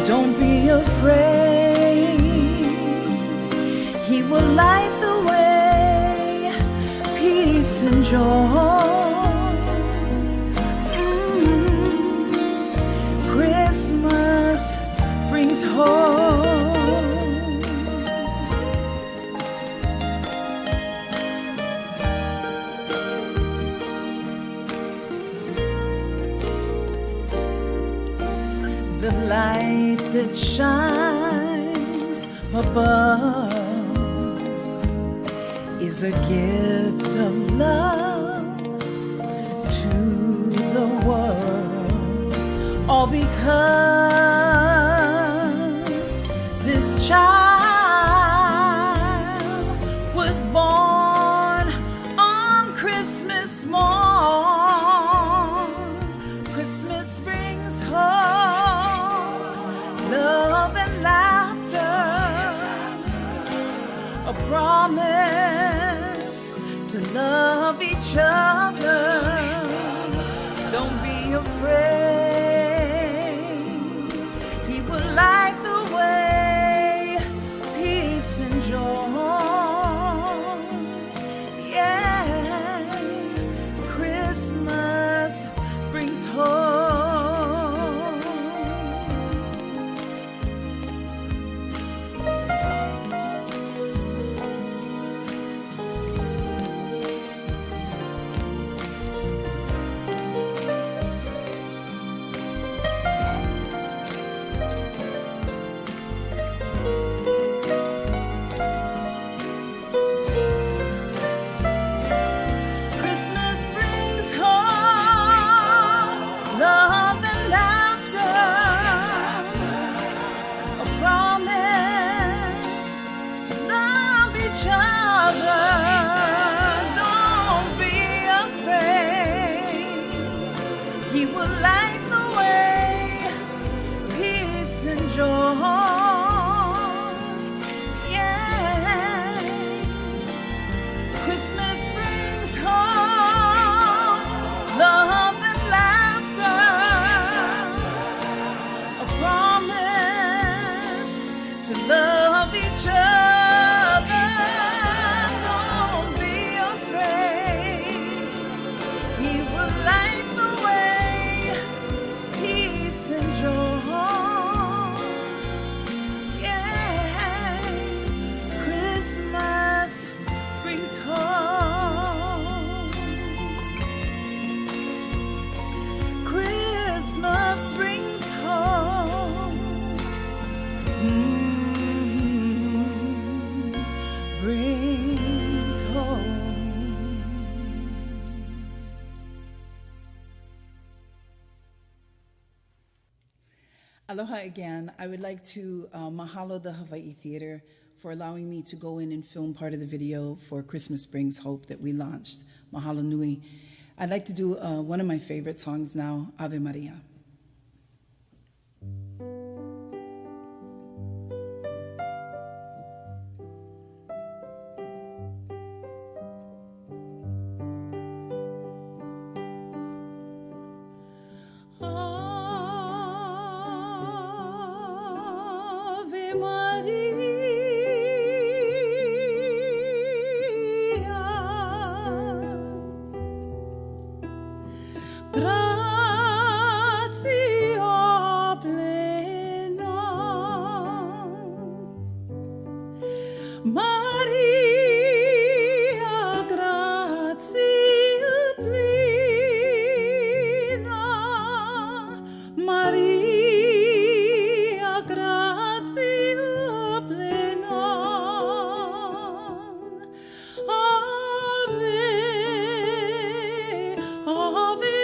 Don't be afraid, He will light the way, peace and joy. Christmas brings hope. The light that shines above is is a gift of love to the world, all because this child was born on Christmas morn. Christmas brings hope, love and laughter, a promise to love each other. Don't be afraid, He will light the way, peace and joy. Yeah, Christmas brings hope. Christmas brings hope, love and laughter, a promise to love each other. Don't be afraid, He will light the way, peace and joy. Yeah, Christmas brings hope, love and laughter, a promise to love each other. Don't be afraid, He will light the way, peace and joy. Yeah, Christmas brings hope. Christmas brings hope. Brings hope. Aloha again. I would like to mahalo the Hawaii Theater for allowing me to go in and film part of the video for Christmas Brings Hope that we launched. Mahalo nui. I'd like to do one of my favorite songs now, Ave Maria. Ave Maria, gratia plena, Maria, gratia plena, Maria, gratia plena, Ave, Ave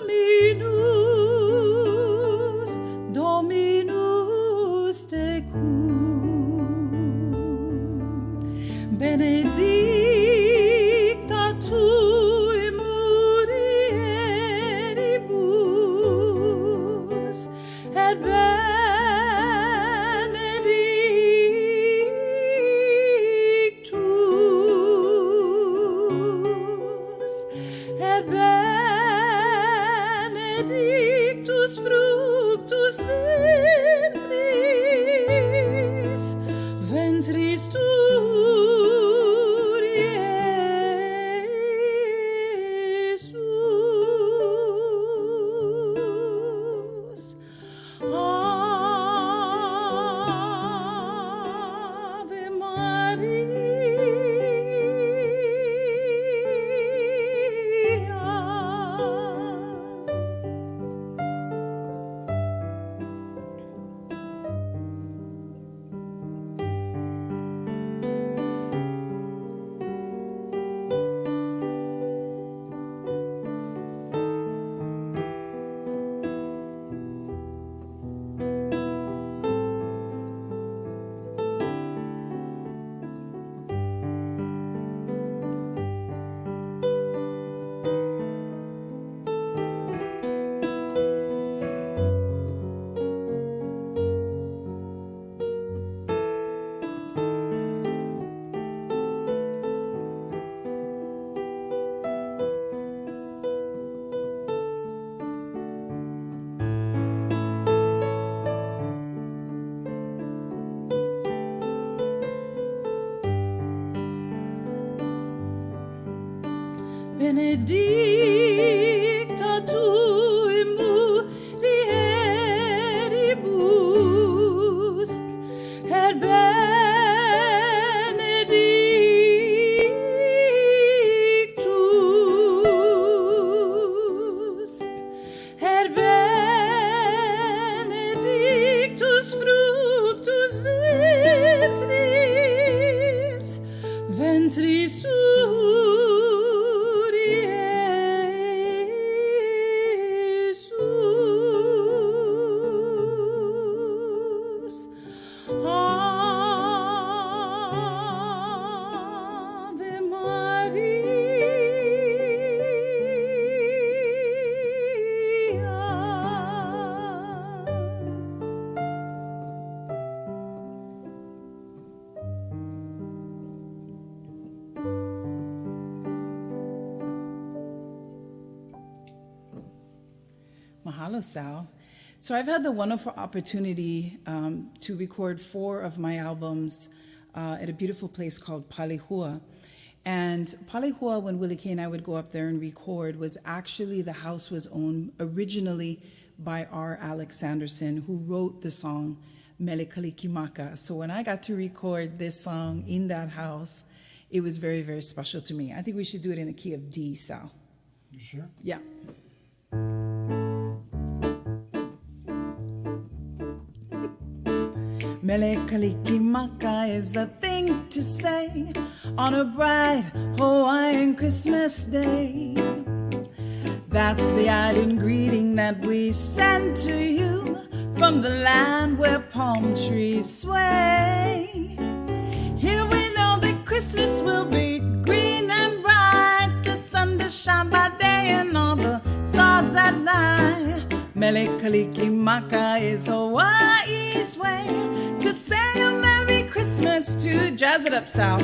Dominus, Dominus tecum, benedicta tui mulieribus, et benedictus, et benedictus fructus ventris, ventris tui, Jesus. Ave Maria. benedicta tui mulieribus, et benedictus, et benedictus fructus ventris sui, Jesus. Ave Mahalo, Sal. So I've had the wonderful opportunity to record 4 of my albums at a beautiful place called Palihua. And Palihua, when Willie K and I would go up there and record, was actually, the house was owned originally by R. Alex Sanderson, who wrote the song Meli Kalikimaka. So when I got to record this song in that house, it was very, very special to me. I think we should do it in the key of D, Sal. You sure? Yeah. Meli Kalikimaka is the thing to say on a bright Hawaiian Christmas day. That's the island greeting that we send to you from the land where palm trees sway. Here we know that Christmas will be green and bright, the sun to shine by day and all the stars at night. Meli Kalikimaka is Hawaii's way to say a Merry Christmas, to jazz it up, Sal.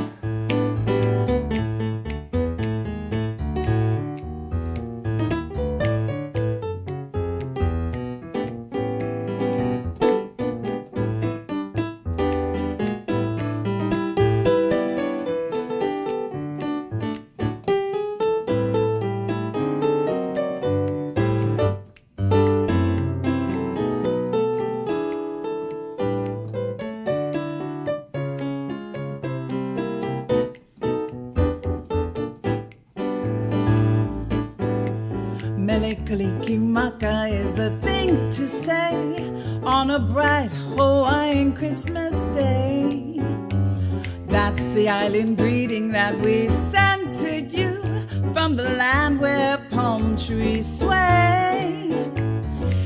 Meli Kalikimaka is the thing to say on a bright Hawaiian Christmas day. That's the island greeting that we send to you from the land where palm trees sway.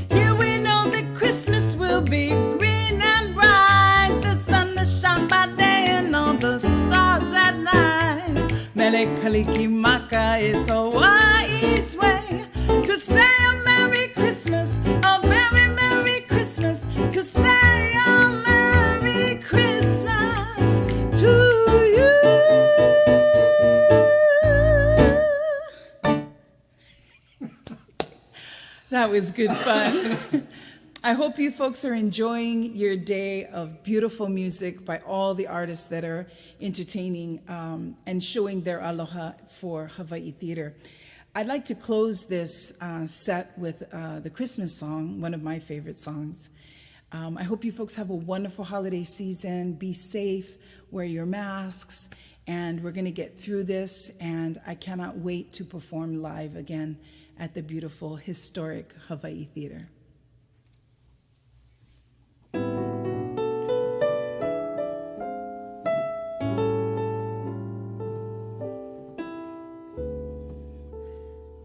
Here we know that Christmas will be green and bright, the sun to shine by day and all the stars at night. Meli Kalikimaka is Hawaii's way to say a Merry Christmas, a very Merry Christmas, to say a Merry Christmas to you. That was good fun. I hope you folks are enjoying your day of beautiful music by all the artists that are entertaining and showing their aloha for Hawaii Theater. I'd like to close this set with the Christmas song, one of my favorite songs. I hope you folks have a wonderful holiday season. Be safe, wear your masks, and we're going to get through this. And I cannot wait to perform live again at the beautiful, historic Hawaii Theater.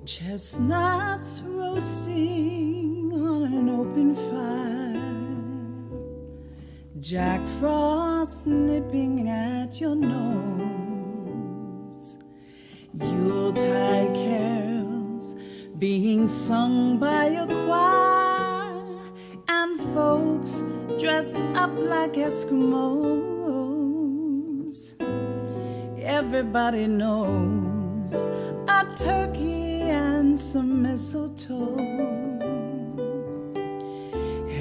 Chestnuts roasting on an open fire, Jack Frost nipping at your nose, Yuletide carols being sung by a choir, and folks dressed up like Eskimos. Everybody knows a turkey and some mistletoe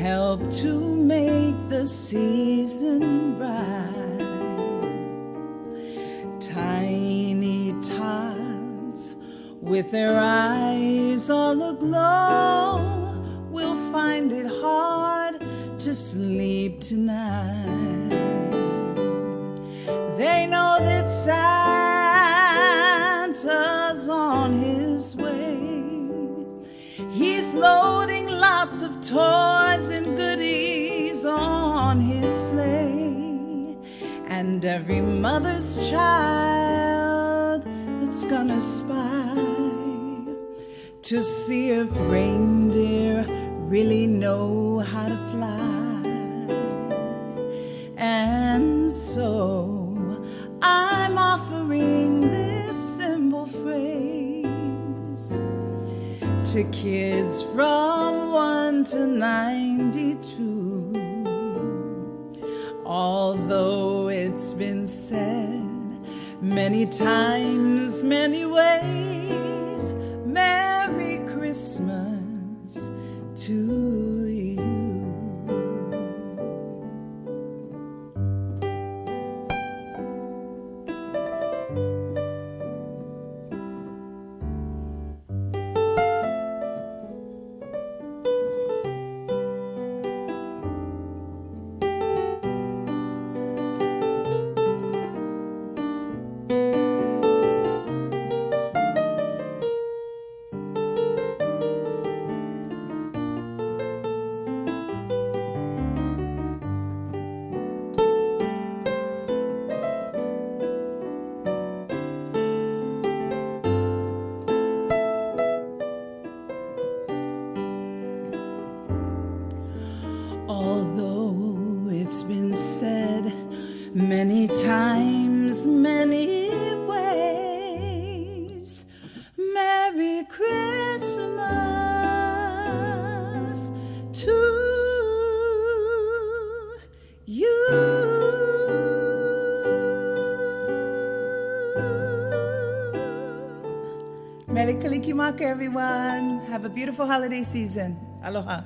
help to make the season bright. Tiny tots with their eyes all aglow, will find it hard to sleep tonight. They know that Santa's on his way. He's loading lots of toys and goodies on his sleigh. And every mother's child that's gonna spy to see if reindeer really know how to fly. And so I'm offering this simple phrase to kids from 1 to 92. Although it's been said many times, many ways, Merry Christmas to you. Although it's been said many times, many ways, Merry Christmas to you. Meli Kalikimaka, everyone. Have a beautiful holiday season. Aloha.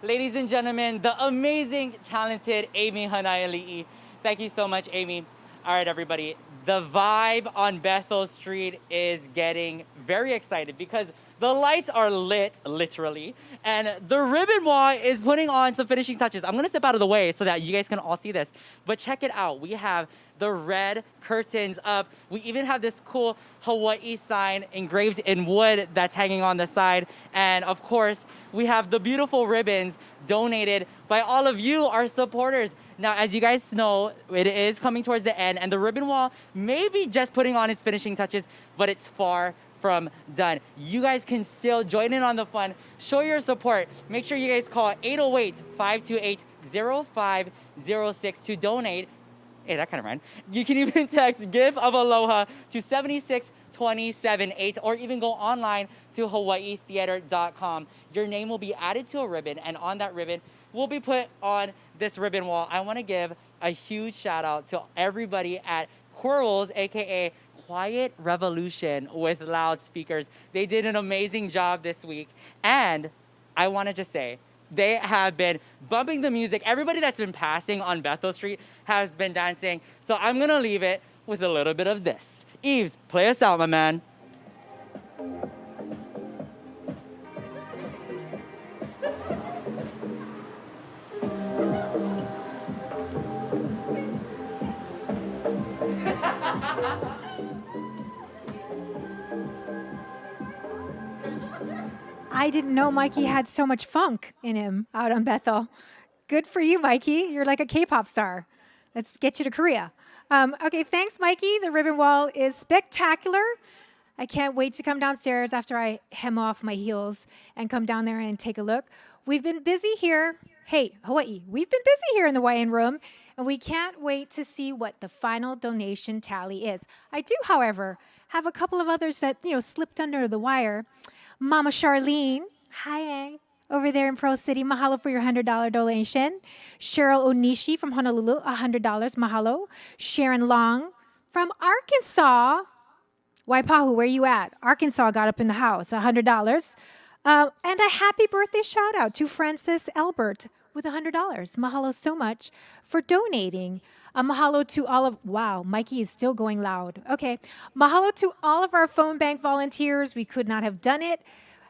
Ladies and gentlemen, the amazing, talented Amy Hanaiali'i. Thank you so much, Amy. All right, everybody. The vibe on Bethel Street is getting very excited because the lights are lit, literally, and the ribbon wall is putting on some finishing touches. I'm gonna step out of the way so that you guys can all see this. But check it out. We have the red curtains up. We even have this cool Hawaii sign engraved in wood that's hanging on the side. And of course, we have the beautiful ribbons donated by all of you, our supporters. Now, as you guys know, it is coming towards the end, and the ribbon wall may be just putting on its finishing touches, but it's far from done. You guys can still join in on the fun. Show your support. Make sure you guys call 808-528-0506 to donate. Hey, that kind of rhymed. You can even text GIF of Aloha to 76278 or even go online to hawaiitheater.com. Your name will be added to a ribbon, and on that ribbon will be put on this ribbon wall. I want to give a huge shout out to everybody at Quirls, aka Quiet Revolution with loudspeakers. They did an amazing job this week. And I want to just say, they have been bumping the music. Everybody that's been passing on Bethel Street has been dancing. So I'm going to leave it with a little bit of this. Eves, play us out, my man. I didn't know Mikey had so much funk in him out on Bethel. Good for you, Mikey. You're like a K-pop star. Let's get you to Korea. Okay, thanks, Mikey. The ribbon wall is spectacular. I can't wait to come downstairs after I hem off my heels and come down there and take a look. We've been busy here. Hey, Hawaii, we've been busy here in the Hawaiian room, and we can't wait to see what the final donation tally is. I do, however, have a couple of others that, slipped under the wire. Mama Charlene, hi, over there in Pearl City, mahalo for your $100 donation. Cheryl Onishi from Honolulu, $100, mahalo. Sharon Long from Arkansas. Waipahu, where you at? Arkansas got up in the house, $100. And a happy birthday shout out to Francis Albert with $100. Mahalo so much for donating. Mahalo to all of, wow, Mikey is still going loud. Okay. Mahalo to all of our phone bank volunteers. We could not have done it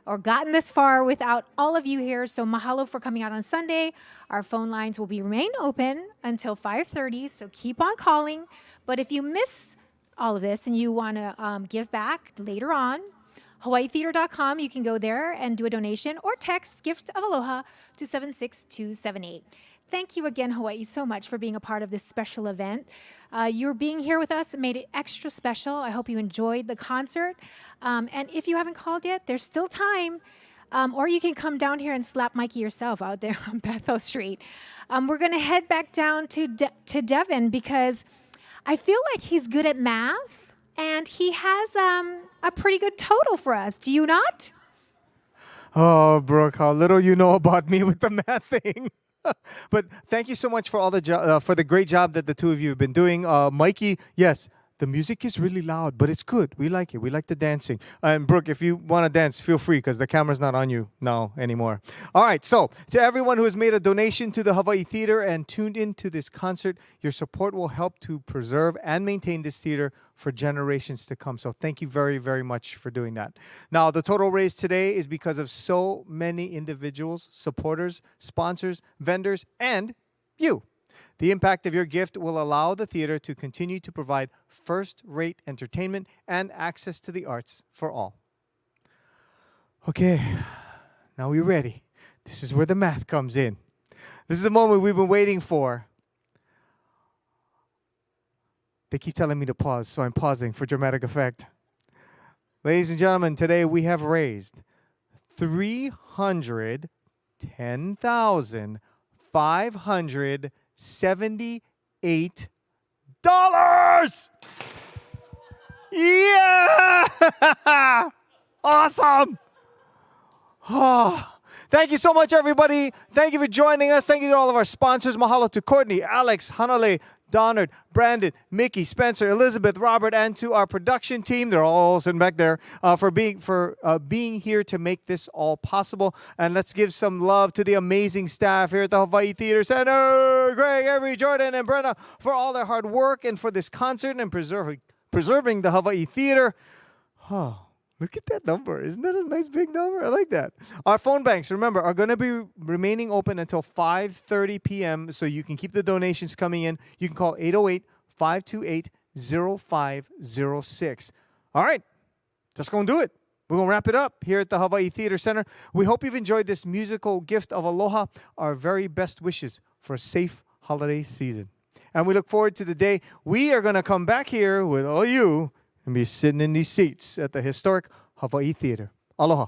or gotten this far without all of you here. So mahalo for coming out on Sunday. Our phone lines will remain open until 5:30, so keep on calling. But if you miss all of this and you want to give back later on, hawaiitheater.com, you can go there and do a donation or text Gift of Aloha to 76278. Thank you again, Hawaii, so much for being a part of this special event. Your being here with us made it extra special. I hope you enjoyed the concert. And if you haven't called yet, there's still time. Or you can come down here and slap Mikey yourself out there on Bethel Street. We're going to head back down to Devin because I feel like he's good at math and he has a pretty good total for us. Do you not? Oh, Brooke, how little you know about me with the math thing. But thank you so much for all the for the great job that the two of you have been doing. Mikey, yes, the music is really loud, but it's good. We like it. We like the dancing. And Brooke, if you want to dance, feel free because the camera's not on you now anymore. All right, so to everyone who has made a donation to the Hawaii Theater and tuned into this concert, your support will help to preserve and maintain this theater for generations to come. So thank you very, very much for doing that. Now, the total raise today is because of so many individuals, supporters, sponsors, vendors, and you. The impact of your gift will allow the theater to continue to provide first-rate entertainment and access to the arts for all. Okay, now we're ready. This is where the math comes in. This is the moment we've been waiting for. They keep telling me to pause, so I'm pausing for dramatic effect. Ladies and gentlemen, today we have raised $310,578. Yeah! Awesome! Oh. Thank you so much, everybody. Thank you for joining us. Thank you to all of our sponsors. Mahalo to Courtney, Alex, Hanale, Donald, Brandon, Mickey, Spencer, Elizabeth, Robert, and to our production team. They're all sitting back there for being here to make this all possible. And let's give some love to the amazing staff here at the Hawaii Theater Center. Greg, Avery, Jordan, and Brenna for all their hard work and for this concert and preserving the Hawaii Theater. Oh. Look at that number. Isn't that a nice big number? I like that. Our phone banks, remember, are going to be remaining open until 5:30 p.m. so you can keep the donations coming in. You can call 808-528-0506. All right. Just going to do it. We're going to wrap it up here at the Hawaii Theater Center. We hope you've enjoyed this musical gift of aloha. Our very best wishes for a safe holiday season. And we look forward to the day we are going to come back here with all you and be sitting in these seats at the historic Hawaii Theater. Aloha.